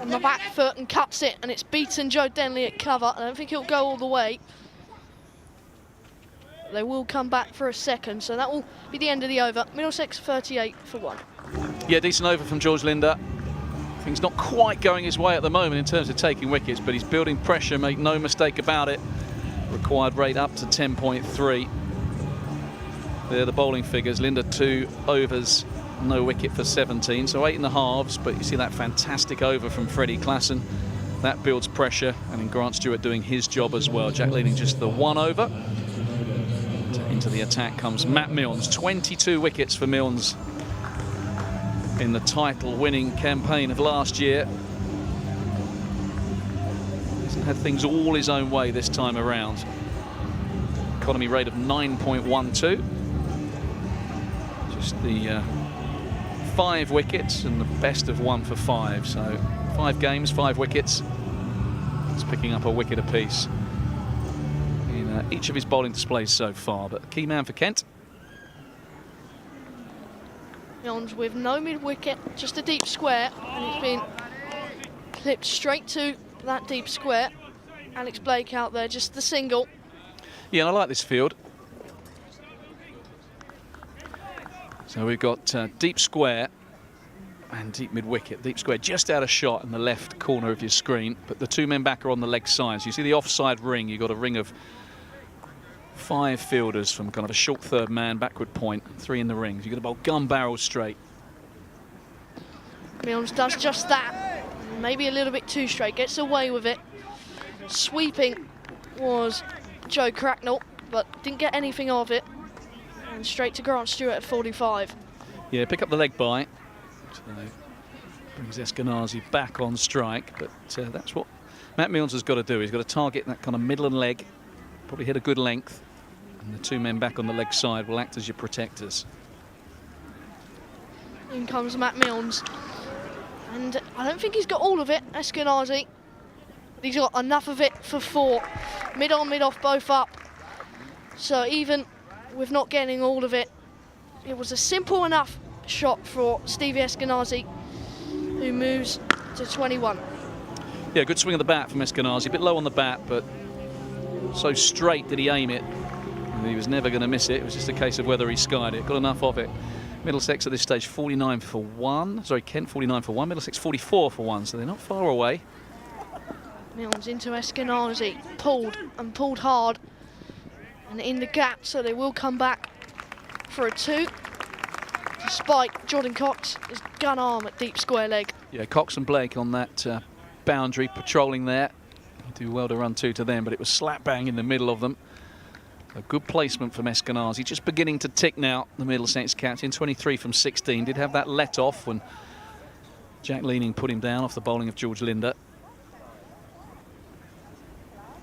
on the back foot and cuts it, and it's beaten Joe Denley at cover. I don't think he'll go all the way. They will come back for a second, so that will be the end of the over. Middlesex 38 for 1. Yeah, decent over from George Linder. Things not quite going his way at the moment in terms of taking wickets, but he's building pressure, make no mistake about it. Required rate up to 10.3. There are the bowling figures. Linder 2 overs, no wicket for 17, so 8 in the halves, but you see that fantastic over from Freddie Klassen. That builds pressure, and then Grant Stewart doing his job as well. Jack Leaning just the 1 over. Into the attack comes Matt Milnes. 22 wickets for Milnes in the title-winning campaign of last year. Hasn't had things all his own way this time around. economy rate of 9.12. Just the 5 wickets and the best of 1 for 5. So 5 games, 5 wickets. He's picking up a wicket apiece in each of his bowling displays so far. But key man for Kent. Milnes with no mid-wicket, just a deep square, and it's been clipped straight to that deep square. Alex Blake out there, just the single. Yeah, and I like this field. So we've got deep square and deep mid-wicket. Deep square just out of shot in the left corner of your screen, but the 2 men back are on the leg side. So you see the offside ring, you've got a ring of 5 fielders from kind of a short third man, backward point, 3 in the rings. You've got to bowl gun barrel straight. Milnes does just that, maybe a little bit too straight, gets away with it. Sweeping was Joe Cracknell, but didn't get anything of it. And straight to Grant Stewart at 45. Yeah, pick up the leg bite. So brings Eskenazi back on strike, but that's what Matt Milnes has got to do. He's got to target that kind of middle and leg, probably hit a good length, and the 2 men back on the leg side will act as your protectors. In comes Matt Milnes, and I don't think he's got all of it, Eskenazi. But he's got enough of it for 4. Mid on, mid off, both up. So even with not getting all of it, it was a simple enough shot for Stevie Eskenazi, who moves to 21. Yeah, good swing of the bat from Eskenazi. A bit low on the bat, but so straight did he aim it. And he was never going to miss it. It was just a case of whether he skied it. Got enough of it. Middlesex at this stage 49 for 1. Sorry, Kent 49 for 1. Middlesex 44 for 1, so they're not far away. Milnes into Eskenazi, pulled and pulled hard, and in the gap, so they will come back for a 2. Despite Jordan Cox, his gun arm at deep square leg. Yeah, Cox and Blake on that boundary, patrolling there. They do well to run 2 to them, but it was slap bang in the middle of them. A good placement from Eskenazi, just beginning to tick now, the Middlesex captain, 23 from 16. Did have that let off when Jack Leaning put him down off the bowling of George Linder.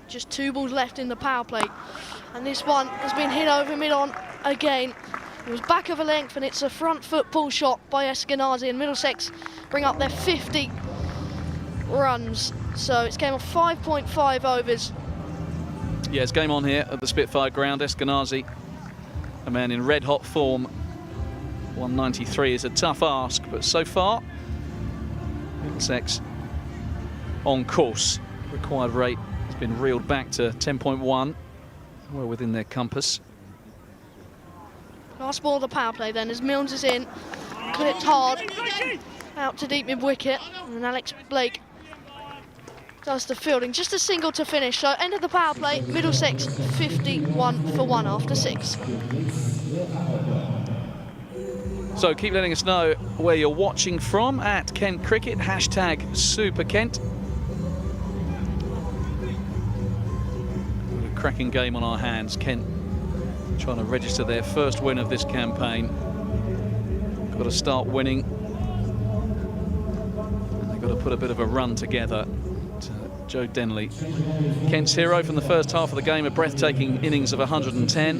Just 2 balls left in the power play, and this one has been hit over mid-on again. It was back of a length, and it's a front foot pull shot by Eskenazi, and Middlesex bring up their 50 runs. So it's game of 5.5 overs. Yeah, it's game on here at the Spitfire Ground. Eskenazi, a man in red-hot form. 193 is a tough ask, but so far, Middlesex on course. Required rate has been reeled back to 10.1. Well within their compass. Last ball of the power play then, as Milnes is in, clipped hard, out to deep mid-wicket, and Alex Blake does the fielding. Just a single to finish, so end of the power play, Middlesex 51 for 1 after 6. So keep letting us know where you're watching from at Kent Cricket, hashtag Super Kent. A cracking game on our hands. Kent trying to register their first win of this campaign. Got to start winning. And they've got to put a bit of a run together. Joe Denley, Kent's hero from the first half of the game, a breathtaking innings of 110.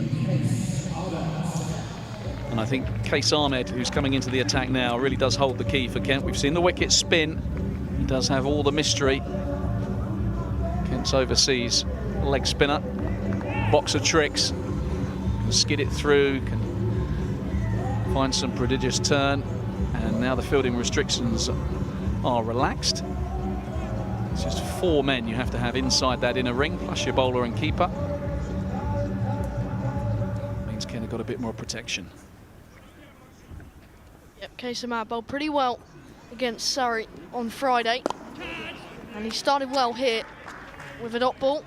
And I think Case Ahmed, who's coming into the attack now, really does hold the key for Kent. We've seen the wicket spin. He does have all the mystery. Kent's overseas leg spinner, box of tricks, can skid it through, can find some prodigious turn. And now the fielding restrictions are relaxed. It's just 4 men you have to have inside that inner ring, plus your bowler and keeper. Means Kent have got a bit more protection. Yep, Case Ahmed bowled pretty well against Surrey on Friday, and he started well here with a dot ball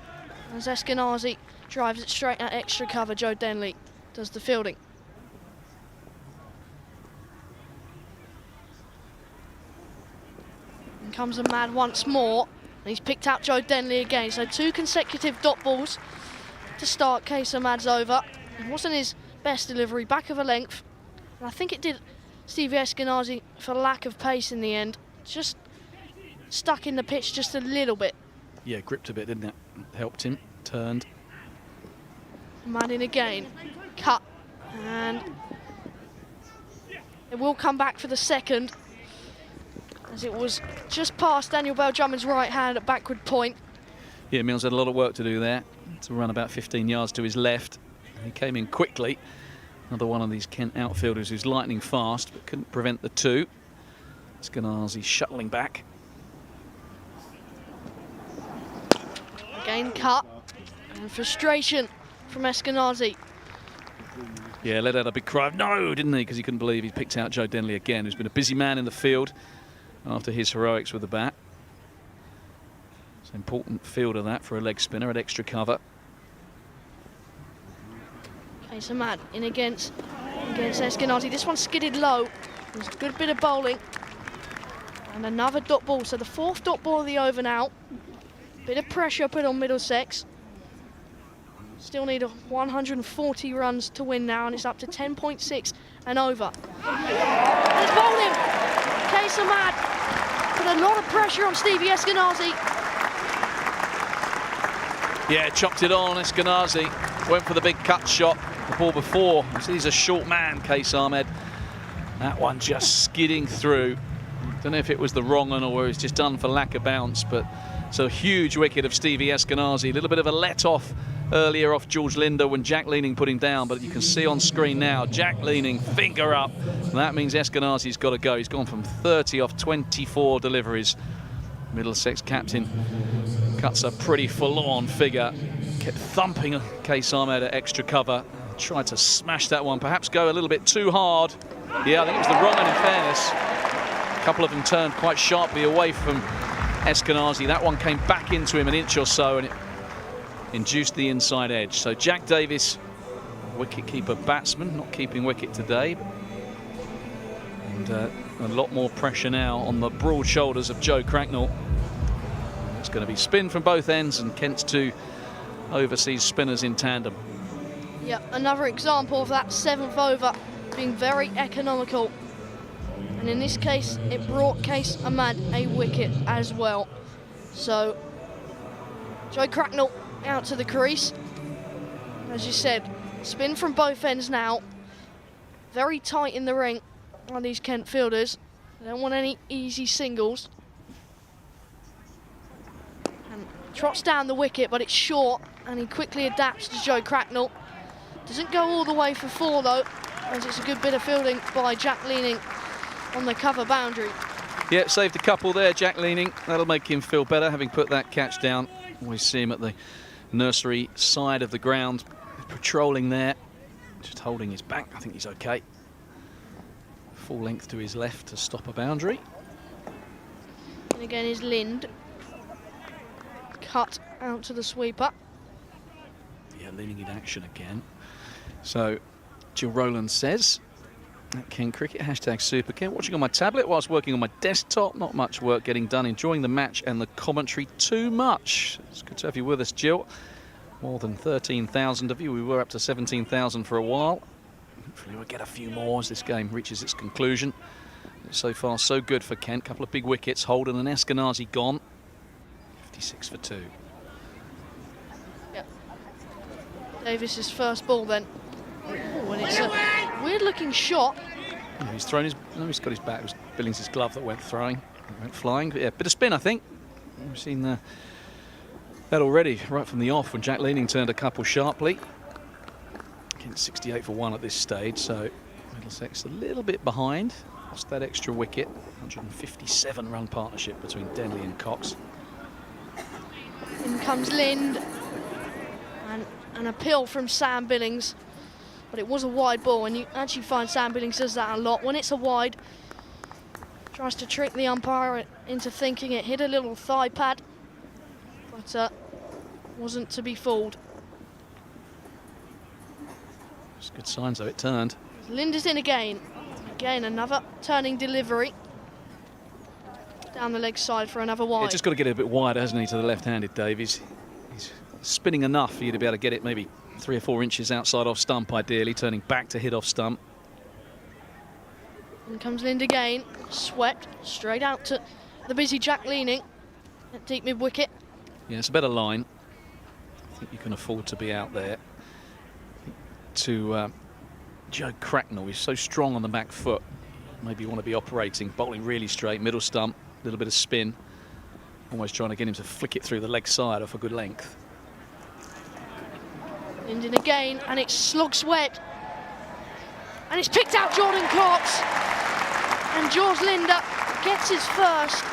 as Eskenazi drives it straight at extra cover. Joe Denley does the fielding. And comes Ahmed once more, and he's picked out Joe Denley again. So 2 consecutive dot balls to start Case Ahmed's over. It wasn't his best delivery, back of a length, and I think it did Stevie Eskenazi for lack of pace in the end. Just stuck in the pitch just a little bit. Yeah, gripped a bit, didn't it? Helped him, turned. Madden again. Cut. And it will come back for the second, as it was just past Daniel Bell-Drummond's right hand at backward point. Yeah, Mills had a lot of work to do there, to run about 15 yards to his left. He came in quickly. Another one of these Kent outfielders who's lightning fast, but couldn't prevent the two. Eskenazi shuttling back. Again cut. And frustration from Eskenazi. Yeah, let out a big cry of no, didn't he? Because he couldn't believe he picked out Joe Denley again, who's been a busy man in the field after his heroics with the bat. It's an important fielder that for a leg spinner at extra cover. Okay, so Matt in against Eskenazi. This one skidded low. There's a good bit of bowling. And another dot ball. So the fourth dot ball of the over now. Bit of pressure put on Middlesex. Still need 140 runs to win now, and it's up to 10.6 and over. And it's bowled him. Case Ahmad put a lot of pressure on Stevie Eskenazi. Yeah, chopped it on. Eskenazi went for the big cut shot the ball before. He's a short man, Case Ahmed. That one just skidding through. Don't know if it was the wrong one or it was just done for lack of bounce, but it's a huge wicket of Stevie Eskenazi. A little bit of a let-off earlier off George Linder when Jack Leaning put him down, but you can see on screen now, Jack Leaning, finger up. And that means Eskenazi's got to go. He's gone from 30 off 24 deliveries. Middlesex captain cuts a pretty full-on figure. Kept thumping Case Ahmed at extra cover. Tried to smash that one, perhaps go a little bit too hard. Yeah, I think it was the wrong one in fairness. A couple of them turned quite sharply away from Eskenazi. That one came back into him an inch or so, and it induced the inside edge. So Jack Davis, wicket-keeper batsman, not keeping wicket today. And a lot more pressure now on the broad shoulders of Joe Cracknell. It's going to be spin from both ends, and Kent's two overseas spinners in tandem. Yeah, another example of that seventh over being very economical. And in this case, it brought Case Ahmad a wicket as well. So Joe Cracknell out to the crease. As you said, spin from both ends now. Very tight in the ring on these Kent fielders. They don't want any easy singles. And trots down the wicket, but it's short, and he quickly adapts to Joe Cracknell. Doesn't go all the way for four though, as it's a good bit of fielding by Jack Leaning on the cover boundary. Yeah, saved a couple there, Jack Leaning. That'll make him feel better, having put that catch down. Always see him at the nursery side of the ground, patrolling there, just holding his back. I think he's okay. Full length to his left to stop a boundary. And again is Lind. Cut out to the sweeper. Yeah, Leaning in action again. So, Jill Rowland says, at Kent Cricket, #Super Kent. Watching on my tablet whilst working on my desktop. Not much work getting done. Enjoying the match and the commentary too much. It's good to have you with us, Jill. More than 13,000 of you. We were up to 17,000 for a while. Hopefully we'll get a few more as this game reaches its conclusion. So far, so good for Kent. Couple of big wickets. Holden and Eskenazi gone. 56 for 2. Yep. Davis's first ball then. Ooh, and it's a weird-looking shot. Yeah, he's thrown his. No, he's got his bat. It was Billings' glove that went flying. But yeah, bit of spin, I think. We've seen that already right from the off when Jack Leaning turned a couple sharply. Getting 68 for 1 at this stage, so Middlesex a little bit behind. Lost that extra wicket. 157-run partnership between Denley and Cox. In comes Lind. And an appeal from Sam Billings. But it was a wide ball, and you actually find Sam Billings does that a lot. When it's a wide, tries to trick the umpire into thinking it hit a little thigh pad, but wasn't to be fooled. It's good signs though, it turned. Lind is in again. Again, another turning delivery. Down the leg side for another wide. Yeah, just got to get it a bit wider, hasn't he, to the left-handed Davies. He's spinning enough for you to be able to get it maybe 3 or 4 inches outside off stump, ideally, turning back to hit off stump. In comes Lind again, swept straight out to the busy Jack Leaning at deep mid-wicket. Yeah, it's a better line. I think you can afford to be out there. to Joe Cracknell. He's so strong on the back foot. Maybe you want to be operating, bowling really straight, middle stump, a little bit of spin. Almost trying to get him to flick it through the leg side off a good length. Linden again, and it's slog sweat. And it's picked out Jordan Cox. And George Linder gets his first.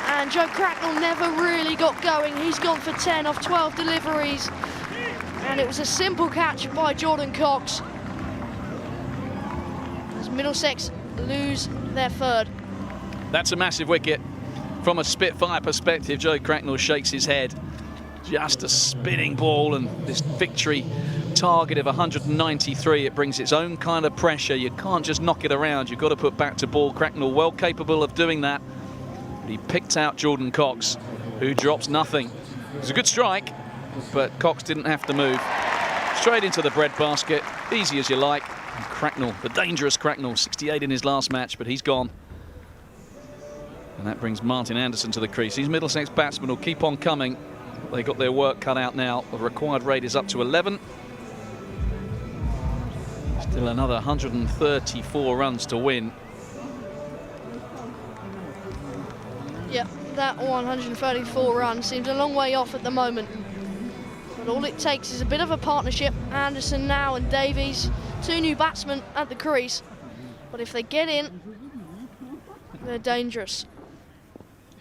And Joe Cracknell never really got going. He's gone for 10 off 12 deliveries. And it was a simple catch by Jordan Cox. As Middlesex lose their third. That's a massive wicket. From a Spitfire perspective, Joe Cracknell shakes his head. Just a spinning ball, and this victory target of 193, it brings its own kind of pressure. You can't just knock it around. You've got to put back to ball. Cracknell well capable of doing that. But he picked out Jordan Cox, who drops nothing. It was a good strike, but Cox didn't have to move. Straight into the breadbasket, easy as you like. And Cracknell, the dangerous Cracknell, 68 in his last match, but he's gone. And that brings Martin Anderson to the crease. These Middlesex batsmen will keep on coming. They got their work cut out now. The required rate is up to 11. Still another 134 runs to win. Yep, that 134 runs seems a long way off at the moment. But all it takes is a bit of a partnership. Anderson now and Davies, two new batsmen at the crease. But if they get in, they're dangerous.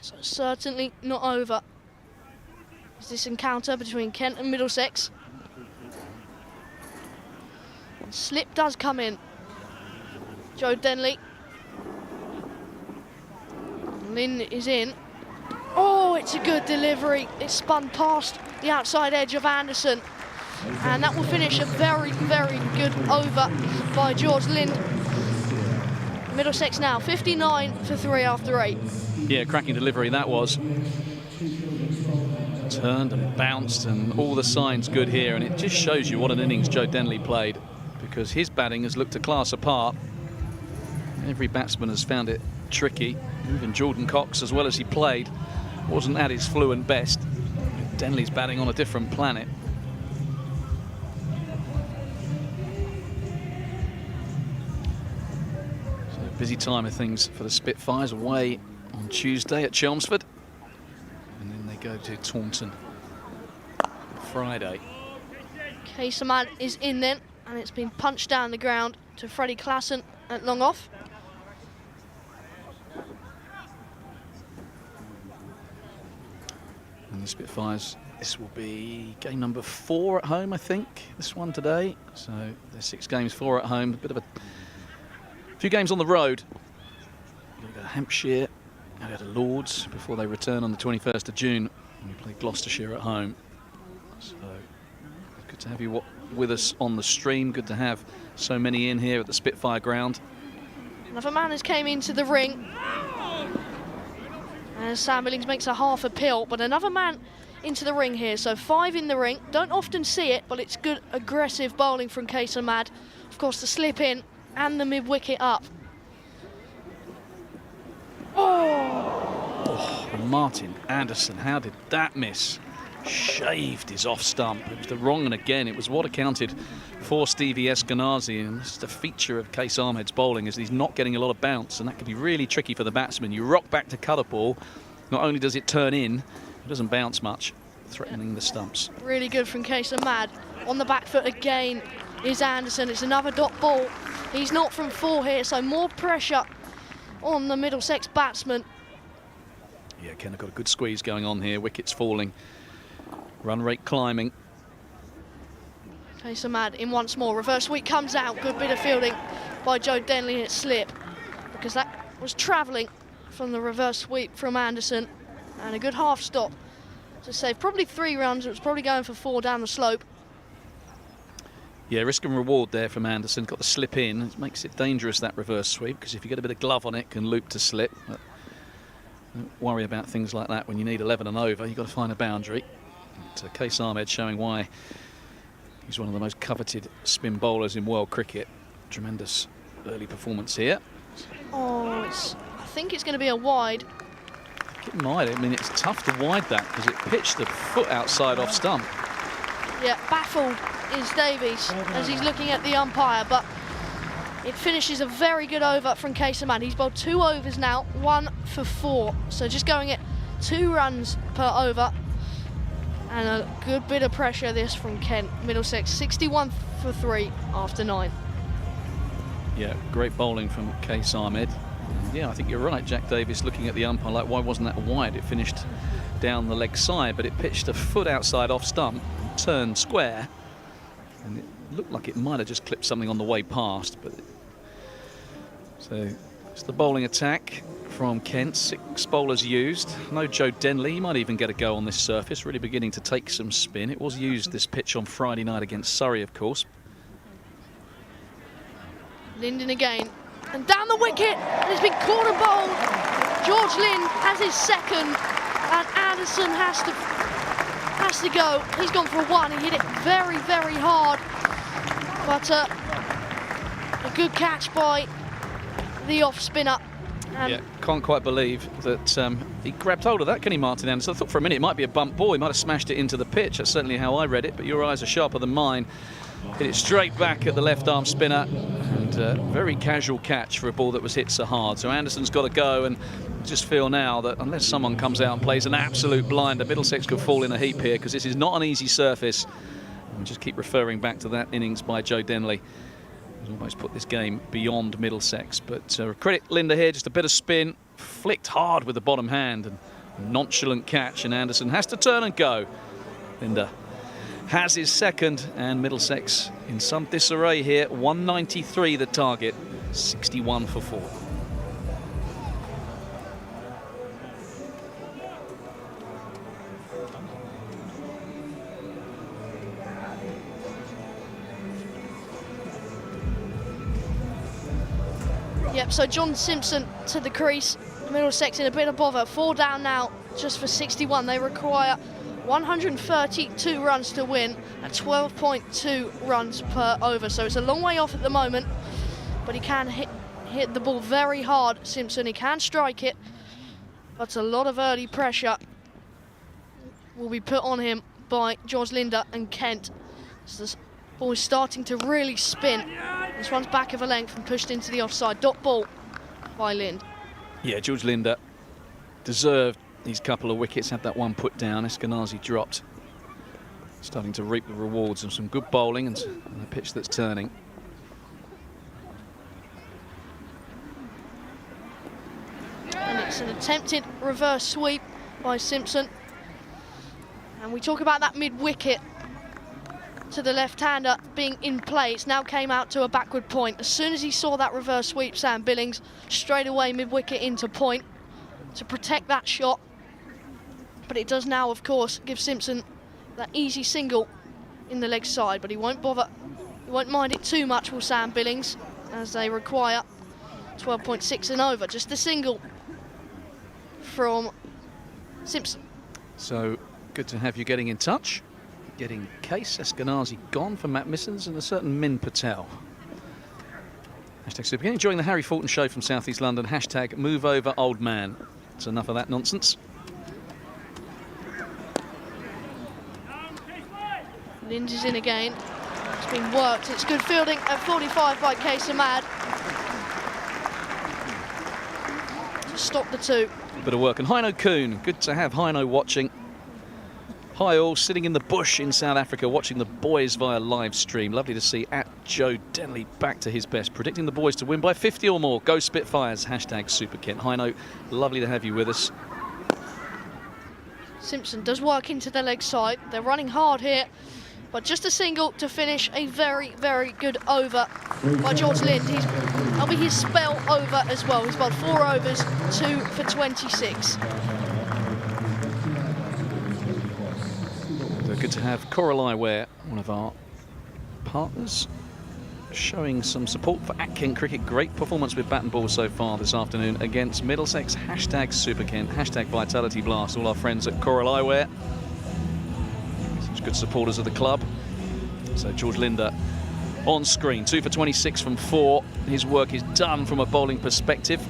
So certainly not over. Is this encounter between Kent and Middlesex? And slip does come in. Joe Denley. Lynn is in. Oh, it's a good delivery. It's spun past the outside edge of Anderson. And that will finish a very, very good over by George Lind. Middlesex now 59 for 3 after 8. Yeah, cracking delivery that was. Turned and bounced, and all the signs good here, and it just shows you what an innings Joe Denley played, because his batting has looked a class apart. Every batsman has found it tricky. Even Jordan Cox, as well as he played, wasn't at his fluent best. Denley's batting on a different planet. So busy time of things for the Spitfires, away on Tuesday at Chelmsford. And then they go to Taunton Friday. Caseman is in then, and it's been punched down the ground to Freddie Klassen at long off. And the Spitfires, this will be game number 4 at home, I think, this one today. So there's 6 games, 4 at home, a bit of a few games on the road. You're going to go to Hampshire, and go to Lords before they return on the 21st of June. And we play Gloucestershire at home. So good to have you with us on the stream. Good to have so many in here at the Spitfire Ground. Another man has came into the ring. And Sam Billings makes a half appeal, but another man into the ring here. So 5 in the ring. Don't often see it, but it's good aggressive bowling from Case Ahmad. Of course, the slip in and the mid-wicket up. Oh, Martin Anderson, how did that miss? Shaved his off stump. It was the wrong, and again, it was what accounted for Stevie Eskenazi. And this is the feature of Case Ahmed's bowling, is he's not getting a lot of bounce, and that can be really tricky for the batsman. You rock back to cut a ball, not only does it turn in, it doesn't bounce much, threatening the stumps. Really good from Case Ahmad. On the back foot again is Anderson. It's another dot ball. He's not from 4 here, so more pressure on the Middlesex batsman. Yeah, Ken have got a good squeeze going on here. Wickets falling, run rate climbing. Case Ahmad in once more. Reverse sweep comes out. Good bit of fielding by Joe Denley, and it slip, because that was travelling from the reverse sweep from Anderson, and a good half stop to save probably 3 runs. It was probably going for 4 down the slope. Yeah, risk and reward there from Anderson. Got the slip in. It makes it dangerous, that reverse sweep, because if you get a bit of glove on it, it can loop to slip. But don't worry about things like that when you need 11 and over. You've got to find a boundary. And Case Ahmed showing why he's one of the most coveted spin bowlers in world cricket. Tremendous early performance here. Oh, I think it's going to be a wide. It might. I mean, it's tough to wide that, because it pitched the foot outside off stump. Yeah, baffled is Davies as he's looking at the umpire, but it finishes a very good over from Casemad. He's bowled 2 overs now, 1 for 4. So just going at 2 runs per over. And a good bit of pressure this from Kent. Middlesex 61 for 3 after 9. Yeah, great bowling from Case Ahmed. Yeah, I think you're right, Jack Davis looking at the umpire like, why wasn't that wide? It finished down the leg side, but it pitched a foot outside off stump, turned square, and it looked like it might have just clipped something on the way past. But so it's the bowling attack from Kent. 6 bowlers used. No Joe Denley. He might even get a go on this surface. Really beginning to take some spin. It was used, this pitch, on Friday night against Surrey, of course. Linden again, and down the wicket, and it's been caught and bowled. George Lind has his second, and Anderson has to go. He's gone for a 1. He hit it very, very hard, but a good catch by the off spinner. Yeah, can't quite believe that he grabbed hold of that, can he, Martin Anderson? I thought for a minute it might be a bump ball. He might have smashed it into the pitch. That's certainly how I read it, but your eyes are sharper than mine. Hit it straight back at the left arm spinner, and very casual catch for a ball that was hit so hard. So Anderson's got to go, and just feel now that unless someone comes out and plays an absolute blinder, Middlesex could fall in a heap here, because this is not an easy surface. And just keep referring back to that innings by Joe Denley. He's almost put this game beyond Middlesex. But credit Linda here, just a bit of spin, flicked hard with the bottom hand, and nonchalant catch, and Anderson has to turn and go. Linda has his second, and Middlesex in some disarray here. 193 the target, 61 for 4. Yep, so John Simpson to the crease. Middlesex in a bit of bother. 4 down now, just for 61. They require 132 runs to win at 12.2 runs per over. So it's a long way off at the moment, but he can hit the ball very hard, Simpson. He can strike it, but a lot of early pressure will be put on him by George Linder and Kent. So this ball is starting to really spin. This one's back of a length and pushed into the offside. Dot ball by Lind. Yeah, George Linder deserved these couple of wickets, had that one put down. Eskenazi dropped. Starting to reap the rewards of some good bowling and a pitch that's turning. And it's an attempted reverse sweep by Simpson. And we talk about that mid-wicket to the left-hander being in play. It's now came out to a backward point. As soon as he saw that reverse sweep, Sam Billings straight away mid-wicket into point to protect that shot. But it does now, of course, give Simpson that easy single in the leg side, but he won't bother. He won't mind it too much, will Sam Billings, as they require 12.6 and over. Just a single from Simpson. So good to have you getting in touch. Getting Case Eskenazi gone for Matt Missons and a certain Min Patel. Hashtag Super. Enjoying the Harry Fulton show from South East London. Hashtag move over old man. That's enough of that nonsense. Lind is in again. It's been worked. It's good fielding at 45 by Case Ahmad. To stop the 2. A bit of work. And Heino Kuhn. Good to have Heino watching. Hi all, sitting in the bush in South Africa watching the boys via live stream. Lovely to see at Joe Denley back to his best. Predicting the boys to win by 50 or more. Go Spitfires. Hashtag Super Kent. Heino, lovely to have you with us. Simpson does work into the leg side. They're running hard here, but just a single to finish a very, very good over by George Lind. That'll be his spell over as well. He's bowled 4 overs, 2 for 26. Good to have Coral Eyewear, one of our partners, showing some support for At-Kent Cricket. Great performance with bat and ball so far this afternoon against Middlesex. Hashtag Super Kent, hashtag Vitality Blast. All our friends at Coral Eyewear, such good supporters of the club. So George Linder on screen, 2 for 26 from 4. His work is done from a bowling perspective.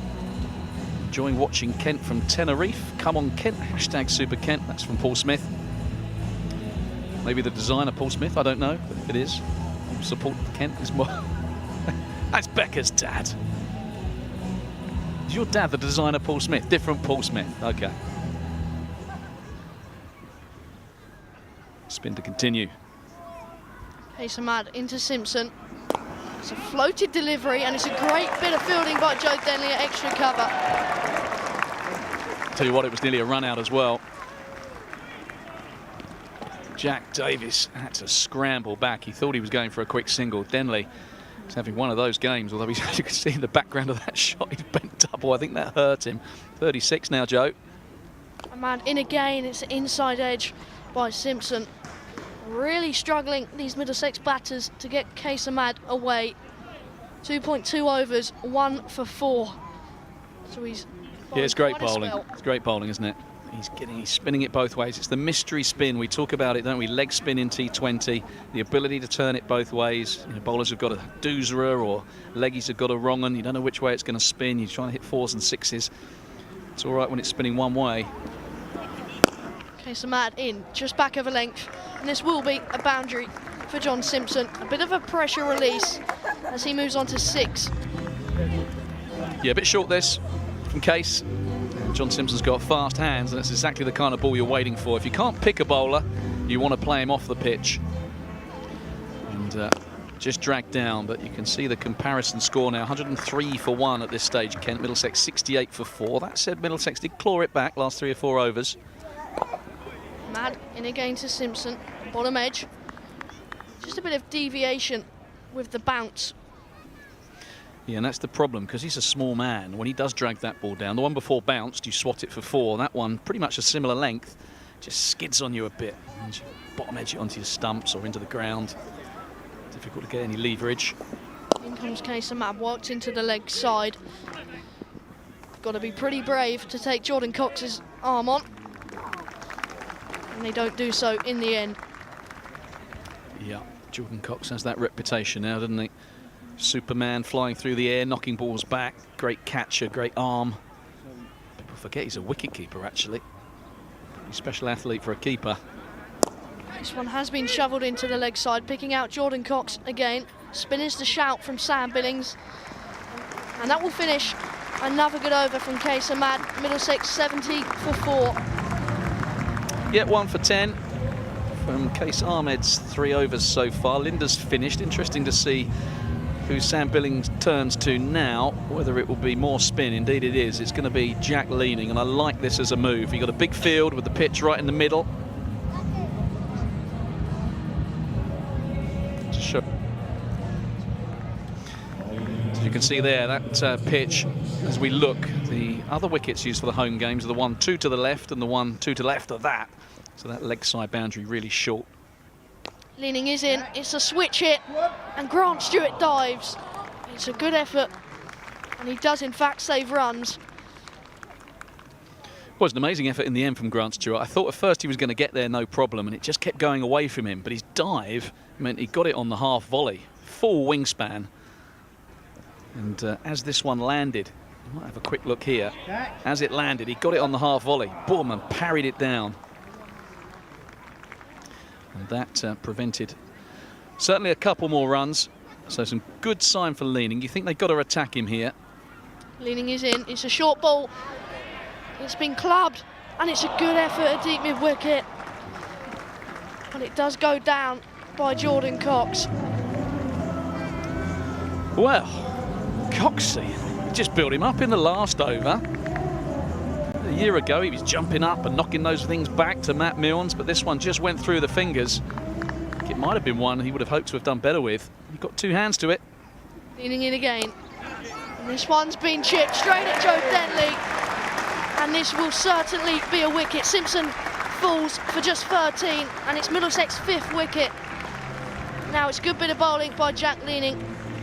Enjoying watching Kent from Tenerife. Come on Kent, hashtag Super Kent. That's from Paul Smith. Maybe the designer, Paul Smith, I don't know. But if it is, support Kent is more. That's Becca's dad. Is your dad the designer, Paul Smith? Different Paul Smith, okay. Spin to continue. Kayser into Simpson. It's a floated delivery, and it's a great bit of fielding by Joe Denley at extra cover. Tell you what, it was nearly a run out as well. Jack Davis had to scramble back. He thought he was going for a quick single. Denley is having one of those games, although he's, as you can see in the background of that shot, he's bent double. I think that hurt him. 36 now, Joe. And in again, it's an inside edge by Simpson. Really struggling, these Middlesex batters, to get Kayser away. 2.2 overs, 1 for 4. So he's yeah, it's great quite a bowling. spell. It's great bowling, isn't it? He's spinning it both ways. It's the mystery spin. We talk about it, don't we? Leg spin in T20, the ability to turn it both ways. You know, bowlers have got a doozerer or leggies have got a wrong one. You don't know which way it's going to spin. You're trying to hit 4s and 6s. It's all right when it's spinning one way. Kayser in, just back of a length. And this will be a boundary for John Simpson. A bit of a pressure release as he moves on to 6. Yeah, a bit short this from Case. John Simpson's got fast hands, and that's exactly the kind of ball you're waiting for. If you can't pick a bowler, you want to play him off the pitch. And just dragged down, but you can see the comparison score now. 103 for 1 at this stage, Kent. Middlesex 68 for 4. That said, Middlesex did claw it back last 3 or 4 overs. In again to Simpson, bottom edge. Just a bit of deviation with the bounce. Yeah, and that's the problem, because he's a small man. When he does drag that ball down, the one before bounced, you swat it for 4. That one, pretty much a similar length, just skids on you a bit. And you bottom edge it onto your stumps or into the ground. Difficult to get any leverage. In comes Kayser, walked into the leg side. Got to be pretty brave to take Jordan Cox's arm on. And they don't do so in the end. Yeah, Jordan Cox has that reputation now, doesn't he? Superman flying through the air, knocking balls back. Great catcher, great arm. People forget he's a wicket keeper, actually. Pretty special athlete for a keeper. This one has been shoveled into the leg side, picking out Jordan Cox again. Spin is the shout from Sam Billings. And that will finish another good over from Kayser. Middlesex 70 for 4. Yeah, 1 for 10 from Case Ahmed's 3 overs so far. Linda's finished. Interesting to see who Sam Billings turns to now, whether it will be more spin. Indeed it is. It's going to be Jack leaning, and I like this as a move. You've got a big field with the pitch right in the middle. Sure. As you can see there, that pitch, as we look, the other wickets used for the home games are the 1-2 to the left and the 1-2 to the left of that. So that leg side boundary really short. Leaning is in, it's a switch hit, and Grant Stewart dives. It's a good effort, and he does in fact save runs. Well, it's an amazing effort in the end from Grant Stewart. I thought at first he was going to get there no problem, and it just kept going away from him, but his dive meant he got it on the half volley. Full wingspan. And as this one landed, I might have a quick look here. As it landed, he got it on the half volley. Boom, and parried it down. And that prevented certainly a couple more runs. So some good sign for Leaning. You think they've got to attack him here? Leaning is in. It's a short ball. It's been clubbed, and it's a good effort at deep mid wicket. And it does go down by Jordan Cox. Well, Coxie just built him up in the last over. A year ago, he was jumping up and knocking those things back to Matt Milnes, but this one just went through the fingers. It might have been one he would have hoped to have done better with. He got 2 hands to it. Leaning in again. And this one's been chipped straight at Joe Denley. And this will certainly be a wicket. Simpson falls for just 13, and it's Middlesex 5th wicket. Now it's a good bit of bowling by Jack Leaning.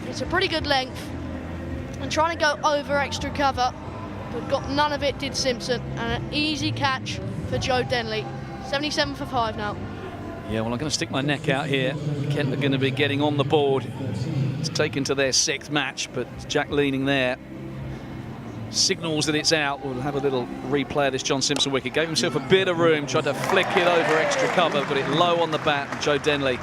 It's a pretty good length. And trying to go over extra cover. But got none of it, did Simpson, and an easy catch for Joe Denley. 77 for 5 now. Yeah, well, I'm going to stick my neck out here. Kent are going to be getting on the board. It's taken to their 6th match, but Jack Leaning there. signals that it's out. We'll have a little replay of this John Simpson wicket. Gave himself a bit of room, tried to flick it over extra cover, got it low on the bat. And Joe Denley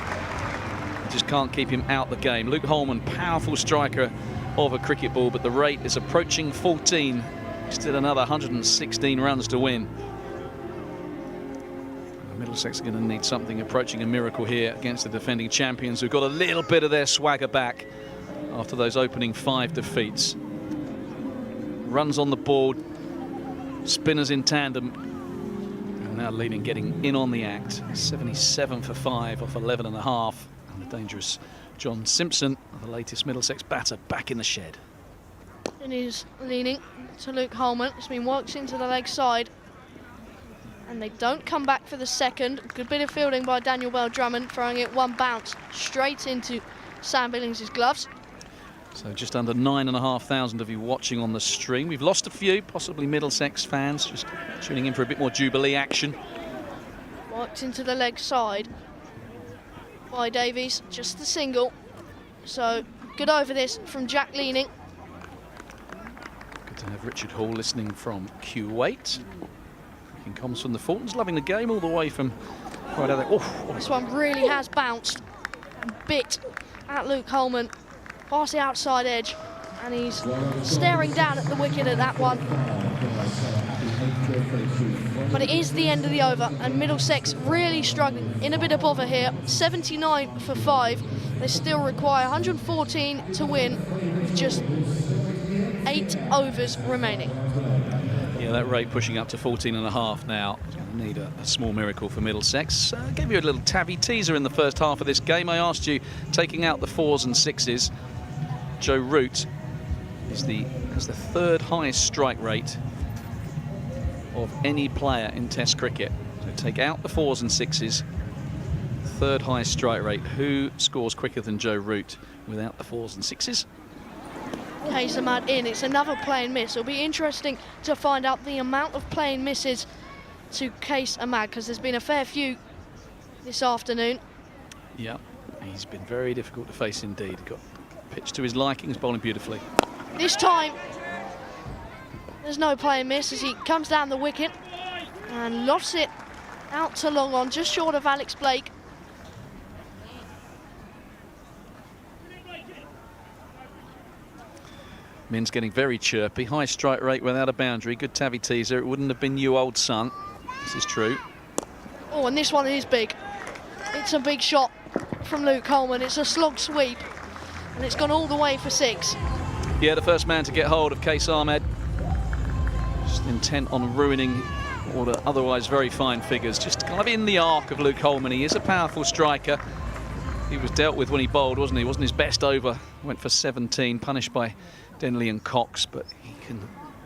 just can't keep him out the game. Luke Holman, powerful striker of a cricket ball, but the rate is approaching 14. Still another 116 runs to win. Middlesex are going to need something approaching a miracle here against the defending champions, who've got a little bit of their swagger back after those opening 5 defeats. Runs on the board, spinners in tandem, and now leading, getting in on the act. 77 for 5 off 11.5, and the dangerous John Simpson, the latest Middlesex batter, back in the shed. And he's leaning to Luke Holman. It's been worked into the leg side, and they don't come back for the second. Good bit of fielding by Daniel Bell-Drummond, throwing it one bounce straight into Sam Billings' gloves. So just under 9,500 of you watching on the stream. We've lost a few, possibly Middlesex fans, just tuning in for a bit more Jubilee action. Worked into the leg side by Davies, just the single. So good over this from Jack Leaning. Good to have Richard Hall listening from Kuwait. Making comms from the Fultons, loving the game all the way from right out there. Oh, this one really has bounced and bit at Luke Holman past the outside edge, and he's staring down at the wicket at that one. But it is the end of the over, and Middlesex really struggling, in a bit of bother here. 79 for 5. They still require 114 to win with just 8 overs remaining. Yeah, that rate pushing up to 14.5 now. It's going to need a small miracle for Middlesex. I gave you a little tabby teaser in the first half of this game. I asked you, taking out the 4s and 6s, Joe Root has the 3rd highest strike rate of any player in Test cricket. So take out the 4s and 6s, 3rd highest strike rate. Who scores quicker than Joe Root without the 4s and 6s? Case Ahmad in. It's another play and miss. It'll be interesting to find out the amount of play and misses to Case Ahmad, because there's been a fair few this afternoon. Yeah, he's been very difficult to face indeed. Got pitched to his liking, he's bowling beautifully. This time, there's no play and miss as he comes down the wicket and lofts it out to long on, just short of Alex Blake. Min's getting very chirpy. High strike rate without a boundary. Good tabby teaser. It wouldn't have been you, old son. This is true. Oh, and this one is big. It's a big shot from Luke Holman. It's a slog sweep, and it's gone all the way for 6. Yeah, the first man to get hold of Case Ahmed. Just intent on ruining all the otherwise very fine figures. Just kind of in the arc of Luke Holman. He is a powerful striker. He was dealt with when he bowled, wasn't he? Wasn't his best over. Went for 17, punished by Denley and Cox, but he can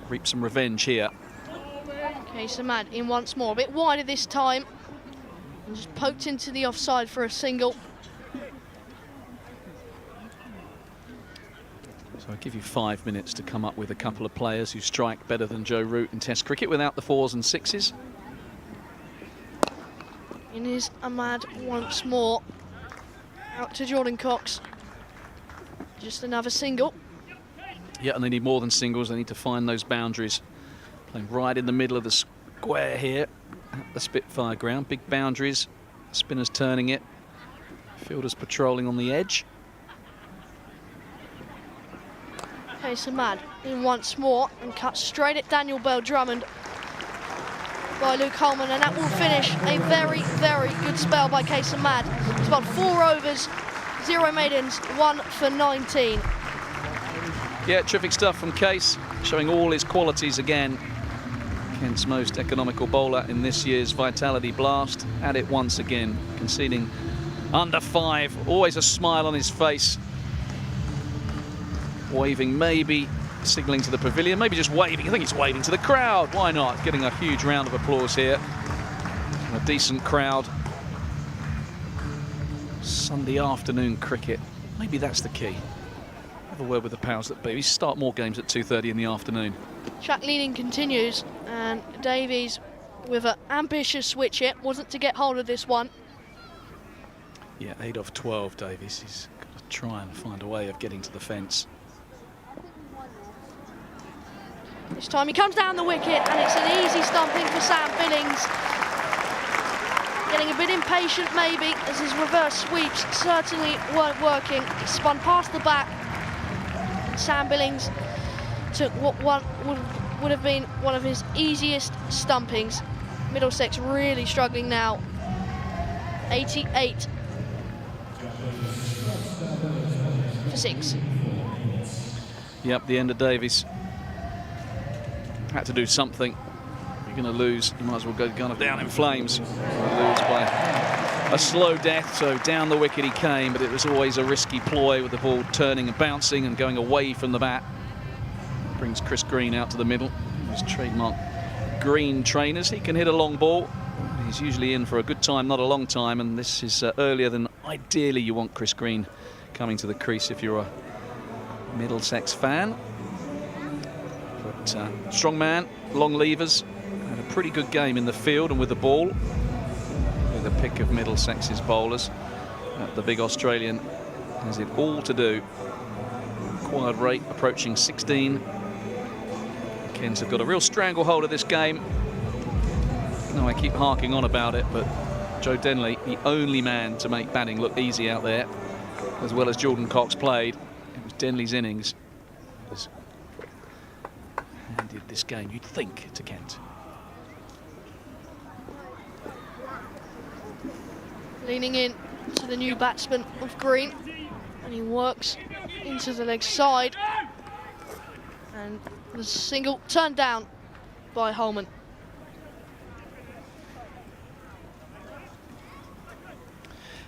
reap some revenge here. Case Ahmad in once more, a bit wider this time, and just poked into the offside for a single. So I'll give you 5 minutes to come up with a couple of players who strike better than Joe Root in Test cricket without the 4s and 6s. In is Ahmad once more. Out to Jordan Cox. Just another single. Yeah, and they need more than singles. They need to find those boundaries. Playing right in the middle of the square here at the Spitfire Ground. Big boundaries. Spinners turning it. Fielders patrolling on the edge. Case Ahmad in once more and cuts straight at Daniel Bell-Drummond by Luke Holman, and that will finish a very, very good spell by Case Ahmad. It's about 4 overs, 0 maidens, 1 for 19. Yeah, terrific stuff from Case, showing all his qualities again. Kent's most economical bowler in this year's Vitality Blast. At it once again, conceding under 5. Always a smile on his face. Waving, maybe signalling to the pavilion, maybe just waving. I think he's waving to the crowd. Why not? Getting a huge round of applause here. A decent crowd. Sunday afternoon cricket. Maybe that's the key. Have a word with the powers that be. We start more games at 2:30 in the afternoon. Track leading continues, and Davies with an ambitious switch hit. Wasn't to get hold of this one. Yeah, 8 off 12, Davies. He's got to try and find a way of getting to the fence. This time he comes down the wicket, and it's an easy stumping for Sam Billings. Getting a bit impatient maybe, as his reverse sweeps certainly weren't working. He spun past the back. Sam Billings took what would have been one of his easiest stumpings. Middlesex really struggling now. 88 for 6. Yep, the end of Davies. Had to do something. You're going to lose, you might as well go kind of down in flames. Lose by a slow death, so down the wicket he came, but it was always a risky ploy with the ball turning and bouncing and going away from the bat. Brings Chris Green out to the middle. His trademark green trainers. He can hit a long ball. He's usually in for a good time, not a long time, and this is earlier than ideally you want Chris Green coming to the crease if you're a Middlesex fan. But strong man, long levers, had a pretty good game in the field and with the ball. With a pick of Middlesex's bowlers. The big Australian has it all to do. Acquired rate approaching 16. Kens have got a real stranglehold of this game. No, I keep harking on about it, but Joe Denley, the only man to make batting look easy out there, as well as Jordan Cox played. It was Denley's innings that handed this game, you'd think, to Kent. Leaning in to the new batsman of Green, and he works into the leg side, and the single turned down by Holman.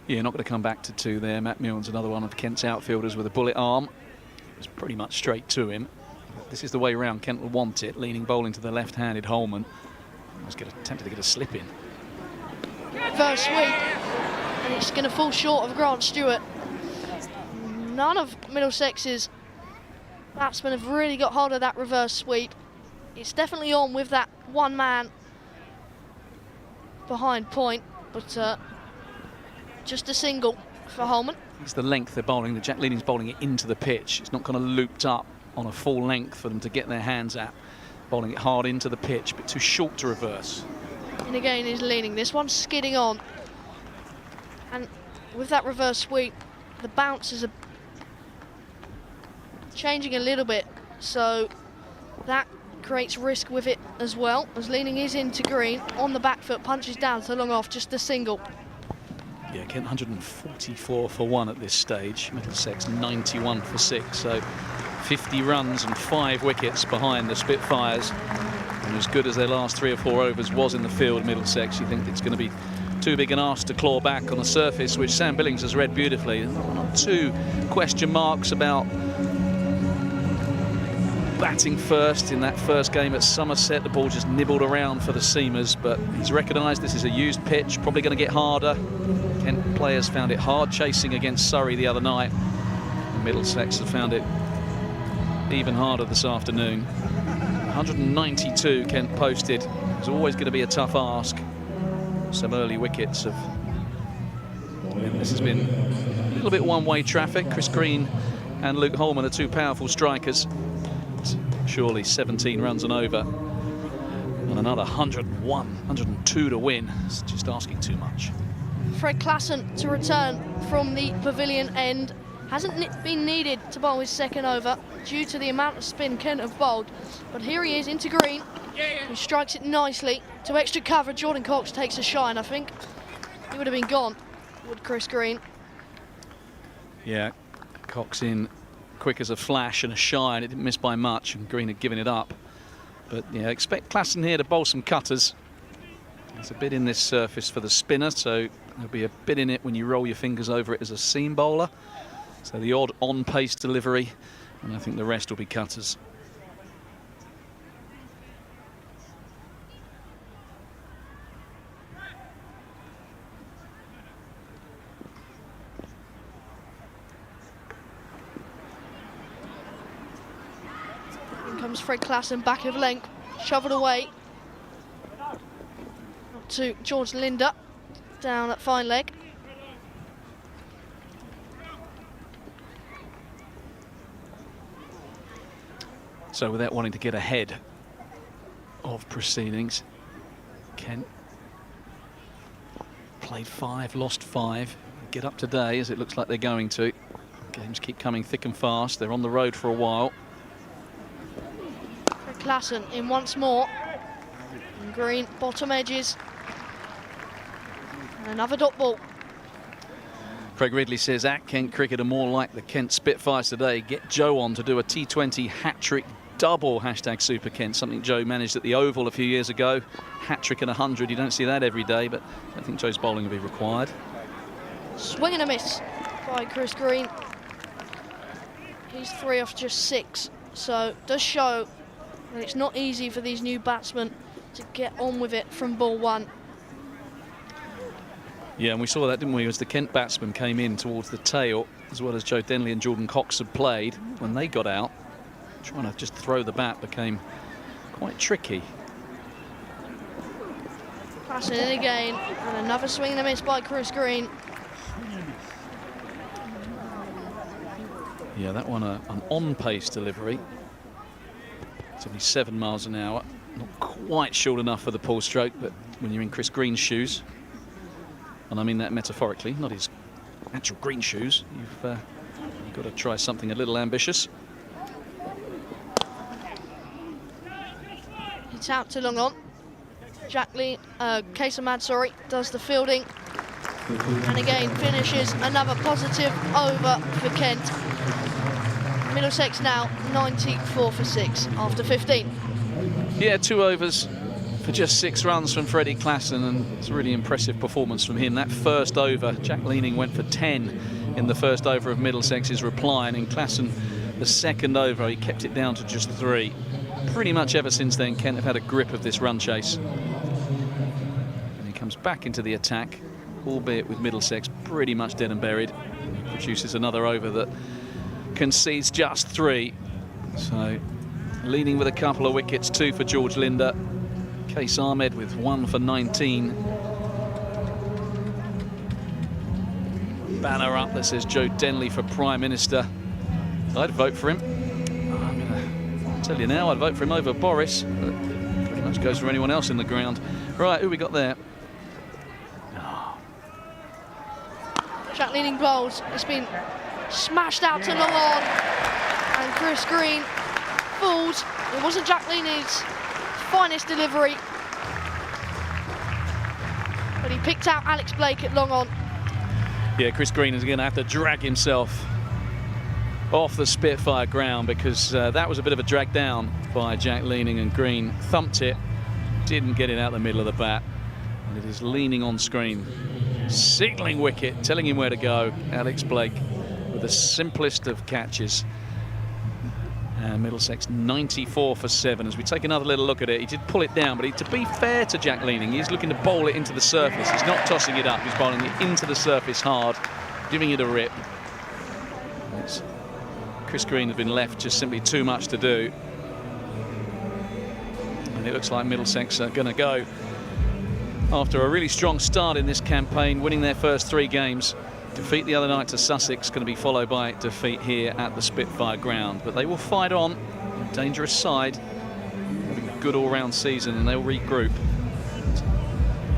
Yeah, not going to come back to 2 there. Matt Milne's another one of Kent's outfielders with a bullet arm. It was pretty much straight to him. This is the way round Kent will want it, leaning bowling to the left-handed Holman. I was attempted to get a slip in. Reverse sweep, and it's going to fall short of Grant Stewart. None of Middlesex's batsmen have really got hold of that reverse sweep. It's definitely on with that one man behind point, but just a single for Holman. It's the length they're bowling. The Jack Leading's bowling it into the pitch. It's not kind of looped up on a full length for them to get their hands at. Bowling it hard into the pitch, but too short to reverse. And again is Leading. This one's skidding on. And with that reverse sweep, the bounces are changing a little bit, so that creates risk with it as well, as Leading is into Green on the back foot, punches down to long off, just a single. Yeah, Kent 144 for 1 at this stage. Middlesex 91 for 6, so 50 runs and 5 wickets behind the Spitfires. And as good as their last 3 or 4 overs was in the field, Middlesex, you think it's going to be too big an ask to claw back on the surface, which Sam Billings has read beautifully. Not 2 question marks about batting first in that first game at Somerset. The ball just nibbled around for the seamers, but he's recognised this is a used pitch, probably going to get harder. Kent players found it hard chasing against Surrey the other night. Middlesex have found it even harder this afternoon. 192 Kent posted. It's always going to be a tough ask. Some early wickets have... This has been a little bit one-way traffic. Chris Green and Luke Holman are 2 powerful strikers. Surely 17 runs and over. And another 101, 102 to win. It's just asking too much. Fred Klassen to return from the pavilion end. Hasn't been needed to bowl his second over due to the amount of spin Kent have bowled. But here he is into Green. He strikes it nicely to extra cover. Jordan Cox takes a shine. I think he would have been gone, would Chris Green. Yeah, Cox in quick as a flash and a shine. It didn't miss by much, and Green had given it up. But yeah, expect Klassen here to bowl some cutters. There's a bit in this surface for the spinner, so there'll be a bit in it when you roll your fingers over it as a seam bowler. So the odd on-pace delivery, and I think the rest will be cutters. In comes Fred Klassen, back of length, shovelled away. Up to George Linder, down at fine leg. So without wanting to get ahead of proceedings. Kent played 5, lost 5. Get up today, as it looks like they're going to. Games keep coming thick and fast. They're on the road for a while. Klassen in once more. And Green, bottom edges. And another dot ball. Craig Ridley says at Kent Cricket are more like the Kent Spitfires today. Get Joe on to do a T20 hat-trick double, hashtag Super Kent, something Joe managed at the Oval a few years ago. Hat-trick and 100, you don't see that every day, but I don't think Joe's bowling will be required. Swing and a miss by Chris Green. He's 3 off just 6, so does show that it's not easy for these new batsmen to get on with it from ball 1. Yeah, and we saw that, didn't we, as the Kent batsmen came in towards the tail, as well as Joe Denley and Jordan Cox had played. When they got out, trying to just throw the bat became quite tricky. Passing in again, and another swing and a miss by Chris Green. Yeah, that one an on-pace delivery. It's only 7 miles an hour. Not quite short enough for the pull stroke, but when you're in Chris Green's shoes, and I mean that metaphorically, not his actual green shoes, you've got to try something a little ambitious. It's out to long on. Jack Lee, Kayser sorry, does the fielding. And again finishes another positive over for Kent. Middlesex now 94 for 6 after 15. Yeah, 2 overs for just 6 runs from Freddie Klassen, and it's a really impressive performance from him. That first over, Jack Leaning went for 10 in the first over of Middlesex's reply, and in Klassen, the second over, he kept it down to just 3. Pretty much ever since then, Kent have had a grip of this run chase. And he comes back into the attack, albeit with Middlesex pretty much dead and buried. He produces another over that concedes just 3. So Leaning with a couple of wickets, 2 for George Linder. Case Ahmed with 1 for 19. Banner up that says Joe Denley for Prime Minister. I'd vote for him. I'm going to tell you now, I'd vote for him over Boris. But pretty much goes for anyone else in the ground. Right, who we got there? Jack Leaning bowls. It's been smashed out to long on. And Chris Green falls. It wasn't Jack Leaning's finest delivery, but he picked out Alex Blake at long on. Yeah, Chris Green is going to have to drag himself off the Spitfire ground, because that was a bit of a drag down by Jack Leaning, and Green thumped it, didn't get it out the middle of the bat, and it is Leaning on screen, signalling wicket, telling him where to go. Alex Blake with the simplest of catches. And Middlesex 94 for 7. As we take another little look at it, he did pull it down, but to be fair to Jack Leaning, he's looking to bowl it into the surface. He's not tossing it up, he's bowling it into the surface hard, giving it a rip. Chris Green has been left just simply too much to do. And it looks like Middlesex are going to go after a really strong start in this campaign, winning their first 3 games. Defeat the other night to Sussex, going to be followed by defeat here at the Spitfire Ground. But they will fight on. Dangerous side. Having a good all-round season, and they'll regroup.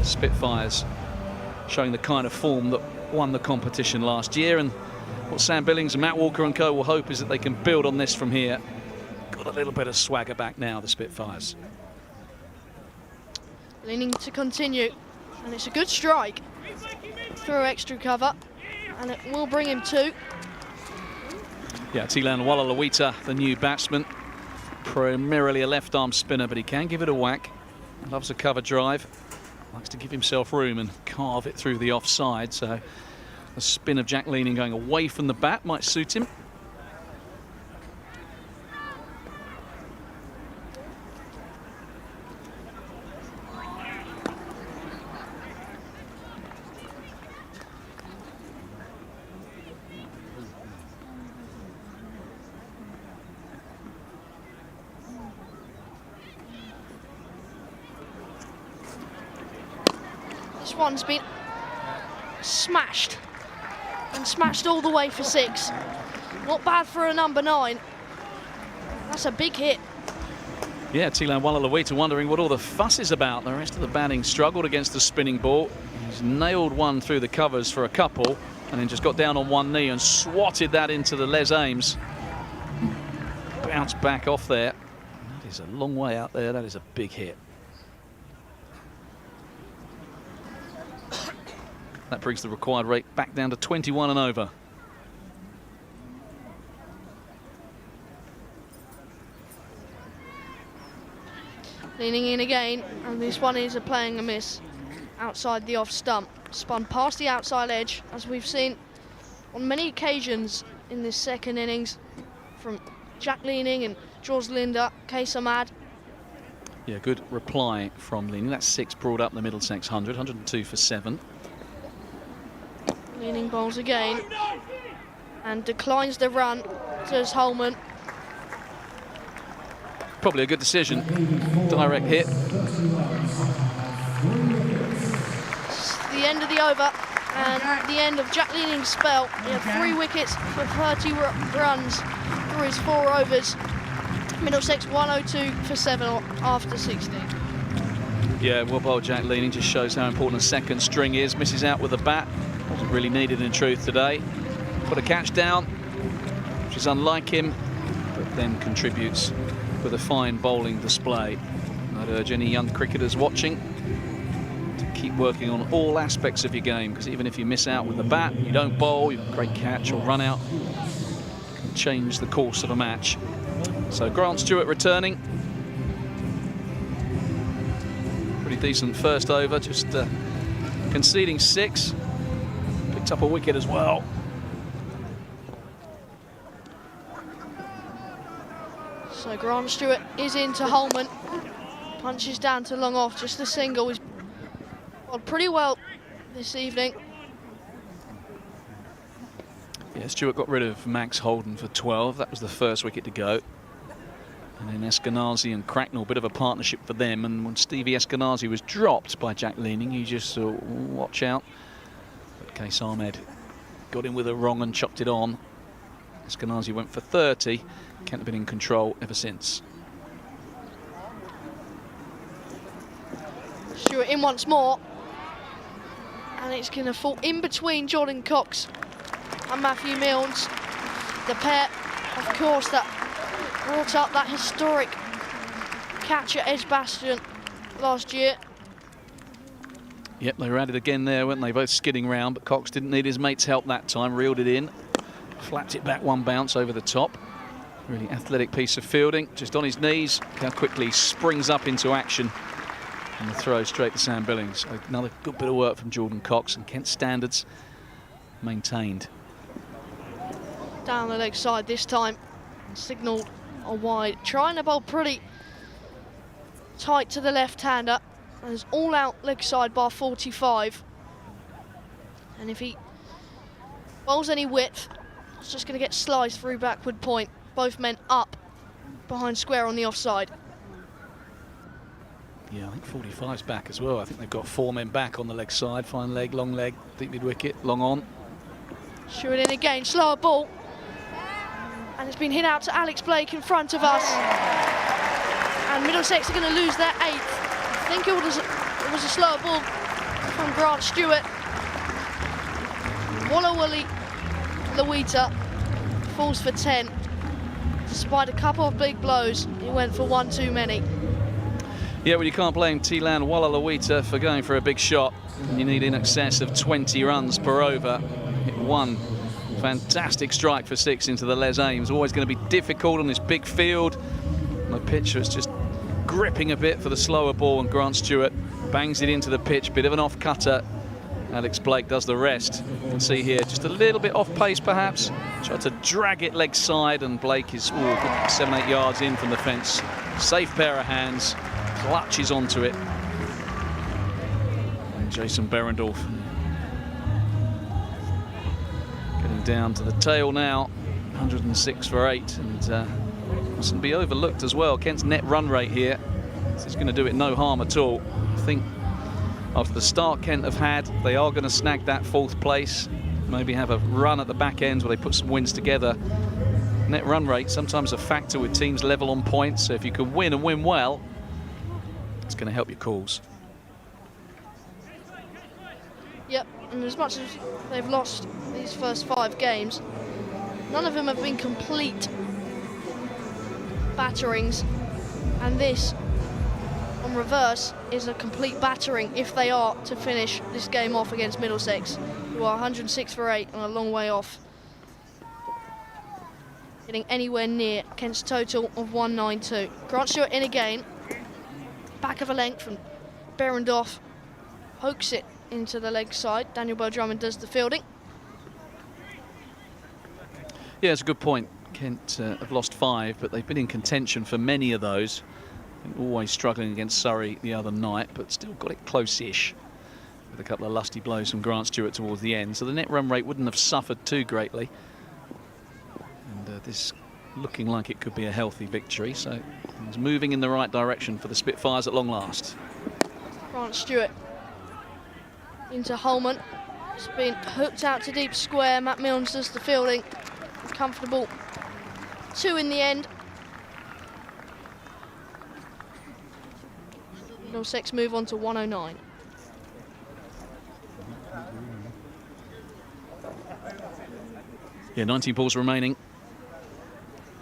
Spitfires showing the kind of form that won the competition last year, and what Sam Billings and Matt Walker and co will hope is that they can build on this from here. Got a little bit of swagger back now, the Spitfires. Leaning to continue, and it's a good strike through extra cover, and it will bring him 2. Yeah, Tilan Walalawita, the new batsman, primarily a left-arm spinner, but he can give it a whack. Loves a cover drive, likes to give himself room and carve it through the offside, so the spin of Jack Leaning going away from the bat might suit him. This one's been smashed, and smashed all the way for 6. Not bad for a number 9. That's a big hit. Yeah, Tilan Walalawita wondering what all the fuss is about. The rest of the batting struggled against the spinning ball. He's nailed one through the covers for a couple and then just got down on one knee and swatted that into the Les Ames. Bounced back off there. That is a long way out there. That is a big hit. That brings the required rate back down to 21 and over. Leaning in again, and this one is playing a miss outside the off stump. Spun past the outside edge, as we've seen on many occasions in this second innings from Jack Leaning and George Linder, Case Ahmad. Yeah, good reply from Leaning. That's 6 brought up the Middlesex 100, 102 for 7. Leaning bowls again and declines the run to Holman. Probably a good decision. Direct hit. It's the end of the over and the end of Jack Leaning's spell. He had 3 wickets for 30 runs through his 4 overs. Middlesex 102 for 7 after 16. Yeah, well bowled Jack Leaning. Just shows how important a second string is. Misses out with a bat. Wasn't really needed in truth today. Put a catch down, which is unlike him, but then contributes with a fine bowling display. I'd urge any young cricketers watching to keep working on all aspects of your game, because even if you miss out with the bat, you don't bowl, you have a great catch or run out, can change the course of a match. So Grant Stewart returning. Pretty decent first over, just conceding 6. Picked up a wicket as well. So Grant Stewart is into Holman. Punches down to long off, just a single. He's bowled pretty well this evening. Yeah, Stewart got rid of Max Holden for 12. That was the first wicket to go. And then Eskenazi and Cracknell, bit of a partnership for them. And when Stevie Eskenazi was dropped by Jack Leaning, he just watch out. But Case Ahmed got in with a wrong and chopped it on. Eskenazi went for 30. Kent have been in control ever since. Stewart in once more. And it's going to fall in between Jordan Cox and Matthew Milnes. The pair, of course, that brought up that historic catch at Edgbaston last year. Yep, they were at it again there, weren't they? Both skidding round, but Cox didn't need his mate's help that time. Reeled it in, flapped it back one bounce over the top. Really athletic piece of fielding, just on his knees. Look how quickly he springs up into action. And the throw straight to Sam Billings. So another good bit of work from Jordan Cox, and Kent's standards maintained. Down the leg side this time, signalled a wide. Trying to bowl pretty tight to the left-hander. There's all out leg side bar 45. And if he bowls any width, it's just going to get sliced through backward point. Both men up behind square on the offside. Yeah, I think 45's back as well. I think they've got 4 men back on the leg side. Fine leg, long leg, deep mid wicket, long on. Shooting in again, slower ball. And it's been hit out to Alex Blake in front of us. And Middlesex are going to lose their 8th. I think it was a slower ball from Grant Stewart. Walalawita falls for 10. Despite a couple of big blows, he went for 1 too many. Yeah, well, you can't blame Tilan Walalawita for going for a big shot. You need in excess of 20 runs per over. Hit 1 fantastic strike for 6 into the Les Ames. Always going to be difficult on this big field. And the pitcher is just gripping a bit for the slower ball, and Grant Stewart bangs it into the pitch. Bit of an off-cutter. Alex Blake does the rest. You can see here just a little bit off pace perhaps. Tried to drag it leg side, and Blake is 7-8 yards in from the fence. Safe pair of hands, clutches onto it. And Jason Berendorf getting down to the tail now. 106 for 8, and mustn't be overlooked as well. Kent's net run rate here, this is going to do it no harm at all. I think after the start Kent have had, they are going to snag that 4th place. Maybe have a run at the back end where they put some wins together. net run rate sometimes a factor with teams level on points. So if you can win and win well, it's going to help your cause. Yep, and as much as they've lost these first 5 games, none of them have been complete batterings, and this on reverse is a complete battering if they are to finish this game off against Middlesex, who are 106 for 8 and a long way off getting anywhere near Kent's total of 192. Grant Stewart in again, back of a length from Behrendorff, pokes it into the leg side. Daniel Bell-Drummond does the fielding. Yeah, it's a good point. Kent have lost 5, but they've been in contention for many of those. Always struggling against Surrey the other night, but still got it close-ish with a couple of lusty blows from Grant Stewart towards the end. So the net run rate wouldn't have suffered too greatly. And this looking like it could be a healthy victory. So it's moving in the right direction for the Spitfires at long last. Grant Stewart into Holman. It's been hooked out to deep square. Matt Milnes does the fielding. Comfortable 2 in the end. Middlesex move on to 109. Yeah, 19 balls remaining.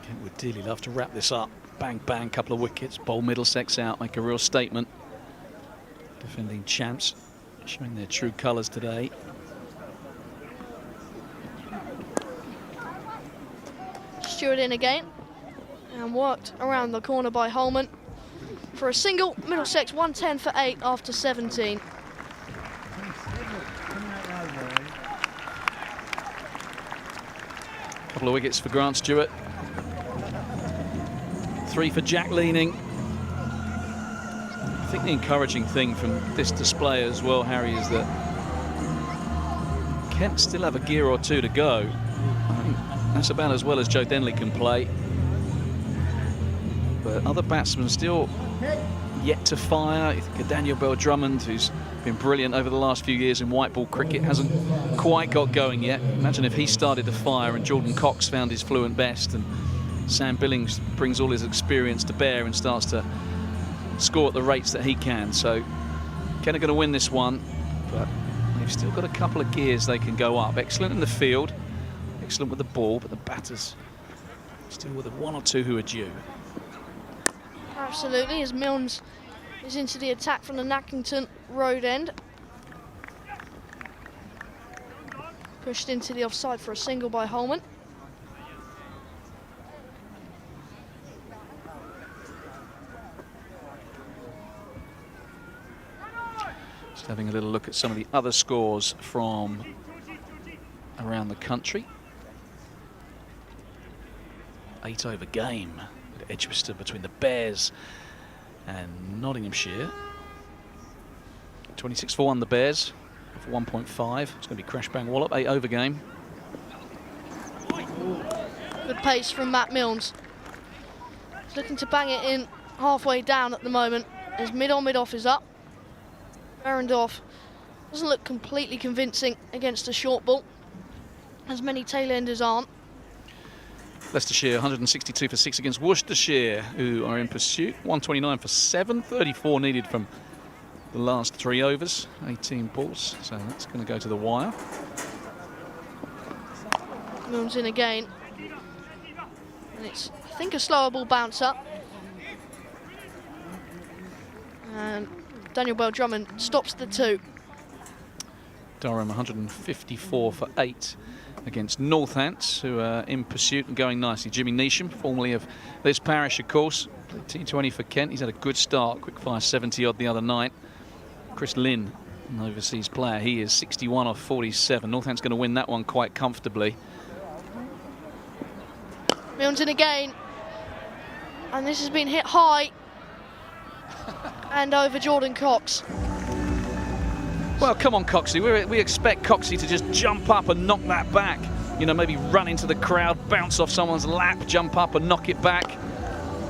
Kent would dearly love to wrap this up. Bang, bang, couple of wickets. Bowl Middlesex out, make a real statement. Defending champs, showing their true colours today. Stewart in again, and worked around the corner by Holman for a single. Middlesex 110 for 8 after 17. Couple of wickets for Grant Stewart. 3 for Jack Leaning. I think the encouraging thing from this display as well, Harry, is that Kent still have a gear or 2 to go. I think that's about as well as Joe Denley can play. But other batsmen still yet to fire. You think of Daniel Bell-Drummond, who's been brilliant over the last few years in white ball cricket, hasn't quite got going yet. Imagine if he started to fire and Jordan Cox found his fluent best, and Sam Billings brings all his experience to bear and starts to score at the rates that he can. So Kent are going to win this one, but they've still got a couple of gears they can go up. Excellent in the field, excellent with the ball, but the batters still with 1 or 2 who are due. Absolutely, as Milnes is into the attack from the Nackington Road end. Pushed into the offside for a single by Holman. Just having a little look at some of the other scores from around the country. 8 over game at Edgbaston between the Bears and Nottinghamshire. 26 for 1 the Bears, for 1.5. It's going to be crash bang wallop, 8 over game. Good pace from Matt Milnes. He's looking to bang it in halfway down at the moment. His mid-on, mid-off is up. Behrendorff doesn't look completely convincing against a short ball, as many tail-enders aren't. Leicestershire 162 for 6 against Worcestershire, who are in pursuit. 129 for 7, 34 needed from the last 3 overs, 18 balls, so that's going to go to the wire. Milnes in again, and it's, I think, a slower ball bounce up. And Daniel Bell-Drummond stops the 2. Durham 154 for 8 against Northants, who are in pursuit and going nicely. Jimmy Neesham, formerly of this parish, of course, T20 for Kent. He's had a good start, quick fire 70 odd the other night. Chris Lynn, an overseas player, he is 61 off 47. Northants going to win that one quite comfortably. Milnes in again, and this has been hit high and over Jordan Cox. Well, come on, Coxey. We expect Coxey to just jump up and knock that back. You know, maybe run into the crowd, bounce off someone's lap, jump up and knock it back.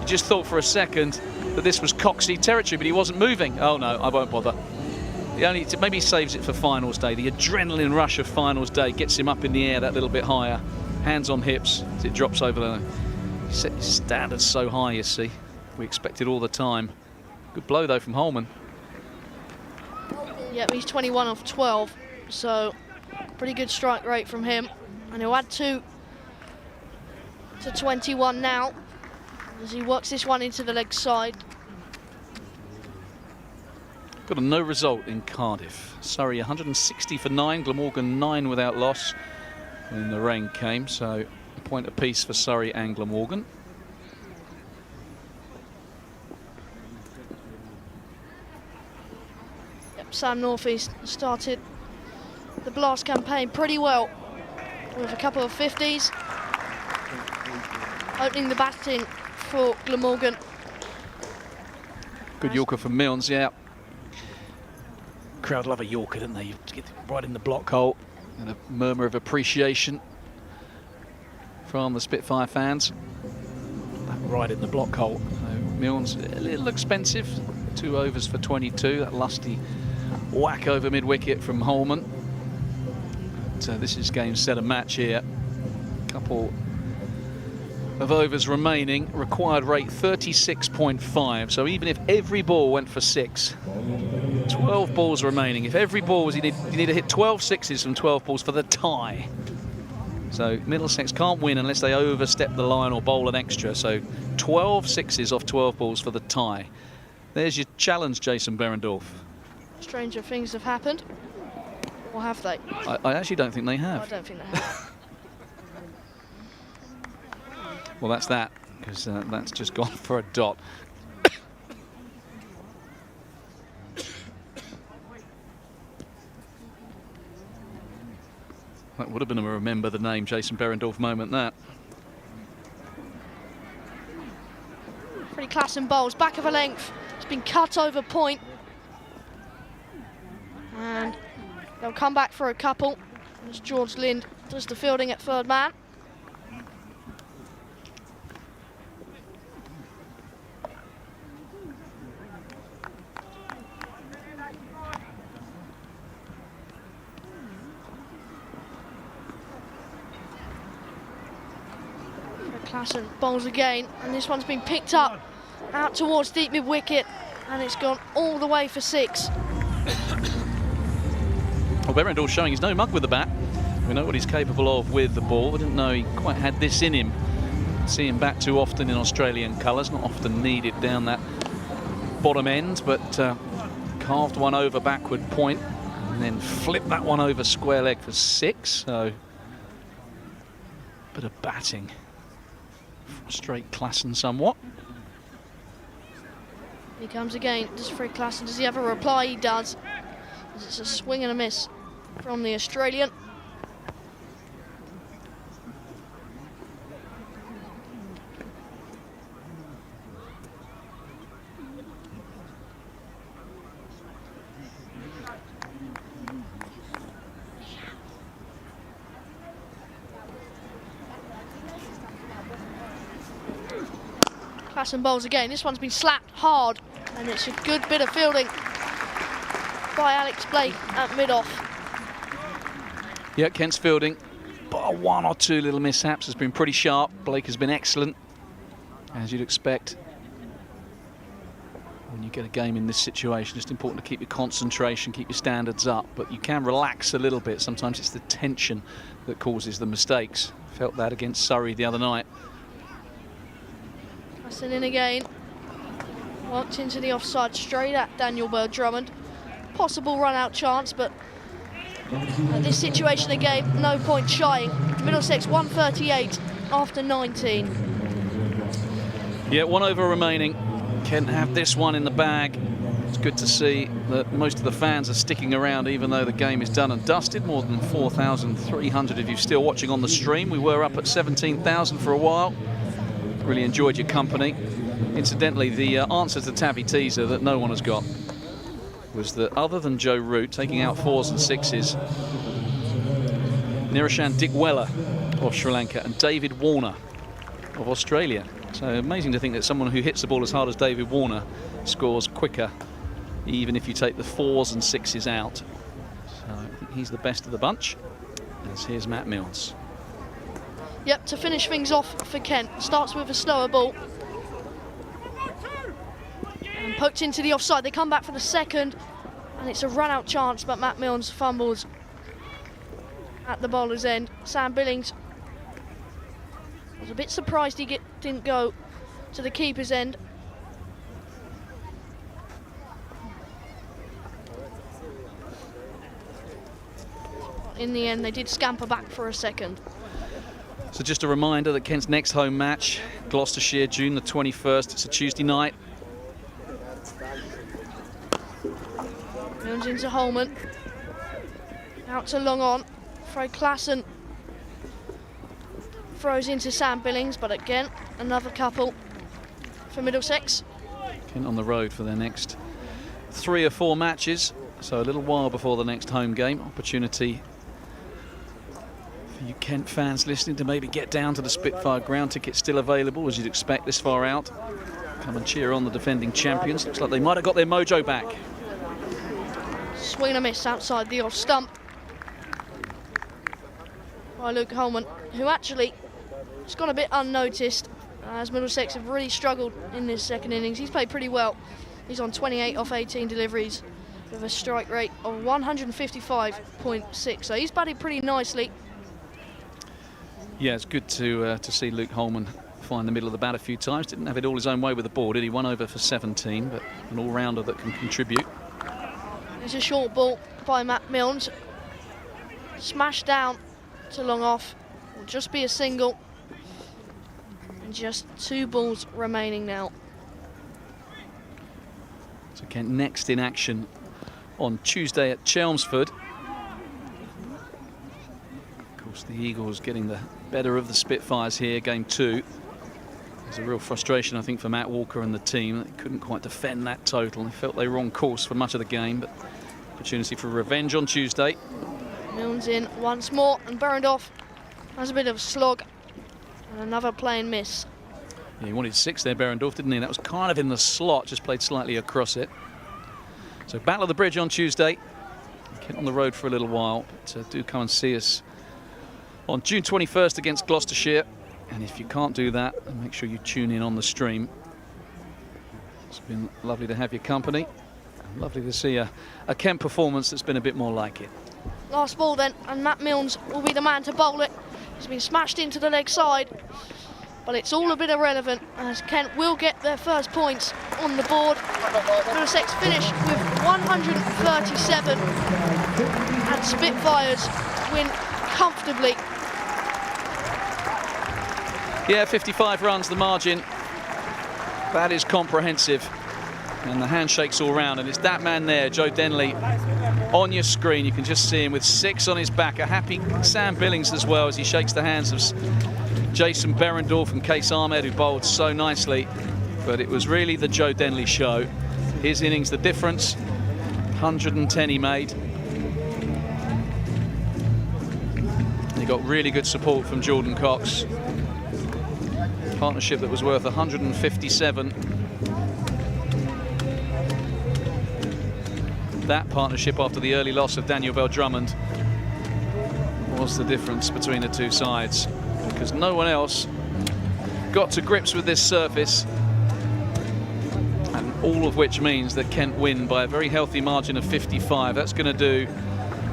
You just thought for a second that this was Coxey territory, but he wasn't moving. Oh, no, I won't bother. Maybe he saves it for finals day. The adrenaline rush of finals day gets him up in the air that little bit higher. hands on hips as it drops over the... He set his standards so high, you see. We expect it all the time. Good blow, though, from Holman. Yep, he's 21 off 12, so pretty good strike rate from him. And he'll add 2 to 21 now as he works this one into the leg side. Got a no result in Cardiff. Surrey 160 for 9, Glamorgan 9 without loss when the rain came, so a point apiece for Surrey and Glamorgan. Yep, Sam Northeast started the blast campaign pretty well with a couple of 50s, opening the batting for Glamorgan. Good Yorker from Milnes, yeah. Crowd love a Yorker, don't they? You get right in the block hole, and a murmur of appreciation from the Spitfire fans. Right in the block hole. So Milnes a little expensive. 2 overs for 22. That lusty whack over mid-wicket from Holman. But, this is game, set, and match here. Couple of overs remaining. Required rate 36.5. So even if every ball went for 6, 12 balls remaining. If every ball was, you need to hit 12 sixes from 12 balls for the tie. So Middlesex can't win unless they overstep the line or bowl an extra. So 12 sixes off 12 balls for the tie. There's your challenge, Jason Behrendorff. Stranger things have happened. Or have they? I actually don't think they have. I don't think they have. Well, that's that, because that's just gone for a dot. That would have been a remember the name Jason Behrendorff moment, that. Pretty class and bowls, back of a length. It's been cut over point. And they'll come back for a couple as George Lind does the fielding at third man. Klassen bowls again, and this one's been picked up out towards deep mid wicket, and it's gone all the way for 6. Well, Behrendorff showing he's no mug with the bat. We know what he's capable of with the ball. I didn't know he quite had this in him. See him bat too often in Australian colours, not often needed down that bottom end, but carved one over backward point and then flipped that one over square leg for 6. So, bit of batting. Straight Klassen somewhat. He comes again, just for Klassen. Does he have a reply? He does. It's a swing and a miss from the Australian. Klassen bowls again. This one's been slapped hard, and it's a good bit of fielding by Alex Blake at mid-off. Yeah, Kent's fielding, but 1 or 2 little mishaps has been pretty sharp. Blake has been excellent, as you'd expect. When you get a game in this situation, it's important to keep your concentration, keep your standards up, but you can relax a little bit. Sometimes it's the tension that causes the mistakes. Felt that against Surrey the other night. Klassen in again. Worked into the offside straight at Daniel Bird-Drummond. Possible run-out chance, but at this situation again, no point shying. Middlesex 138 after 19. Yeah, 1 over remaining. Kent have this one in the bag. It's good to see that most of the fans are sticking around even though the game is done and dusted. More than 4,300 if you're still watching on the stream. We were up at 17,000 for a while. Really enjoyed your company. Incidentally, the answer to Tabby teaser that no one has got was that other than Joe Root taking out 4s and 6s, Niroshan Dickwella of Sri Lanka and David Warner of Australia. So amazing to think that someone who hits the ball as hard as David Warner scores quicker, even if you take the 4s and 6s out. So I think he's the best of the bunch. As here's Matt Milnes. Yep, to finish things off for Kent. Starts with a slower ball. And poked into the offside. They come back for the second, and it's a run-out chance, but Matt Milnes fumbles at the bowler's end. Sam Billings was a bit surprised he didn't go to the keeper's end. In the end, they did scamper back for a second. So just a reminder that Kent's next home match, Gloucestershire, June the 21st. It's a Tuesday night. Milnes into Holman. Out to long on. Fred Klassen throws into Sam Billings, but again, another couple for Middlesex. Kent on the road for their next 3 or 4 matches. So a little while before the next home game. Opportunity for you Kent fans listening to maybe get down to the Spitfire Ground. Tickets still available, as you'd expect this far out. Come and cheer on the defending champions. Looks like they might have got their mojo back. Swing and a miss outside the off stump by Luke Holman, who actually has gone a bit unnoticed, as Middlesex have really struggled in this second innings. He's played pretty well. He's on 28 off 18 deliveries with a strike rate of 155.6. So he's batted pretty nicely. Yeah, it's good to see Luke Holman find the middle of the bat a few times. Didn't have it all his own way with the ball, did he? 1 over for 17, but an all-rounder that can contribute. There's a short ball by Matt Milnes. Smashed down to long off. Will just be a single. And just 2 balls remaining now. So Kent next in action on Tuesday at Chelmsford. Of course, the Eagles getting the better of the Spitfires here, game 2. There's a real frustration, I think, for Matt Walker and the team. They couldn't quite defend that total. They felt they were on course for much of the game, but opportunity for revenge on Tuesday. Milnes in once more, and Berendorf has a bit of a slog. And another plain miss. Yeah, he wanted 6 there, Berendorf, didn't he? That was kind of in the slot, just played slightly across it. So Battle of the Bridge on Tuesday. Kent on the road for a little while, but do come and see us on June 21st against Gloucestershire. And if you can't do that, then make sure you tune in on the stream. It's been lovely to have your company. Lovely to see a Kent performance that's been a bit more like it. Last ball then, and Matt Milnes will be the man to bowl it. He's been smashed into the leg side, but it's all a bit irrelevant, as Kent will get their first points on the board. Middlesex finish with 137, and Spitfires win comfortably. Yeah, 55 runs the margin. That is comprehensive. And the handshakes all round, and it's that man there, Joe Denley, on your screen. You can just see him with 6 on his back. A happy Sam Billings as well, as he shakes the hands of Jason Berendorf and Case Ahmed, who bowled so nicely. But it was really the Joe Denley show. His innings the difference. 110 he made. He got really good support from Jordan Cox. Partnership that was worth 157. That partnership, after the early loss of Daniel Bell-Drummond, was the difference between the two sides, because no one else got to grips with this surface, and all of which means that Kent win by a very healthy margin of 55. That's going to do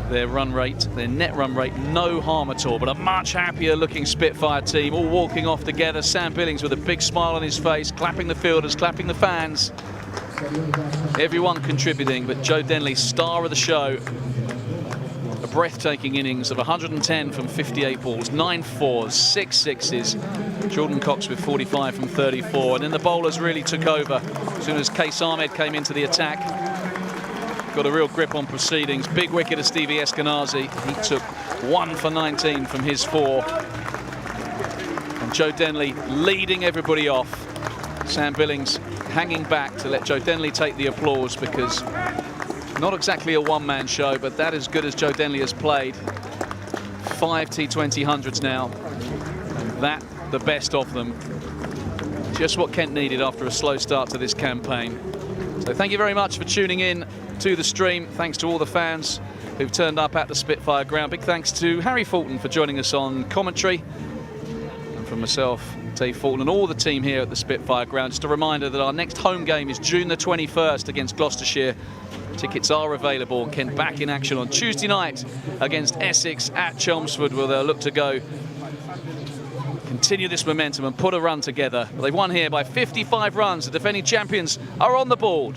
their run rate, their net run rate, no harm at all, but a much happier looking Spitfire team, all walking off together. Sam Billings with a big smile on his face, clapping the fielders, clapping the fans. Everyone contributing, but Joe Denley, star of the show. A breathtaking innings of 110 from 58 balls, 9 fours, 6 sixes. Jordan Cox with 45 from 34, and then the bowlers really took over as soon as Case Ahmed came into the attack. Got a real grip on proceedings. Big wicket of Stevie Eskenazi. He took 1 for 19 from his 4. And Joe Denley leading everybody off. Sam Billings hanging back to let Joe Denley take the applause, because not exactly a one-man show, but that as good as Joe Denley has played. 5 T20 hundreds now. And that the best of them. Just what Kent needed after a slow start to this campaign. So thank you very much for tuning in to the stream. Thanks to all the fans who've turned up at the Spitfire Ground. Big thanks to Harry Fulton for joining us on commentary. from myself, Dave Fulton, and all the team here at the Spitfire Ground. Just a reminder that our next home game is June the 21st against Gloucestershire. Tickets are available, and Kent back in action on Tuesday night against Essex at Chelmsford, where they'll look to go continue this momentum and put a run together. They've won here by 55 runs. The defending champions are on the board.